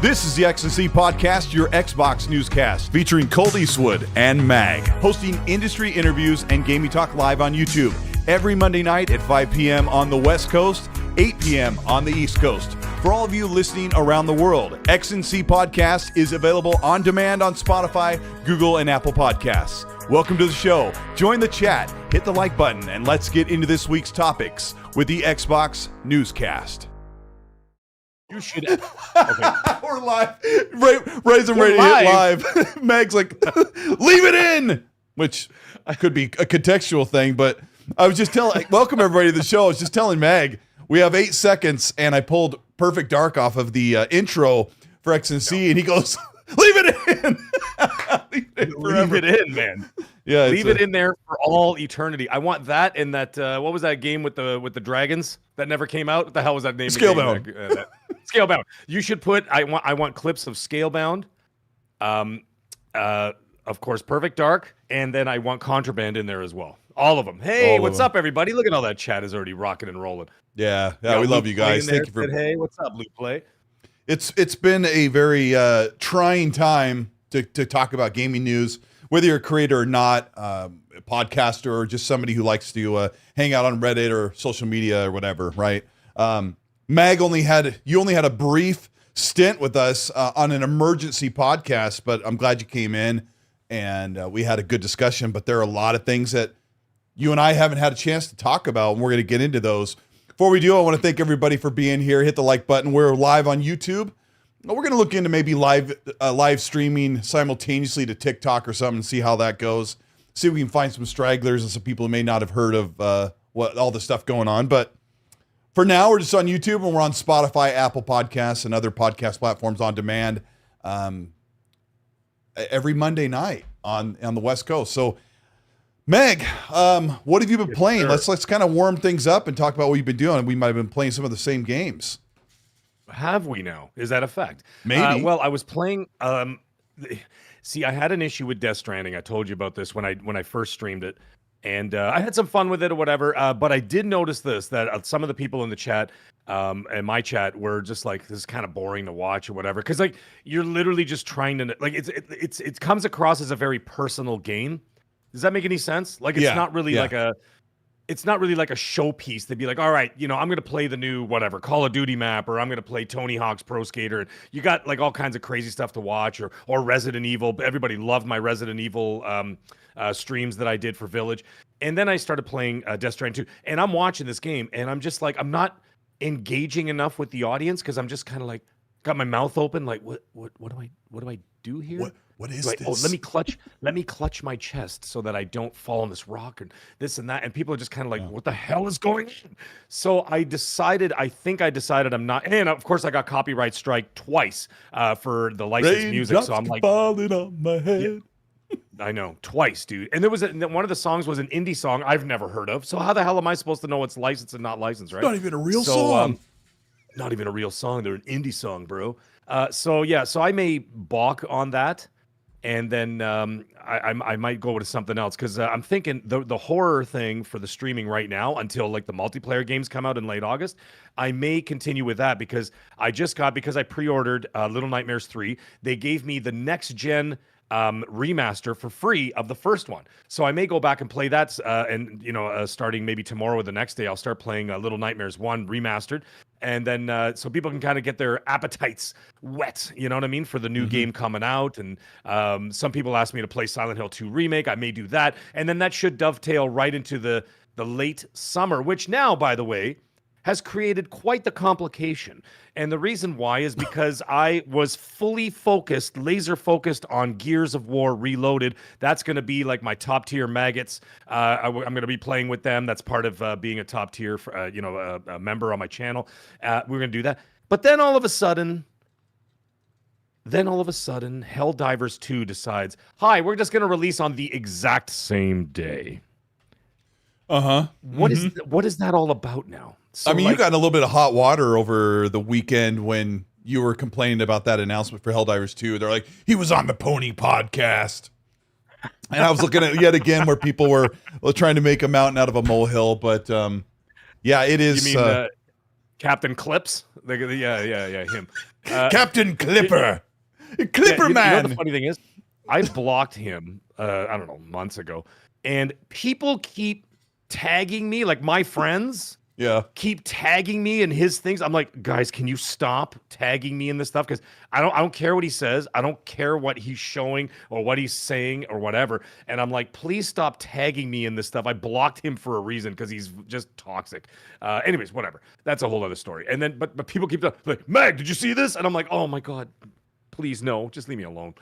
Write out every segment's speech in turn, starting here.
This is the X&C Podcast, your Xbox newscast, featuring Colteastwood and Mag, hosting industry interviews and gaming talk live on YouTube every Monday night at 5 p.m. on the West Coast, 8 p.m. on the East Coast. For all of you listening around the world, X&C Podcast is available on demand on Spotify, Google, and Apple Podcasts. Welcome to the show. Join the chat, hit the like button, and let's get into this week's topics with the Xbox newscast. You should. Okay. We're live. Raise and Radio live. Meg's like, leave it in, which could be a contextual thing, but I was just telling, welcome everybody to the show. I was just telling Meg, we have 8 seconds, and I pulled Perfect Dark off of the intro for X&C, and he goes, leave it in. Leave it in, man. Yeah, leave it in there for all eternity. I want that in that. What was that game with the dragons that never came out? What the hell was that name? Scalebound. Scalebound. You should put. I want clips of Scalebound. Of course, Perfect Dark, and then I want Contraband in there as well. All of them. Hey, what's up, everybody? Look at all that chat is already rocking and rolling. Yeah, we love you guys. Thank you for. Hey, what's up, Loot Play? It's been a very trying time to talk about gaming news, whether you're a creator or not, a podcaster or just somebody who likes to hang out on Reddit or social media or whatever, right? Mag only had a brief stint with us on an emergency podcast, but I'm glad you came in and we had a good discussion. But there are a lot of things that you and I haven't had a chance to talk about, and we're going to get into those. Before we do, I want to thank everybody for being here. Hit the like button. We're live on YouTube. We're going to look into maybe live streaming simultaneously to TikTok or something and see how that goes. See if we can find some stragglers and some people who may not have heard of what all the stuff going on. But for now, we're just on YouTube, and we're on Spotify, Apple Podcasts, and other podcast platforms on demand every Monday night on the West Coast. So, Meg, what have you been playing? Let's kind of warm things up and talk about what you've been doing. We might have been playing some of the same games. Have we now? Is that a fact? Maybe. Well, I was playing. See, I had an issue with Death Stranding. I told you about this when I first streamed it, and I had some fun with it or whatever. But I did notice that some of the people in the chat, and my chat, were just like, "This is kind of boring to watch" or whatever. Because like you're literally just trying to like it comes across as a very personal game. Does that make any sense? Like it's not really like a. It's not really like a showpiece. They'd be like, all right, I'm going to play the new whatever Call of Duty map, or I'm going to play Tony Hawk's Pro Skater. And you got like all kinds of crazy stuff to watch, or Resident Evil. Everybody loved my Resident Evil streams that I did for Village. And then I started playing Death Stranding 2, and I'm watching this game, and I'm just like, I'm not engaging enough with the audience because I'm just kind of like got my mouth open, like what do I do here? What is this? Oh, let me clutch my chest so that I don't fall on this rock and this and that. And people are just kind of like, what the hell is going on? So I think I decided I'm not. And of course I got copyright strike twice for the licensed music. So I'm like, falling on my head. Yeah, I know, twice, dude. And there was one of the songs was an indie song I've never heard of. So how the hell am I supposed to know it's licensed and not licensed, right? Not even a real song. Not even a real song. They're an indie song, bro. So I may balk on that. And then I might go to something else because I'm thinking the horror thing for the streaming right now until like the multiplayer games come out in late August. I may continue with that because I pre-ordered Little Nightmares 3. They gave me the next gen remaster for free of the first one. So I may go back and play that and starting maybe tomorrow or the next day, I'll start playing Little Nightmares 1 remastered. And then so people can kind of get their appetites wet, you know what I mean, for the new game coming out. And some people asked me to play Silent Hill 2 Remake. I may do that. And then that should dovetail right into the late summer, which now, by the way, has created quite the complication. And the reason why is because I was fully focused, laser focused on Gears of War Reloaded. That's going to be like my top tier maggots. I'm going to be playing with them. That's part of being a top tier, a member on my channel. We're going to do that. But then all of a sudden, Helldivers 2 decides, hi, we're just going to release on the exact same day. What is that all about now? So I mean, you got in a little bit of hot water over the weekend when you were complaining about that announcement for Helldivers 2. They're like, he was on the Pony podcast. And I was looking at yet again where people were trying to make a mountain out of a molehill. But yeah, it is. You mean Captain Clips. Yeah, him. Captain Clipper. Clipper You know Man. what the funny thing is? I blocked him, I don't know, months ago. And people keep tagging me, like my friends keep tagging me in his things. I'm like, guys, can you stop tagging me in this stuff? Because I don't care what he says. I don't care what he's showing or what he's saying or whatever. And I'm like, please stop tagging me in this stuff. I blocked him for a reason because he's just toxic. Anyways, whatever. That's a whole other story. And then, but people keep like, Meg, did you see this? And I'm like, oh my God, please no, just leave me alone.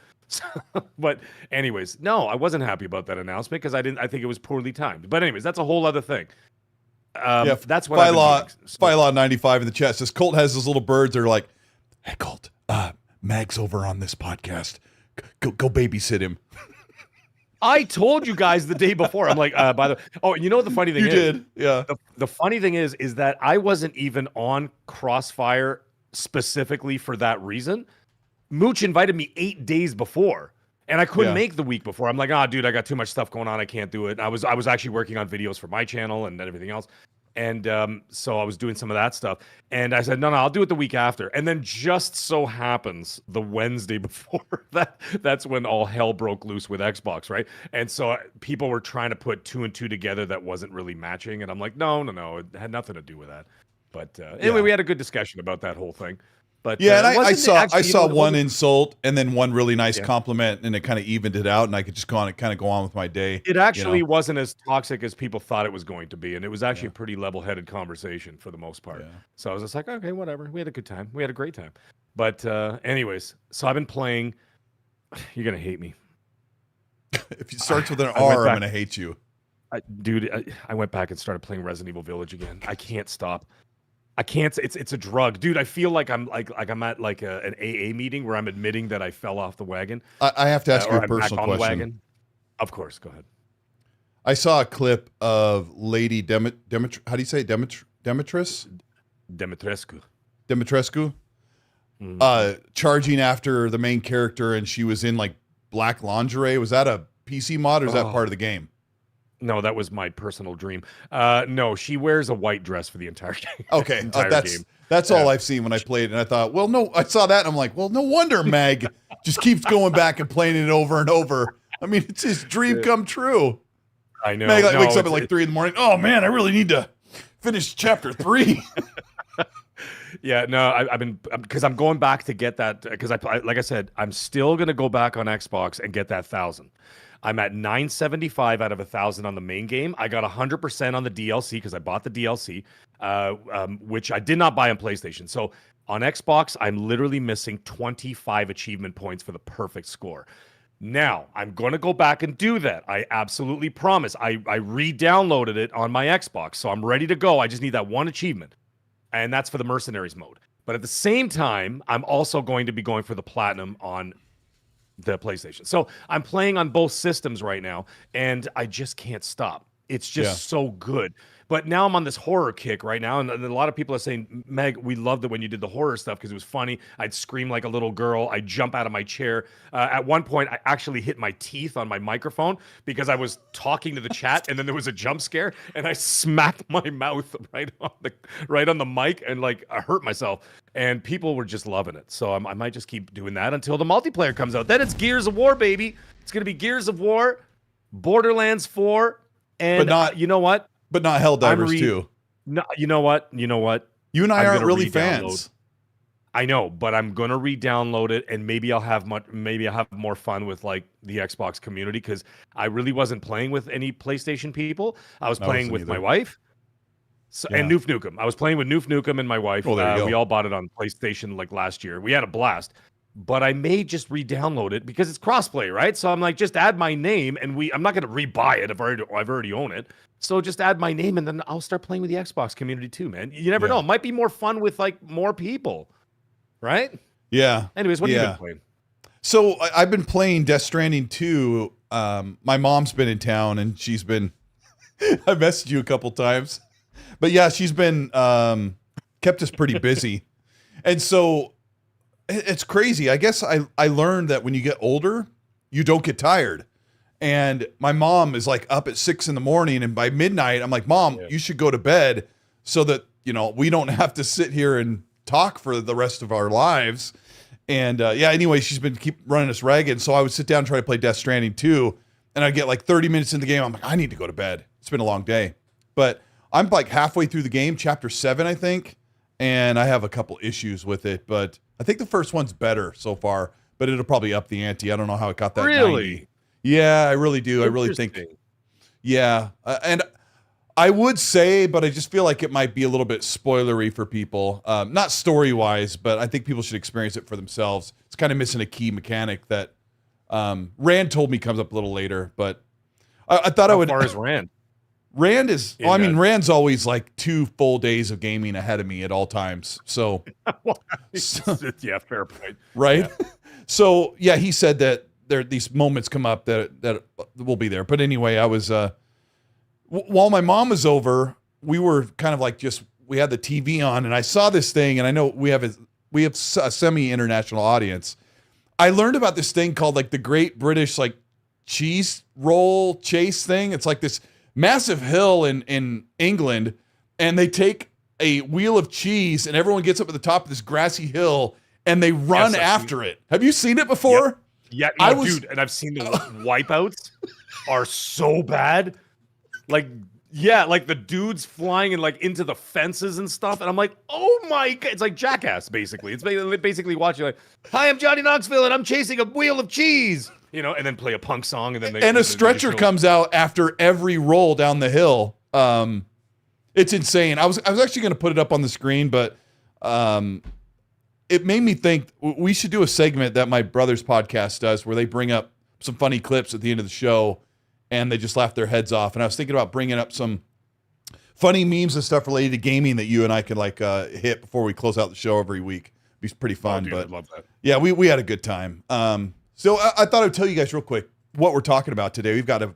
But anyways, no, I wasn't happy about that announcement because I think it was poorly timed. But anyways, that's a whole other thing. That's what Phylaw 95 in the chat says Colt has those little birds that are like, hey Colt, Mag's over on this podcast. Go babysit him. I told you guys the day before. I'm like, by the way, oh, you know what the funny thing is? You did, yeah. The funny thing is that I wasn't even on Crossfire specifically for that reason. Mooch invited me 8 days before, and I couldn't make the week before. I'm like, dude, I got too much stuff going on. I can't do it. I was actually working on videos for my channel and everything else. And so I was doing some of that stuff. And I said, no, I'll do it the week after. And then just so happens the Wednesday before that's when all hell broke loose with Xbox, right? And so people were trying to put 2 and 2 together that wasn't really matching. And I'm like, no, it had nothing to do with that. But anyway, we had a good discussion about that whole thing. But yeah, and I saw one insult and then one really nice compliment, and it kind of evened it out, and I could just go on with my day. It actually wasn't as toxic as people thought it was going to be, and it was actually a pretty level-headed conversation for the most part. Yeah. So I was just like, okay, whatever. We had a good time. We had a great time. But anyways, so I've been playing. You're gonna hate me. If it starts with an R, I'm gonna hate you, dude. I went back and started playing Resident Evil Village again. I can't stop. I can't. It's a drug, dude. I feel like I'm I'm at like an AA meeting where I'm admitting that I fell off the wagon. I have to ask you a personal question. Of course, go ahead. I saw a clip of Lady How do you say Demetrescu? Charging after the main character, and she was in like black lingerie. Was that a PC mod or is that part of the game? No, that was my personal dream. No, she wears a white dress for the entire game. Okay, that's all I've seen when I played, and I thought, well, no, I saw that, and I'm like, well, no wonder Mag just keeps going back and playing it over and over. I mean, it's his dream come true. I know. Mag wakes up at like 3 a.m. Oh man, I really need to finish chapter 3. Yeah, no, I've been because I'm going back to get that because I like I said, I'm still gonna go back on Xbox and get that 1,000. I'm at 975 out of 1,000 on the main game. I got 100% on the DLC because I bought the DLC, which I did not buy on PlayStation. So on Xbox, I'm literally missing 25 achievement points for the perfect score. Now, I'm going to go back and do that. I absolutely promise. I re-downloaded it on my Xbox, so I'm ready to go. I just need that one achievement, and that's for the Mercenaries mode. But at the same time, I'm also going to be going for the Platinum on the PlayStation. So I'm playing on both systems right now, and I just can't stop. It's just so good. But now I'm on this horror kick right now, and a lot of people are saying, Meg, we loved it when you did the horror stuff because it was funny. I'd scream like a little girl. I'd jump out of my chair. At one point, I actually hit my teeth on my microphone because I was talking to the chat, and then there was a jump scare, and I smacked my mouth right on the mic, and like I hurt myself. And people were just loving it. So I might just keep doing that until the multiplayer comes out. Then it's Gears of War, baby. It's going to be Gears of War, Borderlands 4, and you know what? But not Helldivers too. No, you know what? You and I aren't really fans. I know, but I'm gonna re-download it, and maybe I'll have more fun with like the Xbox community because I really wasn't playing with any PlayStation people. I was playing with my wife. And Noof Nukem. I was playing with Noof Nukem and my wife. Oh, there you go. We all bought it on PlayStation like last year. We had a blast. But I may just re-download it because it's crossplay, right? So I'm like, just add my name, and I'm not going to rebuy it. I've already own it. So just add my name, and then I'll start playing with the Xbox community too, man. You never know. It might be more fun with like more people, right? Yeah. Anyways, what have you been playing? So I've been playing Death Stranding 2. My mom's been in town, and she's been. I messaged you a couple times, but yeah, she's been kept us pretty busy, and so. It's crazy. I guess I learned that when you get older, you don't get tired. And my mom is like up at 6 a.m, and by midnight, I'm like, Mom, you should go to bed so that we don't have to sit here and talk for the rest of our lives. And anyway, she's been keep running us ragged. So I would sit down and try to play Death Stranding 2, and I'd get like 30 minutes in the game. I'm like, I need to go to bed. It's been a long day. But I'm like halfway through the game, chapter 7, I think, and I have a couple issues with it. But I think the first one's better so far, but it'll probably up the ante. I don't know how it got that 90. Yeah, I really do. I really think. Yeah. And I would say, but I just feel like it might be a little bit spoilery for people. Not story-wise, but I think people should experience it for themselves. It's kind of missing a key mechanic that Rand told me comes up a little later, but I thought I would... As far as Rand? Rand is... Well, I mean, Rand's always like 2 full days of gaming ahead of me at all times, so... Yeah, fair point. Right? Yeah. So, yeah, he said that these moments come up that will be there. But anyway, I was... while my mom was over, we were kind of like we had the TV on, and I saw this thing, and I know we have a semi-international audience. I learned about this thing called like the Great British like cheese roll chase thing. It's like this massive hill in England, and they take a wheel of cheese, and everyone gets up at the top of this grassy hill, and they run after it. Have you seen it before? Yep. Yeah, no, dude, and I've seen the wipeouts are so bad. Like, yeah, like the dudes flying and like into the fences and stuff. And I'm like, oh my God. It's like Jackass, basically. It's basically watching like, hi, I'm Johnny Knoxville and I'm chasing a wheel of cheese, and then play a punk song. And then a stretcher comes out after every roll down the hill. It's insane. I was actually going to put it up on the screen, but it made me think we should do a segment that my brother's podcast does where they bring up some funny clips at the end of the show, and they just laugh their heads off. And I was thinking about bringing up some funny memes and stuff related to gaming that you and I could like hit before we close out the show every week. It'd be pretty fun. Dude, but I'd love that. Yeah, we had a good time. So I thought I'd tell you guys real quick what we're talking about today. We've got a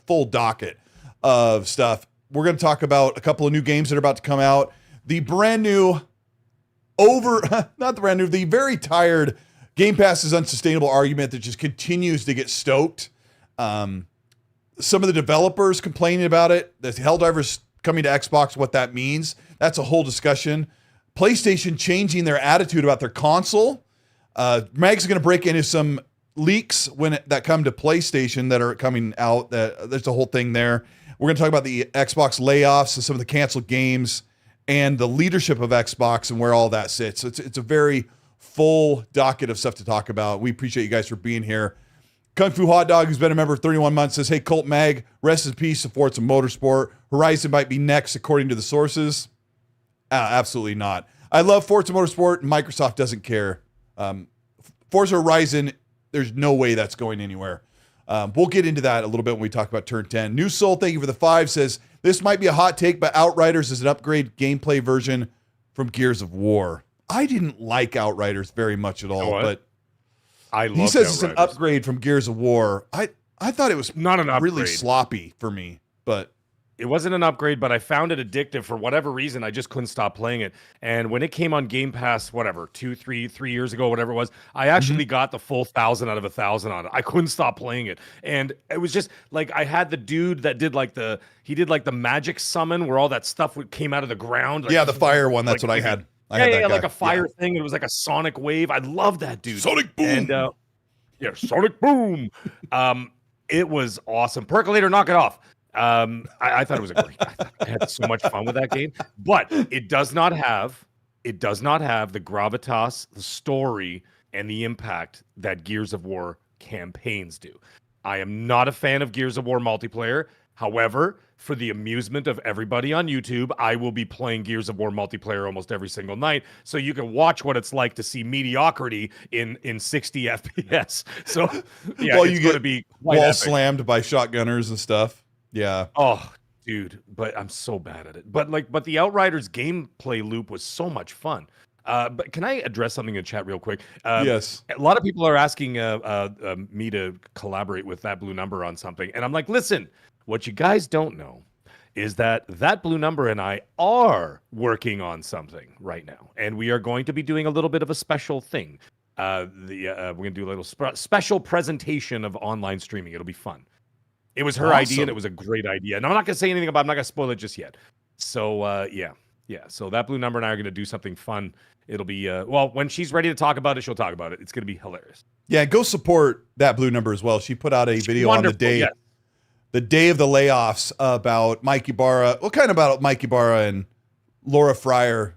full docket of stuff. We're going to talk about a couple of new games that are about to come out. The brand new the very tired Game Pass is unsustainable argument that just continues to get stoked. Some of the developers complaining about it, the Helldivers coming to Xbox, what that means. That's a whole discussion. PlayStation changing their attitude about their console. Meg's going to break into some leaks that come to PlayStation that are coming out. There's a whole thing there. We're going to talk about the Xbox layoffs and some of the canceled games and the leadership of Xbox and where all that sits. It's a very full docket of stuff to talk about. We appreciate you guys for being here. Kung Fu Hot Dog, who's been a member for 31 months, says, hey, Colt Mag, rest in peace, supports some motorsport. Horizon might be next, according to the sources. Absolutely not. I love Forza Motorsport, and Microsoft doesn't care. Forza Horizon, there's no way that's going anywhere. We'll get into that a little bit when we talk about Turn 10. New Soul, thank you for the 5, says, this might be a hot take, but Outriders is an upgrade gameplay version from Gears of War. I didn't like Outriders very much at all, but he says it's an upgrade from Gears of War. I thought it was not an upgrade. Really sloppy for me, but it wasn't an upgrade, but I found it addictive for whatever reason. I just couldn't stop playing it. And when it came on Game Pass, whatever, 3 years ago, whatever it was, I actually got the full 1,000 out of 1,000 on it. I couldn't stop playing it. And it was just like, I had the dude that did like the magic summon where all that stuff came out of the ground. Like, yeah, the fire one. That's what I had. Yeah, like a fire thing. It was like a sonic wave. I love that dude. Sonic boom. And sonic boom. It was awesome. Percolator, knock it off. I thought it was I had so much fun with that game, but it does not have the gravitas, the story, and the impact that Gears of War campaigns do. I am not a fan of Gears of War multiplayer. However, for the amusement of everybody on YouTube, I will be playing Gears of War multiplayer almost every single night, so you can watch what it's like to see mediocrity in 60 FPS. So, yeah, well, you get to be wall slammed by shotgunners and stuff. Yeah. Oh, dude, but I'm so bad at it. But the Outriders gameplay loop was so much fun. But can I address something in chat real quick? Yes. A lot of people are asking me to collaborate with That Blue Number on something, and I'm like, listen. What you guys don't know is that Blue Number and I are working on something right now, and we are going to be doing a little bit of a special thing. We're going to do a little special presentation of online streaming. It'll be fun. It was her idea, and it was a great idea. And I'm not going to say anything about it. I'm not going to spoil it just yet. So, yeah. Yeah, so that blue number and I are going to do something fun. It'll be well, when she's ready to talk about it, she'll talk about it. It's going to be hilarious. Yeah, go support that blue number as well. She put out a video on the day, yes. the day of the layoffs about Mike Ibarra. Well, kind of about Mike Ibarra and Laura Fryer,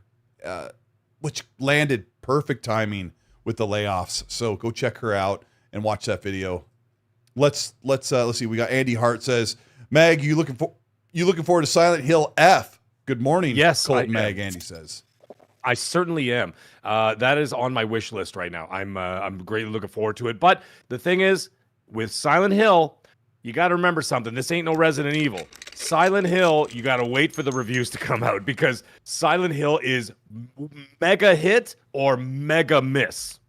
which landed perfect timing with the layoffs. So go check her out and watch that video. Let's see. We got Andy Hart says, Mag, you looking forward to Silent Hill F? Good morning. Yes, Colt Mag. Andy says. I certainly am. That is on my wish list right now. I'm greatly looking forward to it. But the thing is, with Silent Hill, you got to remember something. This ain't no Resident Evil. Silent Hill, you got to wait for the reviews to come out because Silent Hill is mega hit or mega miss,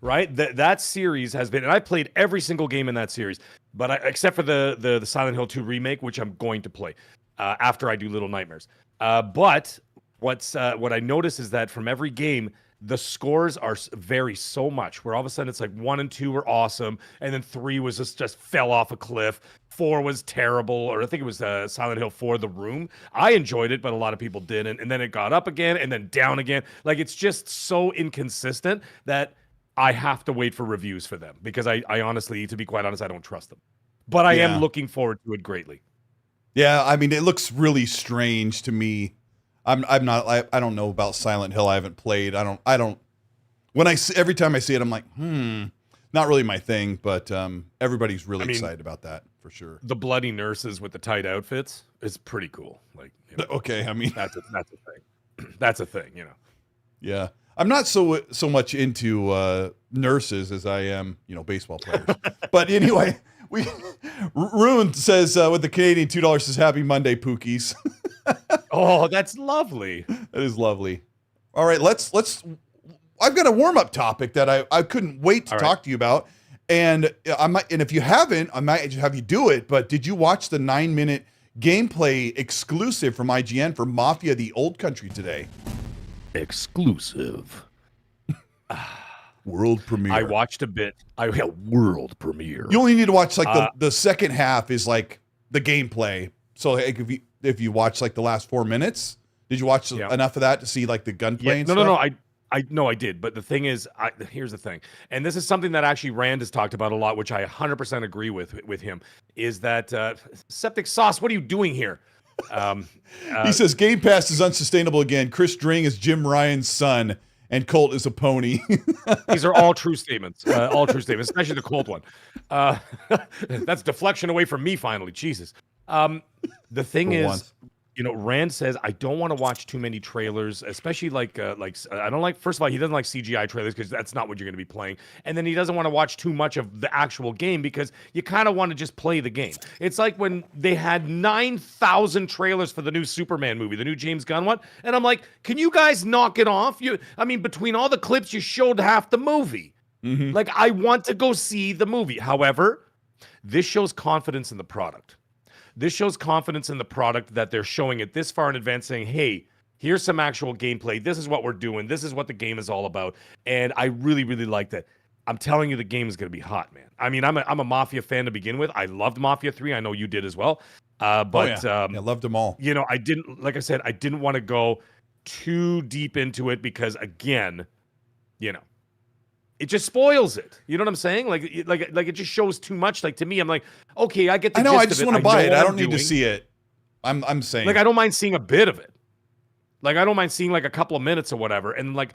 right? That series has been, and I played every single game in that series, but except for the Silent Hill 2 remake, which I'm going to play after I do Little Nightmares. But what I notice is that from every game, the scores vary so much. Where all of a sudden it's like 1 and 2 were awesome, and then 3 was just fell off a cliff. 4 was terrible, or I think it was Silent Hill 4: The Room. I enjoyed it, but a lot of people didn't. And then it got up again, and then down again. Like it's just so inconsistent that I have to wait for reviews for them because I honestly, to be quite honest, I don't trust them. But I am looking forward to it greatly. Yeah, I mean, it looks really strange to me. I don't know about Silent Hill. I haven't played. Every time I see it, I'm like, not really my thing, but everybody's really excited about that for sure. The bloody nurses with the tight outfits is pretty cool. Like, you know, okay, I mean, that's a thing. That's a thing, you know. Yeah. I'm not so much nurses as I am, baseball players. But anyway, Rune says with the Canadian $2 says Happy Monday, Pookies. Oh, that's lovely. That is lovely. All right, let's. I've got a warm-up topic that I couldn't wait to talk to you about, and if you haven't, I might have you do it. But did you watch the 9-minute gameplay exclusive from IGN for Mafia: The Old Country today? Exclusive. World premiere. I watched a bit. World premiere. You only need to watch like the second half is like the gameplay. So like, if you watch like the last 4 minutes, did you watch enough of that to see like the gunplay? No. I did. But the thing is, here's the thing, and this is something that actually Rand has talked about a lot, which I 100% agree with him. Is that Septic Sauce? What are you doing here? He says Game Pass is unsustainable again. Chris Dring is Jim Ryan's son, and Colt is a pony. These are all true statements. All true statements, especially the Colt one. That's deflection away from me. Finally, Jesus. The thing is, Rand says I don't want to watch too many trailers, especially like I don't like. First of all, he doesn't like CGI trailers because that's not what you're going to be playing, and then he doesn't want to watch too much of the actual game because you kind of want to just play the game. It's like when they had 9,000 trailers for the new Superman movie, the new James Gunn one, and I'm like, can you guys knock it off? Between all the clips, you showed half the movie. Mm-hmm. Like, I want to go see the movie. However, this shows confidence in the product. This shows confidence in the product that they're showing it this far in advance, saying, hey, here's some actual gameplay. This is what we're doing. This is what the game is all about. And I really, really liked it. I'm telling you, the game is going to be hot, man. I mean, I'm a Mafia fan to begin with. I loved Mafia 3. I know you did as well. I loved them all. I didn't want to go too deep into it because, again, it just spoils it. You know what I'm saying? Like it just shows too much. Like, to me, I'm like, okay, I get the gist of it. I just want to buy it. I don't need to see it. I'm saying, like, I don't mind seeing a bit of it. Like, I don't mind seeing like a couple of minutes or whatever. And like,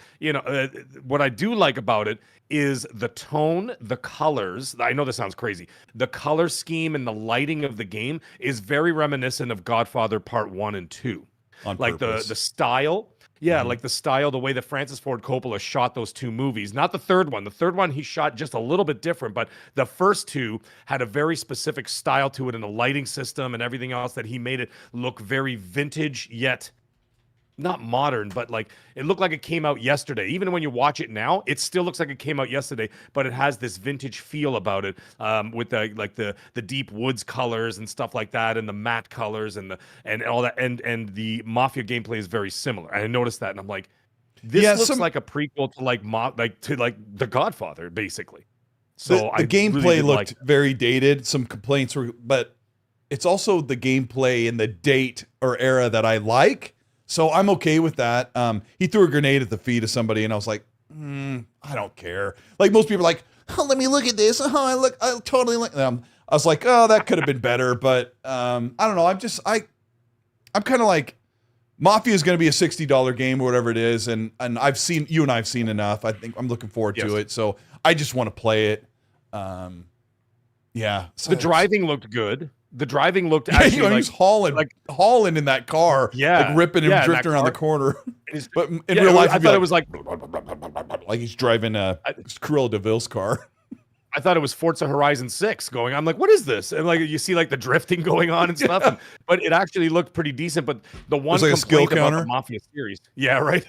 what I do like about it is the tone, the colors. I know this sounds crazy. The color scheme and the lighting of the game is very reminiscent of Godfather Part 1 and 2. On like purpose. the style. Yeah, like the style, the way that Francis Ford Coppola shot those two movies. Not the third one. The third one he shot just a little bit different, but the first two had a very specific style to it and a lighting system and everything else that he made it look very vintage, yet not modern, but like it looked like it came out yesterday. Even when you watch it now, it still looks like it came out yesterday, but it has this vintage feel about it, with the deep woods colors and stuff like that, and the matte colors and all that, and the Mafia gameplay is very similar. And I noticed that, and I'm like, this looks like a prequel to The Godfather, basically. So the gameplay really looked very dated. Some complaints were, but it's also the gameplay in the date or era that I like. So I'm okay with that. He threw a grenade at the feet of somebody, and I was like, I don't care. Like most people are like, oh, let me look at this. Oh, I totally like them. I was like, oh, that could have been better, but I don't know. I'm kind of like, Mafia is going to be a $60 game or whatever it is, and I've seen you and I've seen enough. I think I'm looking forward to it, so I just want to play it. Yeah, so the driving looked good. The driving looked actually like he's hauling in that car, like ripping and drifting around the corner. But in real life, I thought it was like he's driving Cruella de Vil's car. I thought it was Forza Horizon 6 going. I'm like, what is this? And like you see like the drifting going on and stuff, but it actually looked pretty decent. But the one like complaint about the Mafia series, right,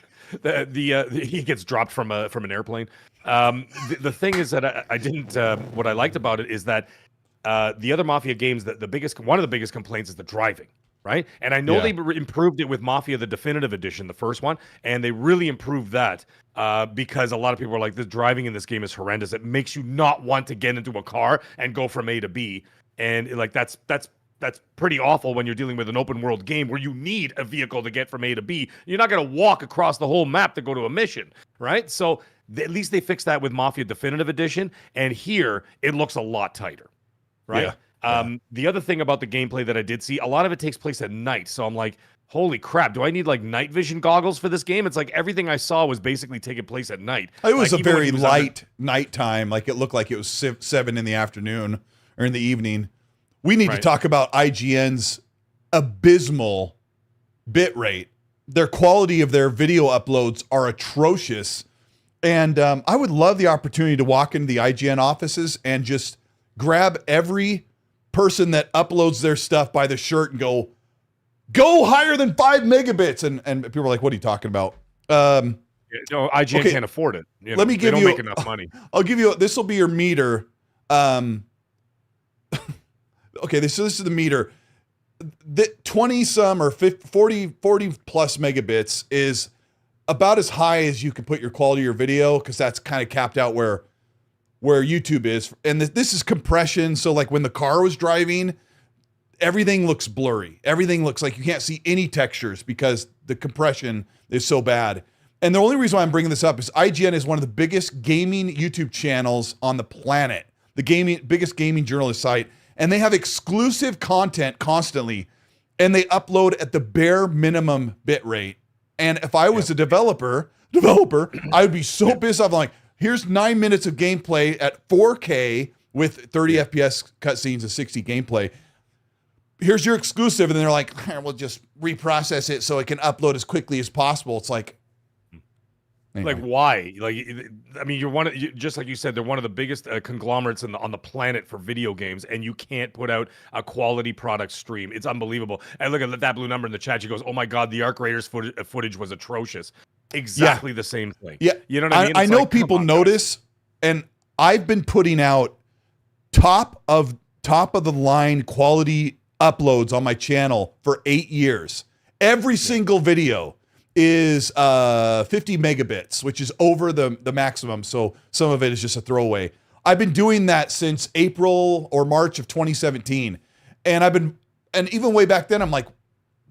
he gets dropped from an airplane. The thing is that I didn't. What I liked about it is that the other Mafia games, one of the biggest complaints is the driving. Right. And I know they improved it with Mafia, the Definitive Edition, the first one, and they really improved that because a lot of people are like, the driving in this game is horrendous. It makes you not want to get into a car and go from A to B. And like that's pretty awful when you're dealing with an open world game where you need a vehicle to get from A to B. You're not going to walk across the whole map to go to a mission. Right. So at least they fixed that with Mafia Definitive Edition. And here it looks a lot tighter. Right. Yeah. The other thing about the gameplay that I did see, a lot of it takes place at night. So I'm like, holy crap, do I need like night vision goggles for this game? It's like everything I saw was basically taking place at night. It was a very light nighttime. Like it looked like it was 7 in the afternoon or in the evening. We need to talk about IGN's abysmal bit rate. Their quality of their video uploads are atrocious. And I would love the opportunity to walk into the IGN offices and just grab every person that uploads their stuff by the shirt and go higher than 5 megabits. And people are like, what are you talking about? No, IGN can't afford it. Let me give they you, don't make enough money. I'll give you, this will be your meter. Okay, this is the meter. The 20 some or 50, 40 plus megabits is about as high as you can put your quality of your video, because that's kind of capped out where YouTube is. And this is compression. So like when the car was driving, everything looks blurry. Everything looks like you can't see any textures because the compression is so bad. And the only reason why I'm bringing this up is IGN is one of the biggest gaming YouTube channels on the planet, the biggest gaming journalist site. And they have exclusive content constantly, and they upload at the bare minimum bit rate. And if I was a developer, I would be so pissed off. I'm like, here's 9 minutes of gameplay at 4K with 30 FPS cutscenes and 60 gameplay. Here's your exclusive. And then they're like, we'll just reprocess it so it can upload as quickly as possible. It's like, anyway. Like why? Like, I mean, just like you said, they're one of the biggest conglomerates on the planet for video games, and you can't put out a quality product stream. It's unbelievable. And look at that blue number in the chat. She goes, "Oh my God, the Arc Raiders footage was atrocious." Exactly the same thing. Yeah, you know what I mean? I know like, people notice, and I've been putting out top of the line quality uploads on my channel for 8 years. Every single video is 50 megabits, which is over the maximum. So some of it is just a throwaway. I've been doing that since April or March of 2017. And even way back then, I'm like,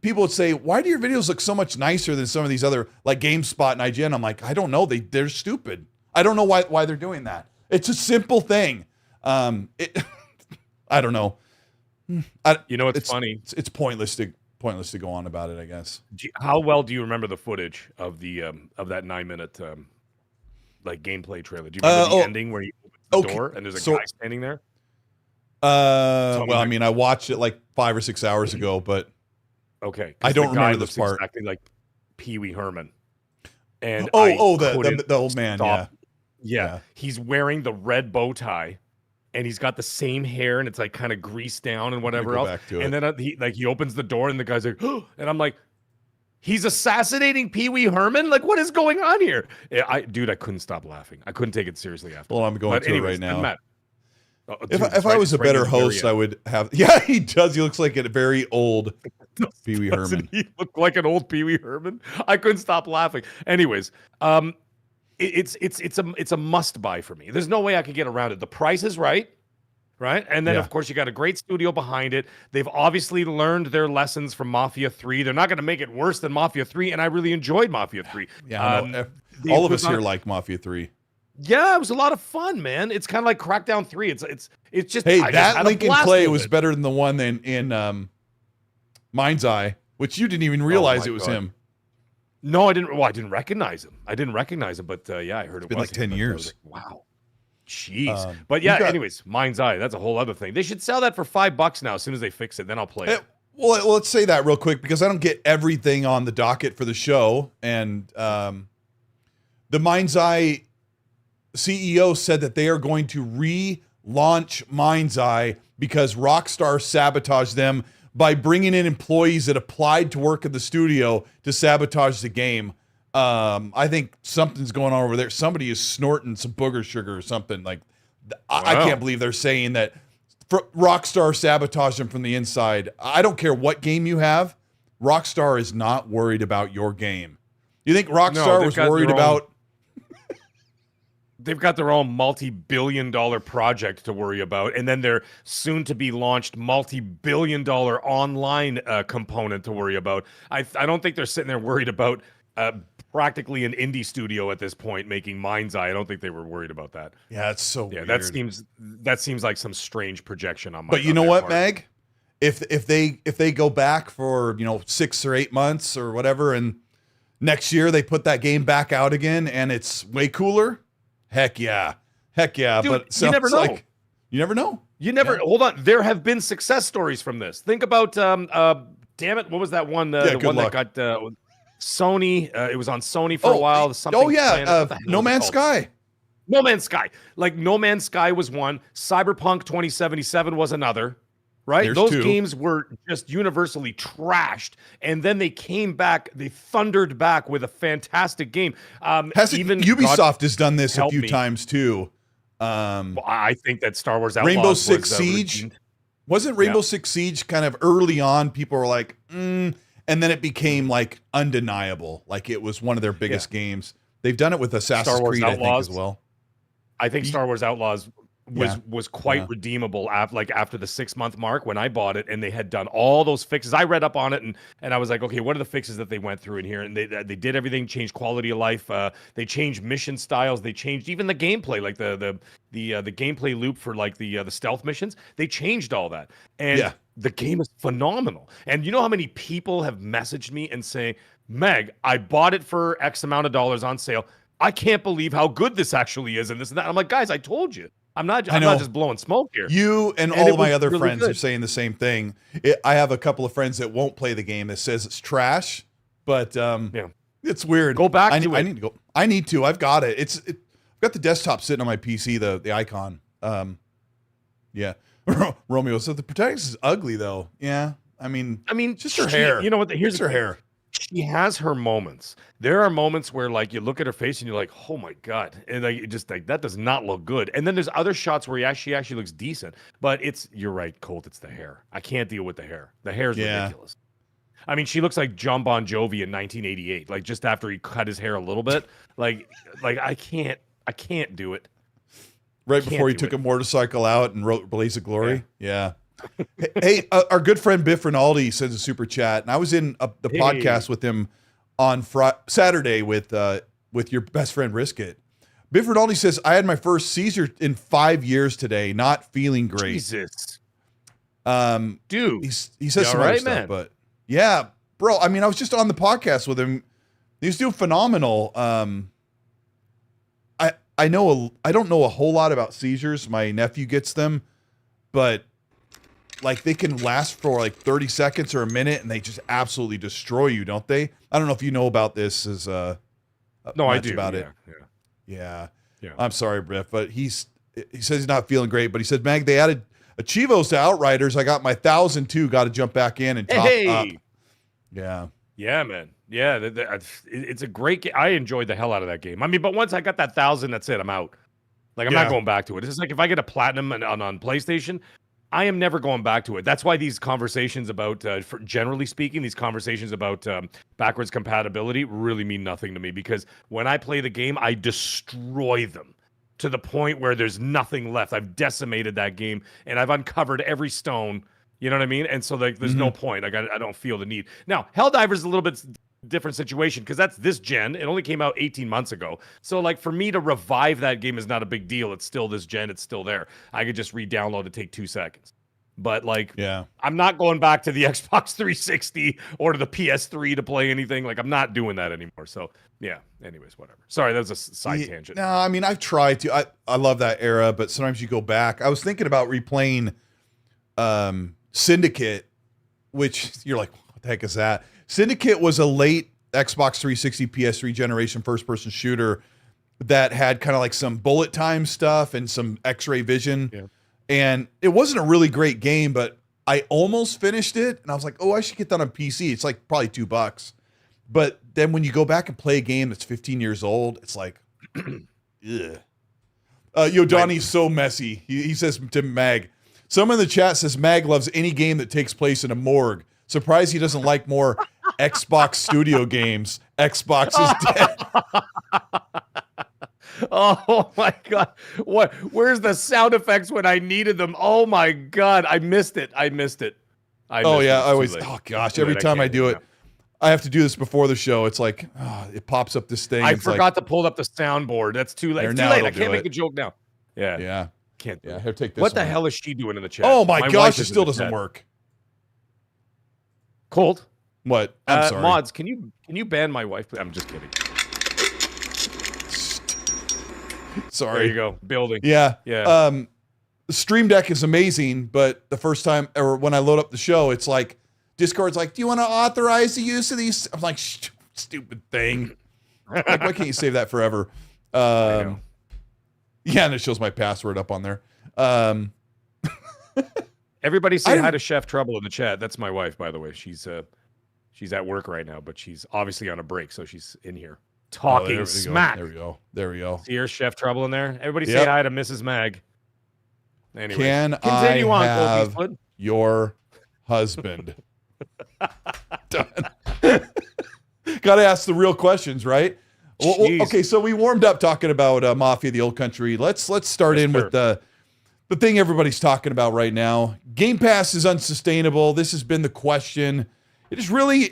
people would say, why do your videos look so much nicer than some of these other like GameSpot and IGN? I'm like, I don't know. They're stupid. I don't know why they're doing that. It's a simple thing. I don't know. It's funny. It's pointless to go on about it, I guess. How well do you remember the footage of the of that 9 minute like gameplay trailer? Do you remember the ending where you open the door and there's a guy standing there? Well, I mean, I watched it like 5 or 6 hours ago, but okay, I don't remember this part. Exactly like Pee Wee Herman. And the old man, yeah. He's wearing the red bow tie. And he's got the same hair, and it's like kind of greased down and whatever else. And then he opens the door, and the guy's like, oh, and I'm like, he's assassinating Pee Wee Herman? Like, what is going on here? I couldn't stop laughing. I couldn't take it seriously after. Well, I'm going to it right now. If I was a right better host, I would have. Yeah, he does. He looks like a very old Pee Wee Herman. He look like an old Pee Wee Herman? I couldn't stop laughing. Anyways, it's a must buy for me. There's no way I could get around it. The price is right. right? And then, Yeah. of course, you got a great studio behind it. They've obviously learned their lessons from Mafia 3. They're not going to make it worse than Mafia 3, and I really enjoyed Mafia 3. Yeah, I know. They All of put us here like Mafia 3. Yeah, it was a lot of fun, man. It's kind of like Crackdown 3. It's just Hey, I just that had a Lincoln blast Clay with was it. better than the one in Mind's Eye, which you didn't even realize it was him. No, I didn't. Well, I didn't recognize him. But yeah, I heard It's been like 10 years. Like, wow, jeez. But yeah, anyways, Mind's Eye. That's a whole other thing. They should sell that for $5 now. As soon as they fix it, then I'll play it. Well, let's say that real quick because I don't get everything on the docket for the show, and the Mind's Eye CEO said that they are going to relaunch Mind's Eye because Rockstar sabotaged them by bringing in employees that applied to work at the studio to sabotage the game. I think something's going on over there. Somebody is snorting some booger sugar or something. Like, I can't believe they're saying that Rockstar sabotaged them from the inside. I don't care what game you have. Rockstar is not worried about your game. You think Rockstar was worried about... They've got their own multi-billion-dollar project to worry about, and then their soon-to-be-launched multi-billion-dollar online component to worry about. I don't think they're sitting there worried about practically an indie studio at this point making Mind's Eye. I don't think they were worried about that. Yeah, it's so weird. That seems like some strange projection on my. But you know what, Mag? If they go back for 6 or 8 months or whatever, and next year they put that game back out again, and it's way cooler. Heck yeah. Dude, but you never know. like you never know. Hold on. There have been success stories from this. Think about damn it, what was that one? The one that got Sony. It was on Sony for a while. No Man's Sky. No Man's Sky. Like No Man's Sky was one. Cyberpunk 2077 was another. Right? There's Those two. games were just universally trashed, and then they came back. They thundered back with a fantastic game. Ubisoft has done this a few times too. I think that Star Wars Outlaws Rainbow Six Siege wasn't Rainbow Six Siege kind of early on. People were like, and then it became like undeniable. Like it was one of their biggest games. They've done it with Assassin's Creed, I think, as well. I think Star Wars Outlaws was quite redeemable after the 6-month mark when I bought it, and they had done all those fixes. I read up on it and I was like, okay, what are the fixes that they went through in here? And they did everything, changed quality of life. They changed mission styles. They changed even the gameplay, like the gameplay loop for like the stealth missions. They changed all that, and the game is phenomenal. And you know how many people have messaged me and say, Meg, I bought it for X amount of dollars on sale. I can't believe how good this actually is, and this and that. I'm like, guys, I told you. I'm not just blowing smoke here. You and all of my other friends are saying the same thing. I have a couple of friends that won't play the game that says it's trash, but it's weird. Go back to it. I need to go. I need to. I've got it. I've got the desktop sitting on my PC, the icon. Romeo, so the protagonist is ugly though. Yeah. I mean, just her hair. You know what? Here's her hair. She has her moments. There are moments where like you look at her face and you're like, oh my God. And like just like that does not look good. And then there's other shots where she actually looks decent. But you're right, Colt, it's the hair. I can't deal with the hair. The hair's ridiculous. I mean, she looks like John Bon Jovi in 1988, like just after he cut his hair a little bit. Like I can't do it. Right before he took a motorcycle out and wrote Blaze of Glory. Yeah. Hey, our good friend Biff Rinaldi sends a super chat, and I was in the podcast with him on Saturday with your best friend Risket. Biff Rinaldi says, I had my first seizure in 5 years today, not feeling great. Jesus. Dude. He says some other stuff, but yeah, bro. I mean, I was just on the podcast with him. He's doing phenomenal. I don't know a whole lot about seizures. My nephew gets them, but like they can last for like 30 seconds or a minute and they just absolutely destroy you, don't they? I don't know if you know about this no, I do about it. Yeah. I'm sorry, Biff, but he says he's not feeling great, but he said, Mag, they added Chivos to Outriders. I got my 1,002, got to jump back in and top up. Yeah. Yeah, man. Yeah, it's a great game. I enjoyed the hell out of that game. I mean, but once I got that 1,000, that's it. I'm out. Like, I'm not going back to it. It's just like if I get a platinum on PlayStation, I am never going back to it. That's why these conversations about, generally speaking, these conversations about backwards compatibility really mean nothing to me, because when I play the game, I destroy them. to the point where there's nothing left. I've decimated that game and I've uncovered every stone. You know what I mean? And so like, there's no point. Like I don't feel the need. Now, Helldivers is a little bit different situation because that's this gen. It only came out 18 months ago. So like for me to revive that game is not a big deal. It's still this gen. It's still there. I could just re-download it, take 2 seconds. But like, I'm not going back to the Xbox 360 or to the PS3 to play anything. Like I'm not doing that anymore. So yeah, anyways, whatever. Sorry, that was a side tangent. No, I mean, I've tried to. I love that era, but sometimes you go back. I was thinking about replaying Syndicate, which you're like, what the heck is that? Syndicate was a late Xbox 360 PS3 generation first-person shooter that had kind of like some bullet time stuff and some X-ray vision. Yeah. And it wasn't a really great game, but I almost finished it. And I was like, oh, I should get that on PC. It's like probably $2. But then when you go back and play a game that's 15 years old, it's like, ugh. Donnie's so messy. He says to Mag, someone in the chat says Mag loves any game that takes place in a morgue. Surprised he doesn't like more Xbox Studio games. Xbox is dead. Oh my God. Where's the sound effects when I needed them? Oh my God. I missed it. Oh gosh. Every time I do it, I have to do this before the show. It's like, it pops up this thing. I forgot to pull up the soundboard. That's too late. It's too late. I can't make a joke now. Yeah. Yeah. Can't do it. Here, take this What the one. hell is she doing in the chat? Oh my gosh, it still doesn't work. Colt. What? I'm sorry. Mods, can you ban my wife? I'm just kidding. Sorry. There you go. Building. Yeah. Yeah. The Stream Deck is amazing, but the first time, or when I load up the show, it's like, Discord's like, do you want to authorize the use of these? I'm like, stupid thing. Like, why can't you save that forever? Yeah, and it shows my password up on there. Everybody say hi to Chef Trouble in the chat. That's my wife, by the way. She's at work right now, but she's obviously on a break, so she's in here talking smack. There we go. See your Chef Trouble in there? Everybody say hi to Mrs. Mag. Anyway, continue on, Colteastwood. Your husband. Done. Got to ask the real questions, right? Well, okay, so we warmed up talking about Mafia The Old Country. Let's start with the thing everybody's talking about right now. Game Pass is unsustainable. This has been the question. It is really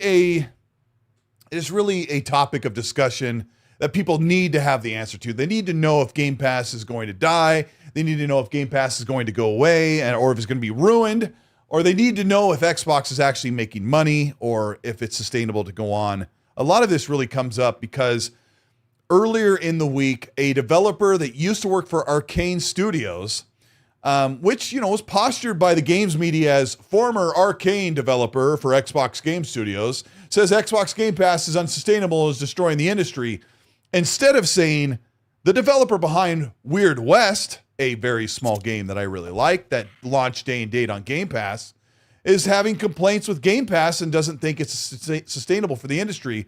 a topic of discussion that people need to have the answer to. They need to know if Game Pass is going to die. They need to know if Game Pass is going to go away, or if it's going to be ruined. Or they need to know if Xbox is actually making money, or if it's sustainable to go on. A lot of this really comes up because earlier in the week, a developer that used to work for Arcane Studios, which, was postured by the games media as former Arcane developer for Xbox Game Studios, says Xbox Game Pass is unsustainable, is destroying the industry. Instead of saying the developer behind Weird West, a very small game that I really like that launched day and date on Game Pass, is having complaints with Game Pass and doesn't think it's sustainable for the industry,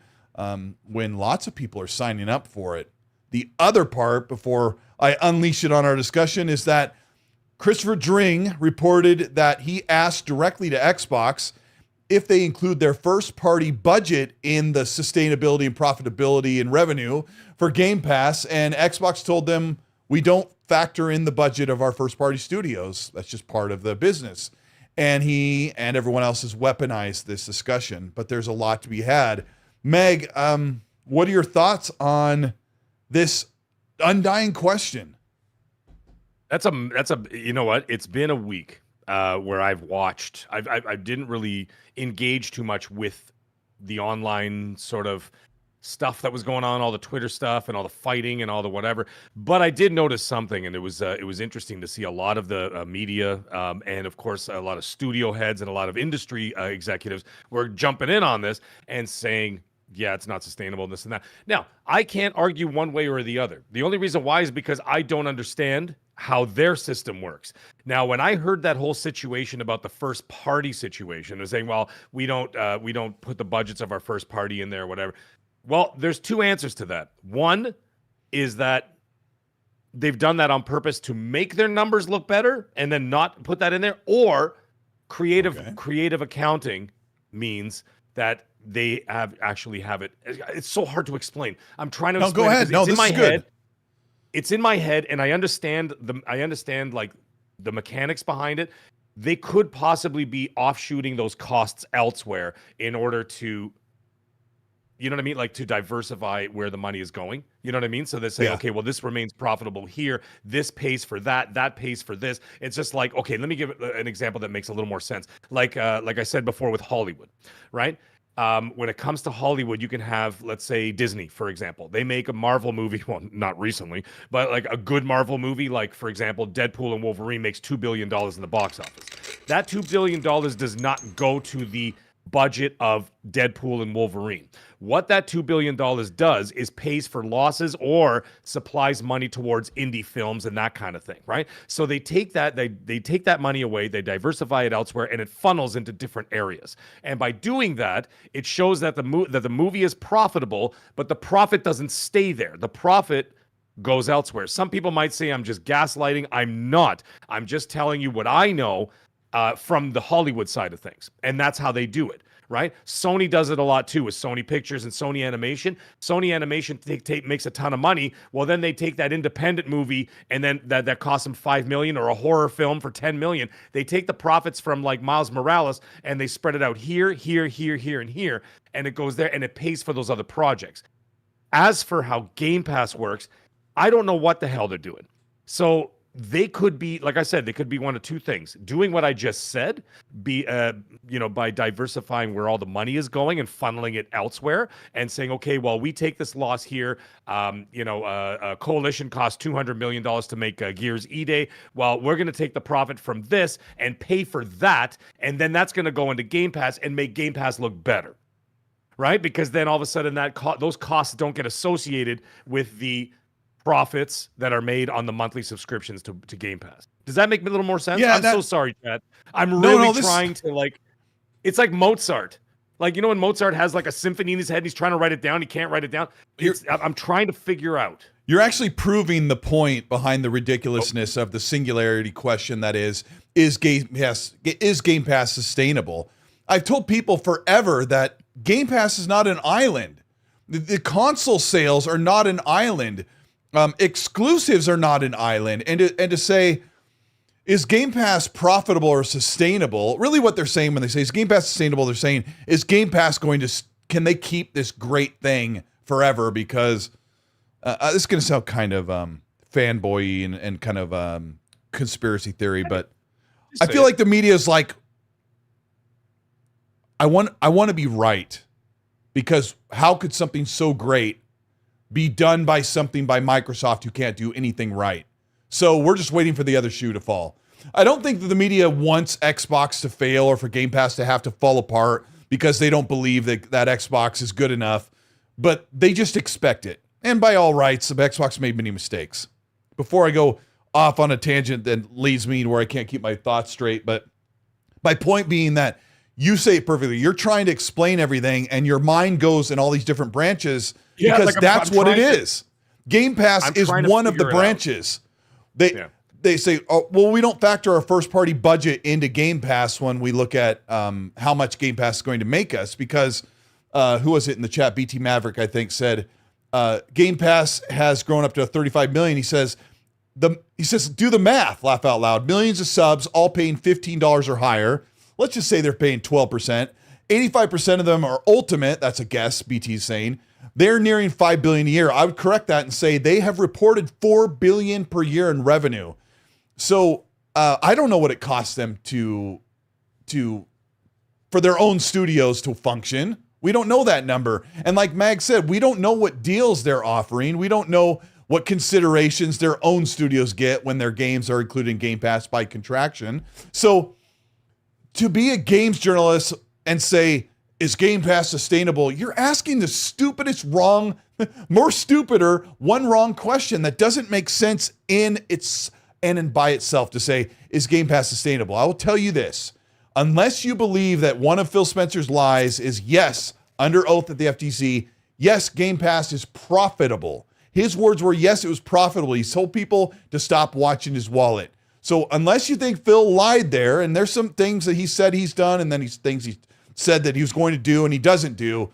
when lots of people are signing up for it. The other part, before I unleash it on our discussion, is that Christopher Dring reported that he asked directly to Xbox if they include their first-party budget in the sustainability and profitability and revenue for Game Pass, and Xbox told them, we don't factor in the budget of our first-party studios. That's just part of the business. And he and everyone else has weaponized this discussion, but there's a lot to be had. Meg, what are your thoughts on this undying question? That's a you know what? It's been a week where I've watched. I didn't really engage too much with the online sort of stuff that was going on, all the Twitter stuff and all the fighting and all the whatever. But I did notice something, and it was interesting to see a lot of the media and of course a lot of studio heads and a lot of industry executives were jumping in on this and saying, yeah, it's not sustainable, this and that. Now, I can't argue one way or the other. The only reason why is because I don't understand how their system works. Now, when I heard that whole situation about the first party situation, they're saying, well, we don't put the budgets of our first party in there, whatever. Well, there's two answers to that. One is that they've done that on purpose to make their numbers look better and then not put that in there, or creative accounting means that they actually have it. It's so hard to explain. I'm trying to explain. Go ahead. It's in my head. it's in my head, and I understand like the mechanics behind it. They could possibly be offshooting those costs elsewhere in order to, you know what I mean? Like to diversify where the money is going. You know what I mean? So they say, okay, well, this remains profitable here. This pays for that. That pays for this. It's just like, okay, let me give an example that makes a little more sense. Like I said before with Hollywood, right? When it comes to Hollywood, you can have, let's say, Disney, for example. They make a Marvel movie, well, not recently, but like a good Marvel movie, like, for example, Deadpool and Wolverine makes $2 billion in the box office. That $2 billion does not go to the budget of Deadpool and Wolverine. What that $2 billion does is pays for losses or supplies money towards indie films and that kind of thing, right? So they take that, they take that money away, they diversify it elsewhere, and it funnels into different areas. And by doing that, it shows that the movie is profitable, but the profit doesn't stay there. The profit goes elsewhere. Some people might say I'm just gaslighting. I'm not. I'm just telling you what I know from the Hollywood side of things. And that's how they do it, right? Sony does it a lot too with Sony Pictures and Sony Animation. Sony Animation makes a ton of money. Well, then they take that independent movie and then that costs them $5 million, or a horror film for $10 million. They take the profits from like Miles Morales and they spread it out here, here, here, here, and here. And it goes there and it pays for those other projects. As for how Game Pass works, I don't know what the hell they're doing. So they could be, like I said, they could be one of two things: doing what I just said, by diversifying where all the money is going and funneling it elsewhere, and saying, okay, well, we take this loss here. Coalition cost $200 million to make Gears E-Day. Well, we're going to take the profit from this and pay for that, and then that's going to go into Game Pass and make Game Pass look better, right? Because then all of a sudden those costs don't get associated with the profits that are made on the monthly subscriptions to Game Pass. Does that make a little more sense? Yeah, I'm so sorry, Chad. I'm really trying to, like, it's like Mozart. Like, you know when Mozart has like a symphony in his head and he's trying to write it down, he can't write it down? I'm trying to figure out. You're actually proving the point behind the ridiculousness of the singularity question that is Game Pass sustainable? I've told people forever that Game Pass is not an island. The console sales are not an island. Exclusives are not an island. And to say, is Game Pass profitable or sustainable? Really what they're saying when they say, is Game Pass sustainable? They're saying, is Game Pass can they keep this great thing forever? Because this is going to sound kind of fanboy and kind of conspiracy theory, but I feel like the media is like, I want to be right, because how could something so great be done by Microsoft who can't do anything right? So we're just waiting for the other shoe to fall. I don't think that the media wants Xbox to fail or for Game Pass to have to fall apart because they don't believe that Xbox is good enough, but they just expect it. And by all rights, Xbox made many mistakes. Before I go off on a tangent that leads me to where I can't keep my thoughts straight, but my point being that you say it perfectly. You're trying to explain everything and your mind goes in all these different branches because that's what it is. Game Pass is one of the branches. They say, oh, well, we don't factor our first party budget into Game Pass when we look at how much Game Pass is going to make us, because who was it in the chat? BT Maverick, I think, said Game Pass has grown up to 35 million. He says, do the math, laugh out loud. Millions of subs, all paying $15 or higher. Let's just say they're paying 12%. 85% of them are Ultimate. That's a guess, BT's saying. They're nearing $5 billion a year. I would correct that and say they have reported $4 billion per year in revenue. So I don't know what it costs them for their own studios to function. We don't know that number. And like Mag said, we don't know what deals they're offering. We don't know what considerations their own studios get when their games are included in Game Pass by contraction. So to be a games journalist and say, is Game Pass sustainable? You're asking the stupidest one wrong question that doesn't make sense in its and by itself to say, is Game Pass sustainable? I will tell you this. Unless you believe that one of Phil Spencer's lies is, yes, under oath at the FTC, yes, Game Pass is profitable. His words were, yes, it was profitable. He told people to stop watching his wallet. So unless you think Phil lied there, and there's some things that he said he's done, and then things he said that he was going to do and he doesn't do,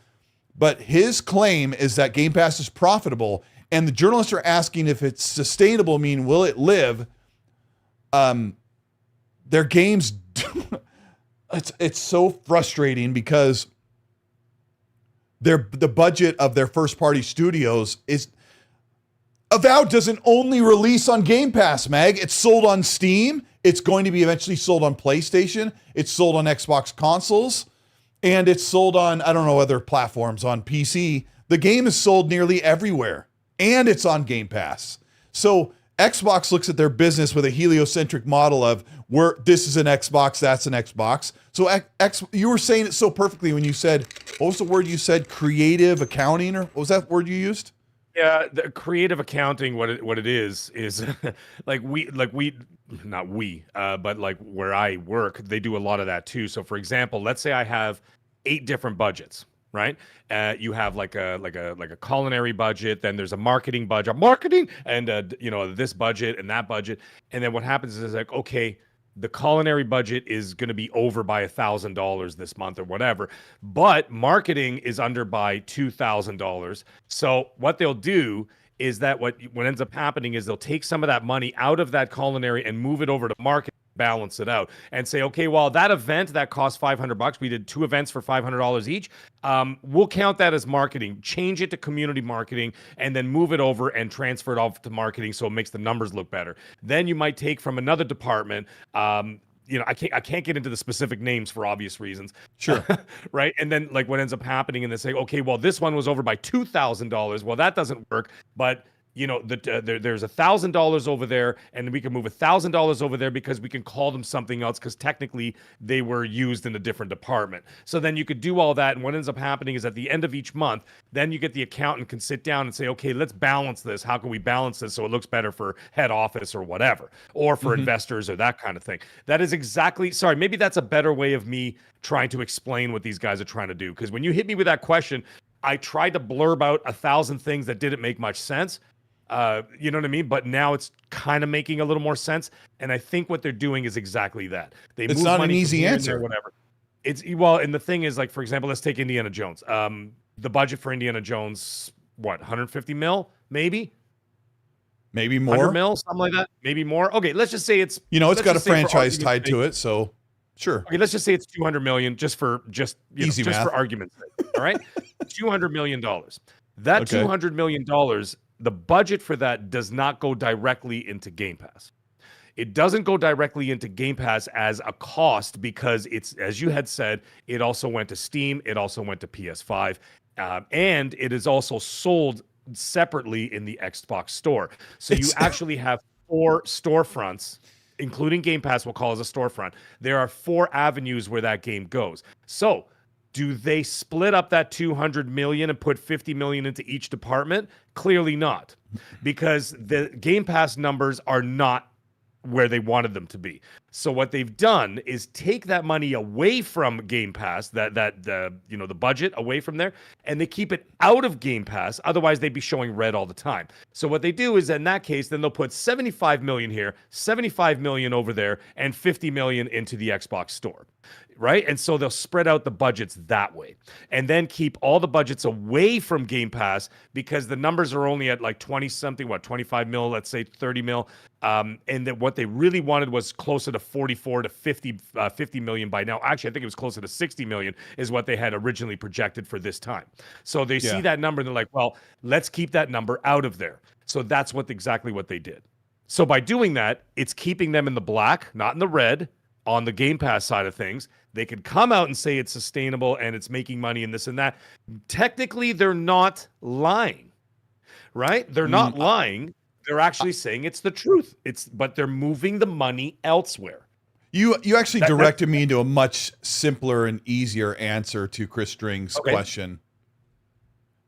but his claim is that Game Pass is profitable. And the journalists are asking if it's sustainable, mean will it live? Their games, it's so frustrating because the budget of their first party studios is Avowed doesn't only release on Game Pass, Mag. It's sold on Steam. It's going to be eventually sold on PlayStation. It's sold on Xbox consoles. And it's sold on, I don't know, other platforms, on PC. The game is sold nearly everywhere. And it's on Game Pass. So Xbox looks at their business with a heliocentric model of this is an Xbox, that's an Xbox. So you were saying it so perfectly when you said, what was the word you said? Creative accounting, or what was that word you used? Yeah, the creative accounting, what it is but like where I work, they do a lot of that too. So for example, let's say I have 8 different budgets, right? You have like a culinary budget, then there's a marketing budget, and this budget and that budget. And then what happens is like, okay, the culinary budget is going to be over by $1,000 this month or whatever, but marketing is under by $2,000. So what they'll do is that what ends up happening is they'll take some of that money out of that culinary and move it over to marketing, balance it out, and say, okay, well, that event that cost $500, we did 2 events for $500 each. We'll count that as marketing, change it to community marketing, and then move it over and transfer it off to marketing so it makes the numbers look better. Then you might take from another department. I can't get into the specific names for obvious reasons. Sure. Right. And then like what ends up happening, and they say, okay, well, this one was over by $2,000. Well, that doesn't work. But there's $1,000 over there, and we can move $1,000 over there because we can call them something else because technically they were used in a different department. So then you could do all that, and what ends up happening is at the end of each month, then you get the accountant can sit down and say, okay, let's balance this. How can we balance this so it looks better for head office or whatever, or for investors or that kind of thing. That is exactly, sorry, maybe that's a better way of me trying to explain what these guys are trying to do. Because when you hit me with that question, I tried to blurb out 1,000 things that didn't make much sense. You know what I mean? But now it's kind of making a little more sense. And I think what they're doing is exactly that. It's not an easy answer. Whatever. And the thing is, like, for example, let's take Indiana Jones. The budget for Indiana Jones, what, 150 mil, maybe? Maybe more. 100 mil, something like that. Maybe more. Okay, let's just say it's... it's got a franchise tied to it, so sure. Okay, let's just say it's 200 million just for argument's sake. All right? $200 million. That $200 million, the budget for that does not go directly into Game Pass. It doesn't go directly into Game Pass as a cost because it's, as you had said, it also went to Steam, it also went to PS5, and it is also sold separately in the Xbox store. So you actually have 4 storefronts, including Game Pass, we'll call as a storefront. There are 4 avenues where that game goes. So do they split up that 200 million and put 50 million into each department? Clearly not, because the Game Pass numbers are not where they wanted them to be. So what they've done is take that money away from Game Pass, the budget away from there, and they keep it out of Game Pass. Otherwise, they'd be showing red all the time. So what they do is, in that case, then they'll put 75 million here, 75 million over there, and 50 million into the Xbox store. Right? And so they'll spread out the budgets that way, and then keep all the budgets away from Game Pass because the numbers are only at like 20 something, 25 mil, let's say 30 mil. And that what they really wanted was closer to 44 to 50 million by now. Actually, I think it was closer to 60 million is what they had originally projected for this time. So they see that number and they're like, well, let's keep that number out of there. So that's exactly what they did. So by doing that, it's keeping them in the black, not in the red, on the Game Pass side of things. They could come out and say it's sustainable and it's making money and this and that. Technically, they're not lying, right? They're not lying. They're actually saying it's the truth. But they're moving the money elsewhere. You actually directed me into a much simpler and easier answer to Chris String's question.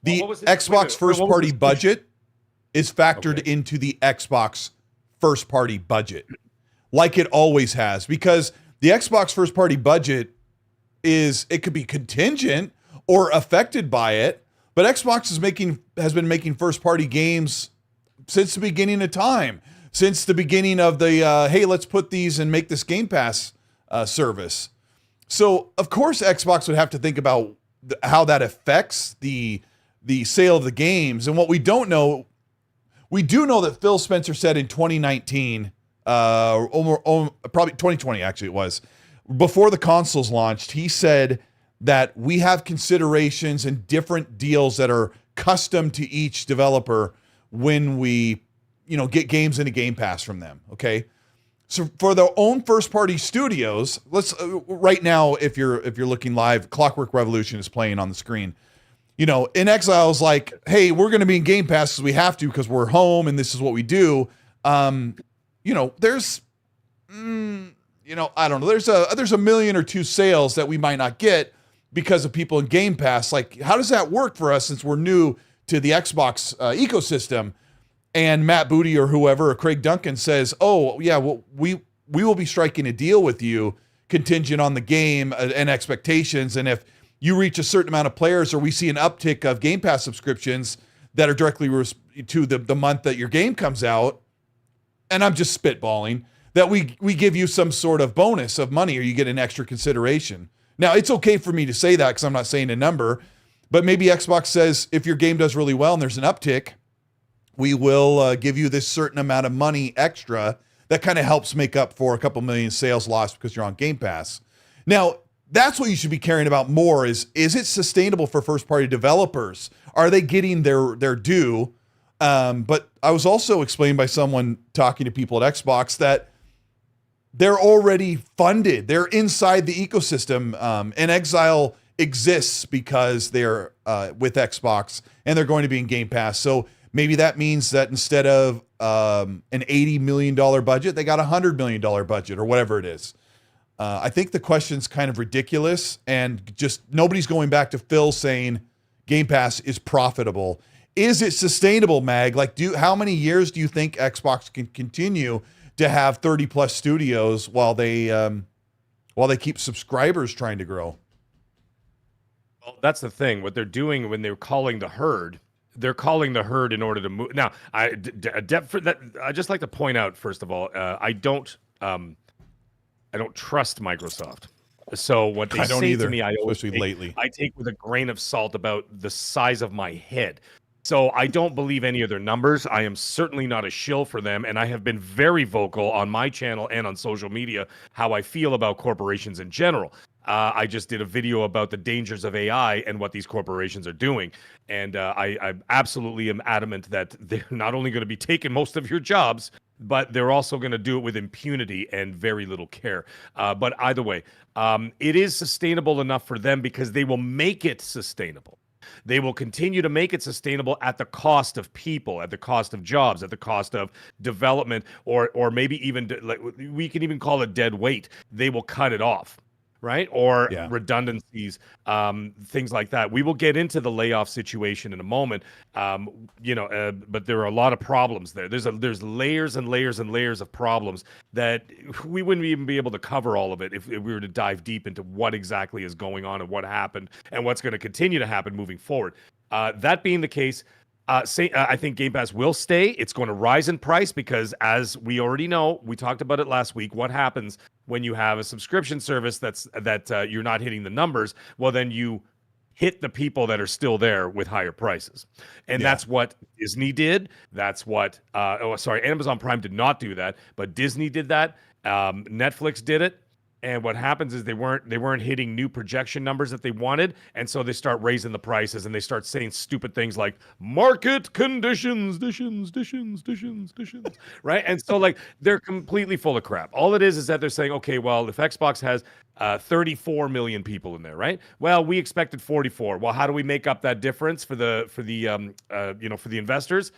The Xbox first-party budget is factored into the Xbox first-party budget, like it always has, because the Xbox first-party budget it could be contingent or affected by it, but Xbox has been making first-party games since the beginning of time, since the beginning of the hey, let's put these and make this Game Pass service. So of course Xbox would have to think about how that affects the sale of the games. And what we don't know We do know that Phil Spencer said in 2019, probably 2020 actually it was, before the consoles launched, he said that we have considerations and different deals that are custom to each developer when we, get games into Game Pass from them. Okay. So for their own first party studios, let's right now, if you're looking live, Clockwork Revolution is playing on the screen. inXile's like, hey, we're going to be in Game Pass because we have to, because we're home and this is what we do. There's, I don't know. There's a million or two sales that we might not get because of people in Game Pass. Like, how does that work for us since we're new to the Xbox ecosystem? And Matt Booty or whoever, or Craig Duncan says, oh, yeah, well, we will be striking a deal with you contingent on the game and expectations. And if you reach a certain amount of players or we see an uptick of Game Pass subscriptions that are directly to the month that your game comes out, and I'm just spitballing, that we give you some sort of bonus of money or you get an extra consideration. Now, it's okay for me to say that because I'm not saying a number, but maybe Xbox says if your game does really well and there's an uptick, we will give you this certain amount of money extra that kind of helps make up for a couple million sales lost because you're on Game Pass. Now, that's what you should be caring about more is it sustainable for first-party developers? Are they getting their due? But I was also explained by someone talking to people at Xbox that they're already funded. They're inside the ecosystem. And Exile exists because they're with Xbox and they're going to be in Game Pass. So maybe that means that instead of an $80 million budget, they got a $100 million budget or whatever it is. I think the question's kind of ridiculous and just nobody's going back to Phil saying Game Pass is profitable. Is it sustainable, Mag? Like, how many years do you think Xbox can continue to have 30 plus studios while they keep subscribers trying to grow? Well, that's the thing. What they're doing when they're calling the herd, they're calling the herd in order to move. Now, I just like to point out, first of all, I don't trust Microsoft. So what they say either, to me, I take with a grain of salt about the size of my head. So I don't believe any of their numbers. I am certainly not a shill for them, and I have been very vocal on my channel and on social media how I feel about corporations in general. I just did a video about the dangers of AI and what these corporations are doing. And I absolutely am adamant that they're not only going to be taking most of your jobs, but they're also going to do it with impunity and very little care. But either way, it is sustainable enough for them because they will make it sustainable. They will continue to make it sustainable at the cost of people, at the cost of jobs, at the cost of development, or maybe even, like, we can even call it dead weight. They will cut it off. Right? Or redundancies, things like that. We will get into the layoff situation in a moment, but there are a lot of problems there. There's layers and layers and layers of problems that we wouldn't even be able to cover all of it if we were to dive deep into what exactly is going on and what happened and what's going to continue to happen moving forward. That being the case, I think Game Pass will stay. It's going to rise in price because, as we already know, we talked about it last week, what happens when you have a subscription service that you're not hitting the numbers? Well, then you hit the people that are still there with higher prices. And that's what Disney did. That's what, Amazon Prime did not do that, but Disney did that. Netflix did it. And what happens is they weren't hitting new projection numbers that they wanted, and so they start raising the prices and they start saying stupid things like market conditions, right? And so, like, they're completely full of crap. All it is that they're saying, okay, well, if Xbox has 34 million people in there, right? Well, we expected 44. Well, how do we make up that difference for the investors?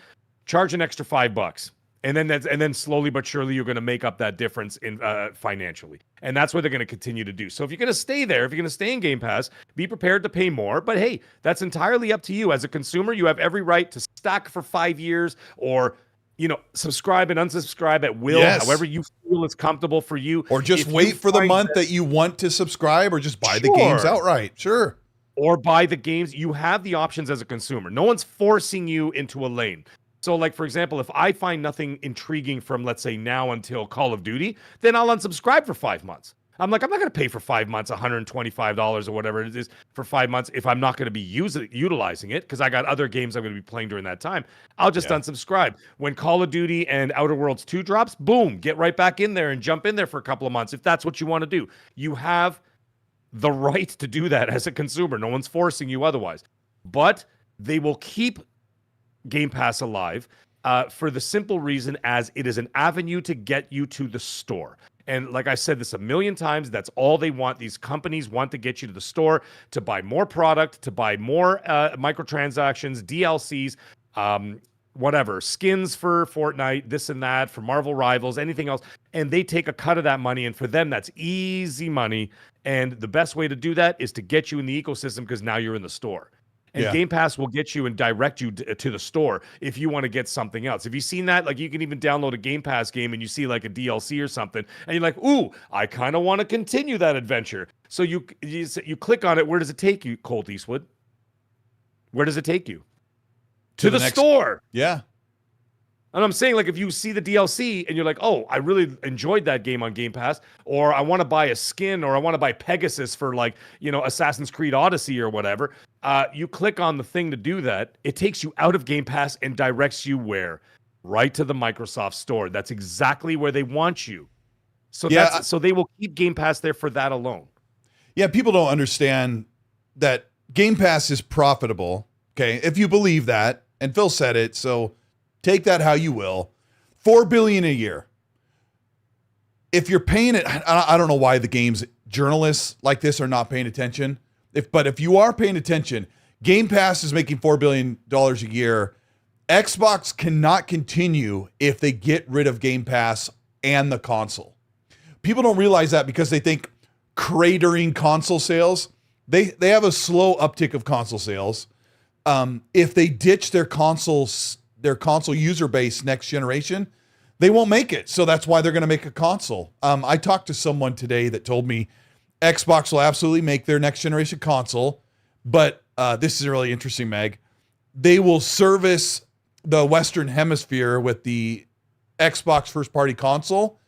Charge an extra $5. And then slowly but surely you're going to make up that difference in financially, and that's what they're going to continue to do. So if you're going to stay there, if you're going to stay in Game Pass, be prepared to pay more. But hey, that's entirely up to you. As a consumer, you have every right to stack for 5 years, or subscribe and unsubscribe at will, however you feel is comfortable for you. Or just wait for the month that you want to subscribe, or just buy the games outright. Sure. Or buy the games. You have the options as a consumer. No one's forcing you into a lane. So, like, for example, if I find nothing intriguing from, let's say, now until Call of Duty, then I'll unsubscribe for 5 months. I'm like, I'm not going to pay for 5 months, $125 or whatever it is for 5 months if I'm not going to be utilizing it because I got other games I'm going to be playing during that time. I'll just unsubscribe. When Call of Duty and Outer Worlds 2 drops, boom, get right back in there and jump in there for a couple of months if that's what you want to do. You have the right to do that as a consumer. No one's forcing you otherwise. But they will keep Game Pass alive for the simple reason as it is an avenue to get you to the store. And like I said this a million times, that's all they want. These companies want to get you to the store to buy more product, to buy more microtransactions, DLCs, whatever, skins for Fortnite, this and that, for Marvel Rivals, anything else. And they take a cut of that money. And for them, that's easy money. And the best way to do that is to get you in the ecosystem because now you're in the store. And Game Pass will get you and direct you to the store if you want to get something else. Have you seen that? Like, you can even download a Game Pass game and you see like a DLC or something, and you're like, ooh, I kind of want to continue that adventure. So you click on it. Where does it take you, Colteastwood? Where does it take you? To the store. Yeah. And I'm saying, like, if you see the DLC and you're like, oh, I really enjoyed that game on Game Pass, or I want to buy a skin, or I want to buy Pegasus for, like, you know, Assassin's Creed Odyssey or whatever, you click on the thing to do that. It takes you out of Game Pass and directs you where? Right to the Microsoft Store. That's exactly where they want you. So so they will keep Game Pass there for that alone. Yeah, people don't understand that Game Pass is profitable. Okay, if you believe that, and Phil said it, so take that how you will. $4 billion a year. If you're paying it, I don't know why the game's journalists like this are not paying attention. But if you are paying attention, Game Pass is making $4 billion a year. Xbox cannot continue if they get rid of Game Pass and the console. People don't realize that because they think cratering console sales. They have a slow uptick of console sales. If they ditch their console user base next generation, they won't make it. So that's why they're going to make a console. I talked to someone today that told me Xbox will absolutely make their next generation console, but this is really interesting, Meg. They will service the Western Hemisphere with the Xbox first-party console,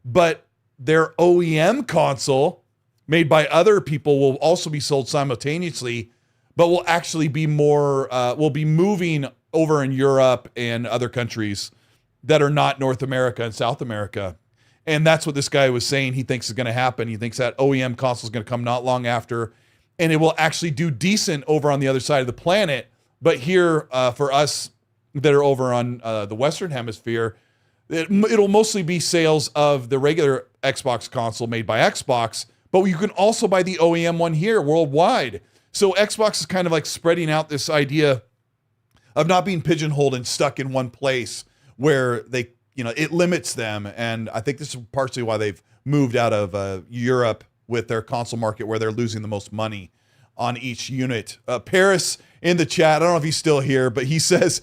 but their OEM console made by other people will also be sold simultaneously, but will actually be will be moving over in Europe and other countries that are not North America and South America. And that's what this guy was saying he thinks is going to happen. He thinks that OEM console is going to come not long after, and it will actually do decent over on the other side of the planet. But here, for us that are over on the Western Hemisphere, it'll mostly be sales of the regular Xbox console made by Xbox, but you can also buy the OEM one here worldwide. So Xbox is kind of like spreading out this idea of not being pigeonholed and stuck in one place where they, it limits them. And I think this is partially why they've moved out of Europe with their console market, where they're losing the most money on each unit. Paris in the chat, I don't know if he's still here, but he says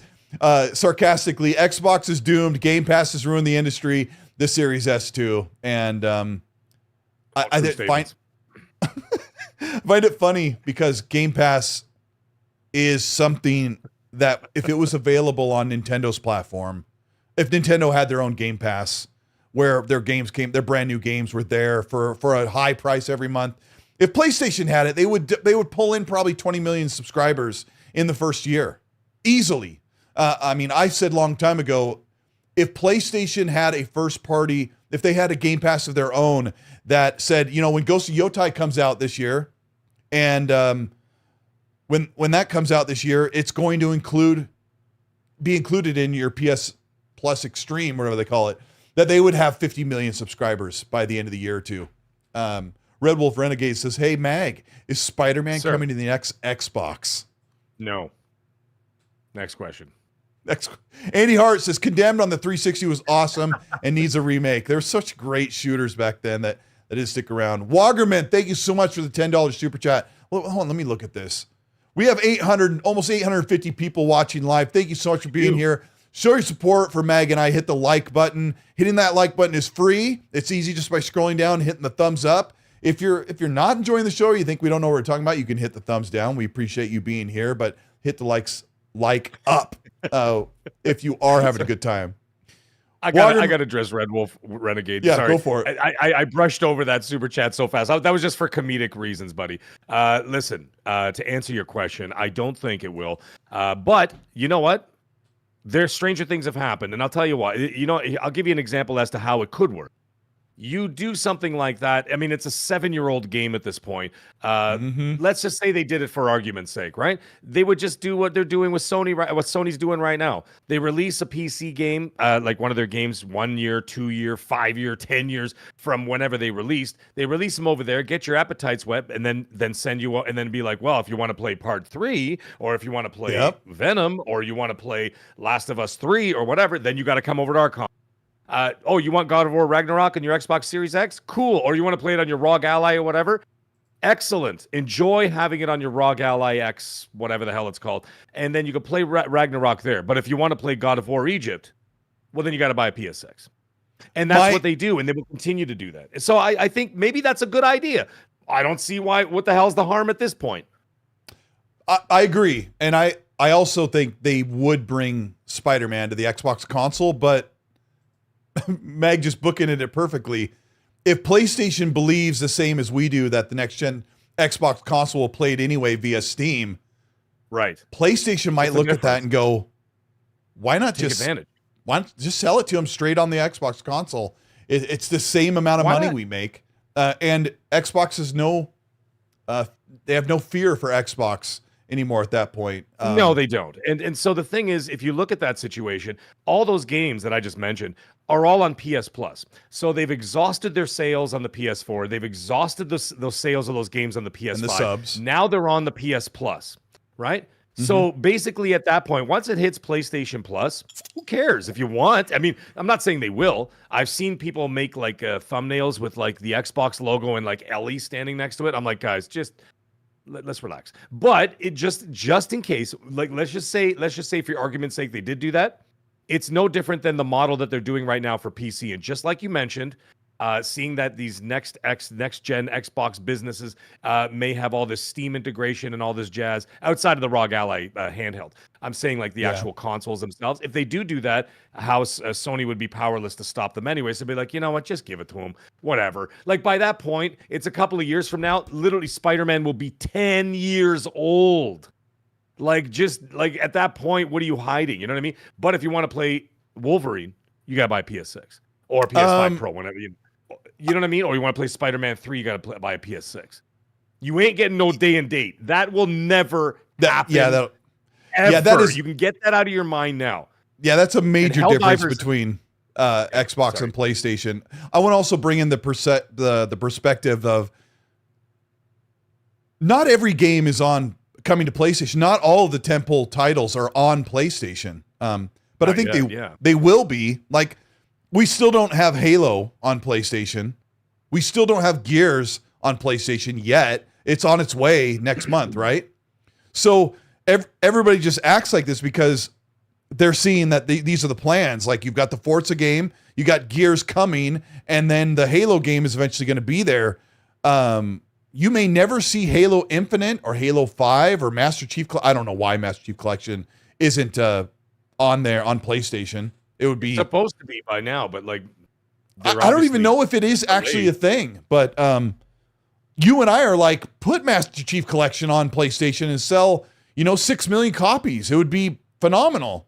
sarcastically, Xbox is doomed. Game Pass has ruined the industry. The Series S too. And I find it funny because Game Pass is something that if it was available on Nintendo's platform, if Nintendo had their own Game Pass where their brand new games were there for a high price every month. If PlayStation had it, they would pull in probably 20 million subscribers in the first year. Easily. I said a long time ago, if PlayStation had a first party, if they had a Game Pass of their own that said, when Ghost of Yotai comes out this year, and when that comes out this year, it's going to be included in your PS Plus Extreme, whatever they call it, that they would have 50 million subscribers by the end of the year or two. Red Wolf Renegade says, hey, Mag, is Spider-Man coming to the next Xbox? No. Next question. Andy Hart says, Condemned on the 360 was awesome and needs a remake. There were such great shooters back then that did stick around. Wagerman, thank you so much for the $10 super chat. Well, hold on, let me look at this. We have almost 850 people watching live. Thank you so much for being here. Show your support for Mag and I. Hit the like button. Hitting that like button is free. It's easy just by scrolling down and hitting the thumbs up. If you're not enjoying the show or you think we don't know what we're talking about, you can hit the thumbs down. We appreciate you being here, but hit the like up if you are having a good time. I got to address Red Wolf Renegade. Yeah, Sorry. go for it. I brushed over that super chat so fast. That was just for comedic reasons, buddy. Listen, to answer your question, I don't think it will. But you know what? Stranger things have happened, and I'll tell you why. I'll give you an example as to how it could work. You do something like that. I mean, it's a 7-year-old game at this point. Let's just say they did it for argument's sake, right? They would just do what they're doing with Sony, what Sony's doing right now. They release a PC game, like one of their games, 1 year, 2 year, 5 year, 10 years from whenever they released. They release them over there, get your appetites wet, and then send you, and then be like, well, if you want to play Part 3, or if you want to play Venom, or you want to play Last of Us 3, or whatever, then you got to come over to our console. You want God of War Ragnarok on your Xbox Series X? Cool. Or you want to play it on your ROG Ally or whatever? Excellent. Enjoy having it on your ROG Ally X, whatever the hell it's called. And then you can play Ragnarok there. But if you want to play God of War Egypt, well, then you got to buy a PSX. And that's what they do, and they will continue to do that. So I think maybe that's a good idea. I don't see what the hell's the harm at this point. I agree. And I also think they would bring Spider-Man to the Xbox console, but Meg just bookended it perfectly. If PlayStation believes the same as we do that the next gen Xbox console will play it anyway via Steam, right? PlayStation might look at that and go, "Why not just sell it to them straight on the Xbox console? It's the same amount of money we make, and Xbox is they have no fear for Xbox anymore at that point." No, they don't. And so the thing is, if you look at that situation, all those games that I just mentioned are all on PS Plus. So they've exhausted their sales on the PS4. They've exhausted those sales of those games on the PS5. And the subs. Now they're on the PS Plus, right? So basically at that point, once it hits PlayStation Plus, who cares if you want? I mean, I'm not saying they will. I've seen people make like thumbnails with like the Xbox logo and like Ellie standing next to it. I'm like, guys, let's relax. But it just in case, like let's just say for argument's sake, they did do that. It's no different than the model that they're doing right now for PC. And just like you mentioned, seeing that these next gen Xbox businesses may have all this Steam integration and all this jazz outside of the ROG Ally handheld. I'm saying like the actual consoles themselves. If they do that, how Sony would be powerless to stop them anyway. So be like, you know what, just give it to them, whatever. Like by that point, it's a couple of years from now. Literally, Spider-Man will be 10 years old. Like just like at that point, what are you hiding? You know what I mean? But if you want to play Wolverine, you gotta buy a PS6 or a PS5 Pro, whenever you know what I mean? Or you want to play Spider-Man 3, you got to buy a PS6. You ain't getting no day and date. That will never happen. Ever. That is, you can get that out of your mind now. Yeah, that's a major difference between Xbox and PlayStation. I want to also bring in the perspective of not every game is coming to PlayStation. Not all of the tentpole titles are on PlayStation. But I think they will be. Like, we still don't have Halo on PlayStation. We still don't have Gears on PlayStation yet. It's on its way next month, right? So everybody just acts like this because they're seeing that these are the plans. Like, you've got the Forza game, you got Gears coming, and then the Halo game is eventually going to be there. You may never see Halo Infinite or Halo 5 or Master Chief. I don't know why Master Chief Collection isn't on there on PlayStation. It would be supposed to be by now, but like I don't even know if it is actually a thing. But you and I are like, put Master Chief Collection on PlayStation and sell 6 million copies. It would be phenomenal.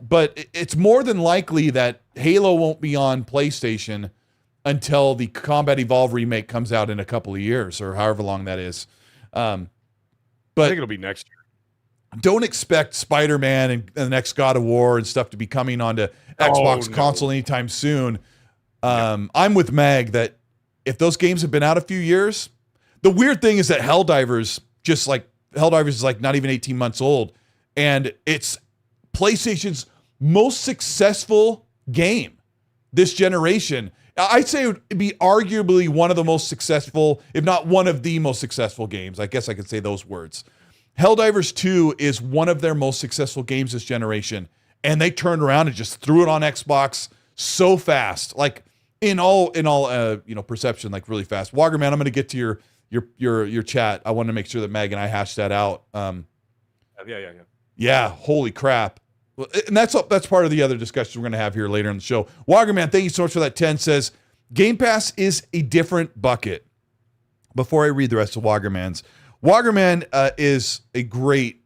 But it's more than likely that Halo won't be on PlayStation until the Combat Evolved remake comes out in a couple of years or however long that is. But I think it'll be next year. Don't expect Spider-Man and the next God of War and stuff to be coming onto Xbox console anytime soon. I'm with Mag that if those games have been out a few years, the weird thing is that Helldivers is like not even 18 months old, and it's PlayStation's most successful game this generation. I'd say it would be arguably one of the most successful, if not one of the most successful games. I guess I could say those words. Helldivers 2 is one of their most successful games this generation, and they turned around and just threw it on Xbox so fast, like in all perception, like really fast. Wagerman, I'm going to get to your chat. I want to make sure that Mag and I hash that out. Yeah. Yeah, holy crap. And that's part of the other discussion we're going to have here later in the show. Wagerman, thank you so much for that 10, says, Game Pass is a different bucket. Before I read the rest of Wagerman's, Wagerman is a great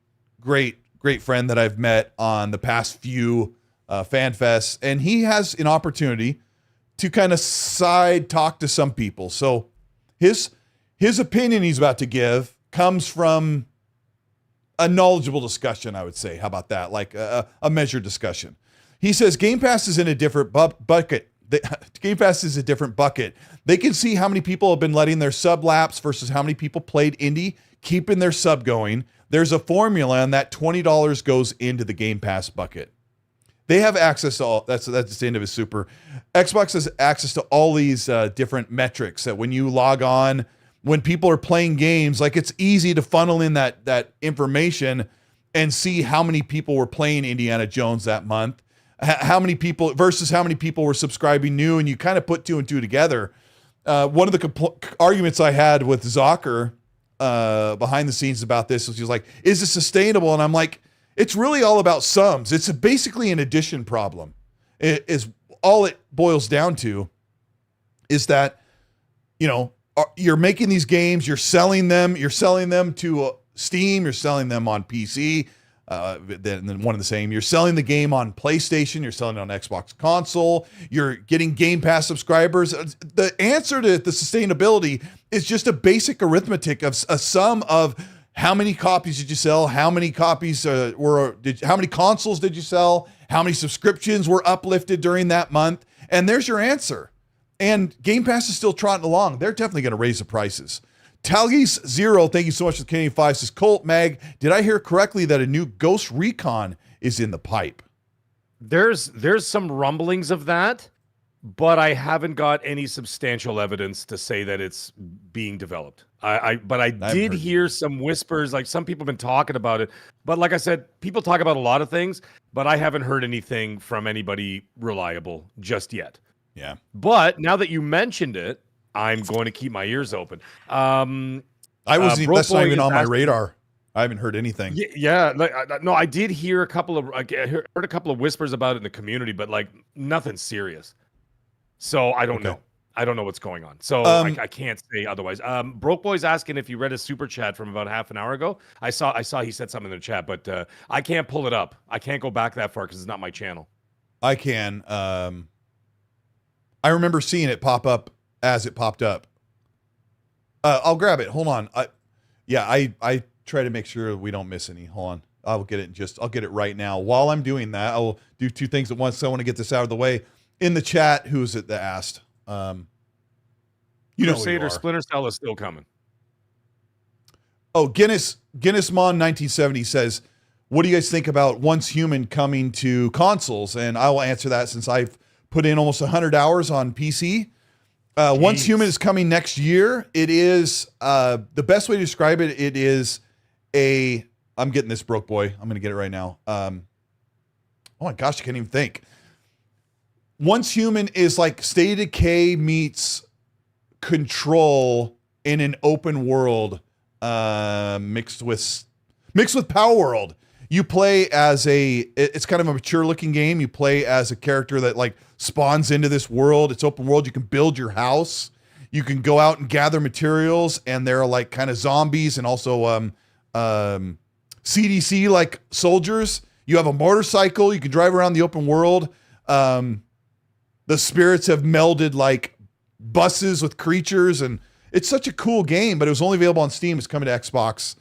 friend that I've met on the past few fan fests, and he has an opportunity to kind of side talk to some people. So his opinion he's about to give comes from a knowledgeable discussion, I would say. How about that? Like a measured discussion. He says Game Pass is in a different bucket. Game Pass is a different bucket. They can see how many people have been letting their sub lapse versus how many people played indie, keeping their sub going. There's a formula, and that $20 goes into the Game Pass bucket. They have access to all. That's the end of his super. Xbox has access to all these different metrics that when you log on, when people are playing games, like it's easy to funnel in that information and see how many people were playing Indiana Jones that month, how many people versus how many people were subscribing new, and you kind of put two and two together. One of the arguments I had with Zocker behind the scenes about this was he was like, "Is this sustainable?" And I'm like, "It's really all about sums. It's basically an addition problem. It is all it boils down to. Is that you're making these games, you're selling them to Steam, you're selling them on PC, then one of the same. You're selling the game on PlayStation, you're selling it on Xbox console, you're getting Game Pass subscribers. The answer to the sustainability is just a basic arithmetic of a sum of how many copies did you sell, how many copies how many consoles did you sell, how many subscriptions were uplifted during that month, and there's your answer. And Game Pass is still trotting along. They're definitely going to raise the prices. Talgis Zero, thank you so much for the Canadian 5, says, Colt Mag, did I hear correctly that a new Ghost Recon is in the pipe? There's some rumblings of that, but I haven't got any substantial evidence to say that it's being developed. But I did hear some whispers, like some people have been talking about it. But like I said, people talk about a lot of things, but I haven't heard anything from anybody reliable just yet. Yeah. But now that you mentioned it, I'm going to keep my ears open. That's not even on my radar. I haven't heard anything. Yeah. No, I did hear I heard a couple of whispers about it in the community, but like nothing serious. So I don't know. I don't know what's going on. So I can't say otherwise. Broke Boy's asking if you read a super chat from about half an hour ago. I saw he said something in the chat, but I can't pull it up. I can't go back that far because it's not my channel. I can. I remember seeing it pop up as it popped up. I'll grab it. Hold on. I try to make sure we don't miss any. Hold on. I'll get it right now. While I'm doing that, I will do two things at once. So I want to get this out of the way. In the chat, who is it that asked? Crusader Splinter Cell is still coming. Oh, Guinness Mon 1970 says, what do you guys think about Once Human coming to consoles? And I will answer that since I've put in almost 100 hours on PC. Once Human is coming next year. It is the best way to describe it. It is I'm getting this, Broke Boy. I'm going to get it right now. Oh my gosh, I can't even think. Once Human is like State of Decay meets Control in an open world, mixed with Power World. You play as it's kind of a mature looking game. You play as a character that like spawns into this world. It's open world. You can build your house. You can go out and gather materials, and there are like kind of zombies and also CDC like soldiers. You have a motorcycle. You can drive around the open world. The spirits have melded like buses with creatures, and it's such a cool game, but it was only available on Steam. It's coming to Xbox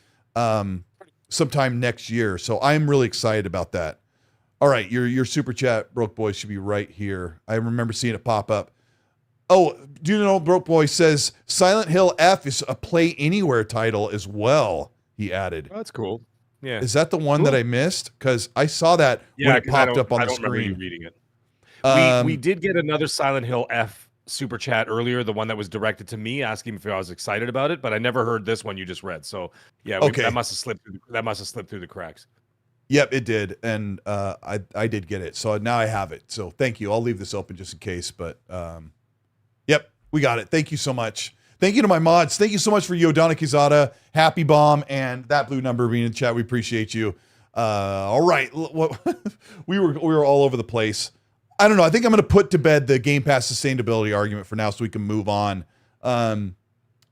sometime next year. So I'm really excited about that. All right, your super chat, Broke Boy, should be right here. I remember seeing it pop up. Oh, do you know Broke Boy says Silent Hill F is a Play Anywhere title as well, he added. Oh, that's cool. Yeah. Is that the one that I missed? Because I saw that when it popped up on the screen. I don't remember you reading it. We did get another Silent Hill F super chat earlier, the one that was directed to me, asking if I was excited about it, but I never heard this one you just read. So yeah, that must have slipped through the cracks. Yep, it did, and I did get it. So now I have it. So thank you. I'll leave this open just in case, but yep, we got it. Thank you so much. Thank you to my mods. Thank you so much for Yodana Kizada, Happy Bomb, and that blue number being in the chat. We appreciate you. All right, we were all over the place. I don't know. I think I'm going to put to bed the Game Pass sustainability argument for now, so we can move on. I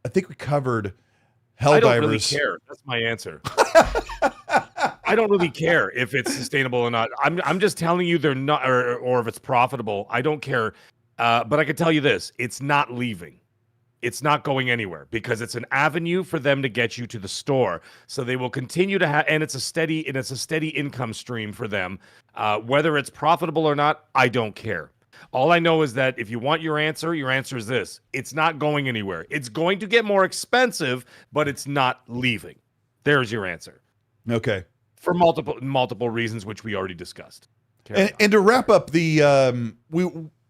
think we covered Helldivers. I don't really care. That's my answer. I don't really care if it's sustainable or not. I'm just telling you they're not, or if it's profitable. I don't care. But I can tell you this: it's not leaving. It's not going anywhere because it's an avenue for them to get you to the store. So they will continue to have, and it's a steady income stream for them. Whether it's profitable or not, I don't care. All I know is that if you want your answer is this: it's not going anywhere. It's going to get more expensive, but it's not leaving. There's your answer. Okay. For multiple reasons, which we already discussed. And to wrap up the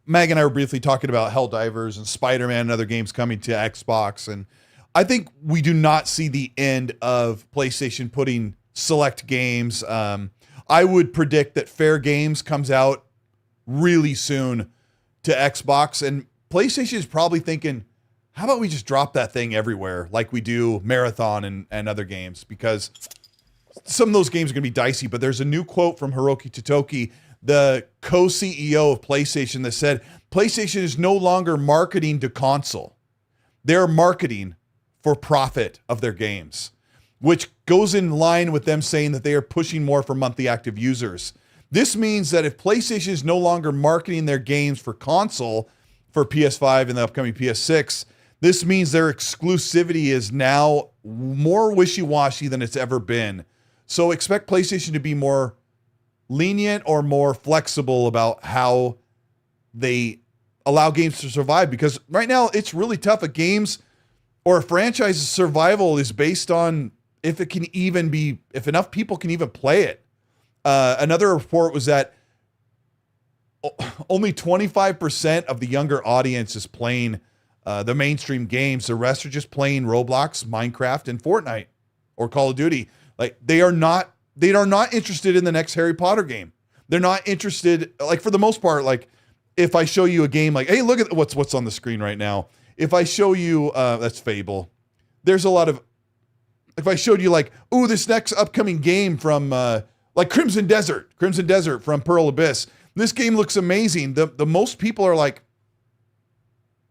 Mag and I were briefly talking about Helldivers and Spider-Man and other games coming to Xbox. And I think we do not see the end of PlayStation putting select games. I would predict that Fair Games comes out really soon to Xbox. And PlayStation is probably thinking, how about we just drop that thing everywhere like we do Marathon and other games? Because some of those games are going to be dicey. But there's a new quote from Hiroki Totoki, the co-CEO of PlayStation, that said PlayStation is no longer marketing to console. They're marketing for profit of their games, which goes in line with them saying that they are pushing more for monthly active users. This means that if PlayStation is no longer marketing their games for console, for PS5 and the upcoming PS6, this means their exclusivity is now more wishy-washy than it's ever been. So expect PlayStation to be more lenient or more flexible about how they allow games to survive, because right now it's really tough. A game's or a franchise's survival is based on if enough people can even play it. Another report was that only 25% of the younger audience is playing the mainstream games. The rest are just playing Roblox, Minecraft, and Fortnite or Call of Duty. Like they are not interested in the next Harry Potter game. They're not interested, like for the most part, like if I show you a game like, hey, look at what's on the screen right now. If I show you, that's Fable. There's a lot of, if I showed you like, ooh, this next upcoming game from like Crimson Desert from Pearl Abyss. This game looks amazing. The most people are like,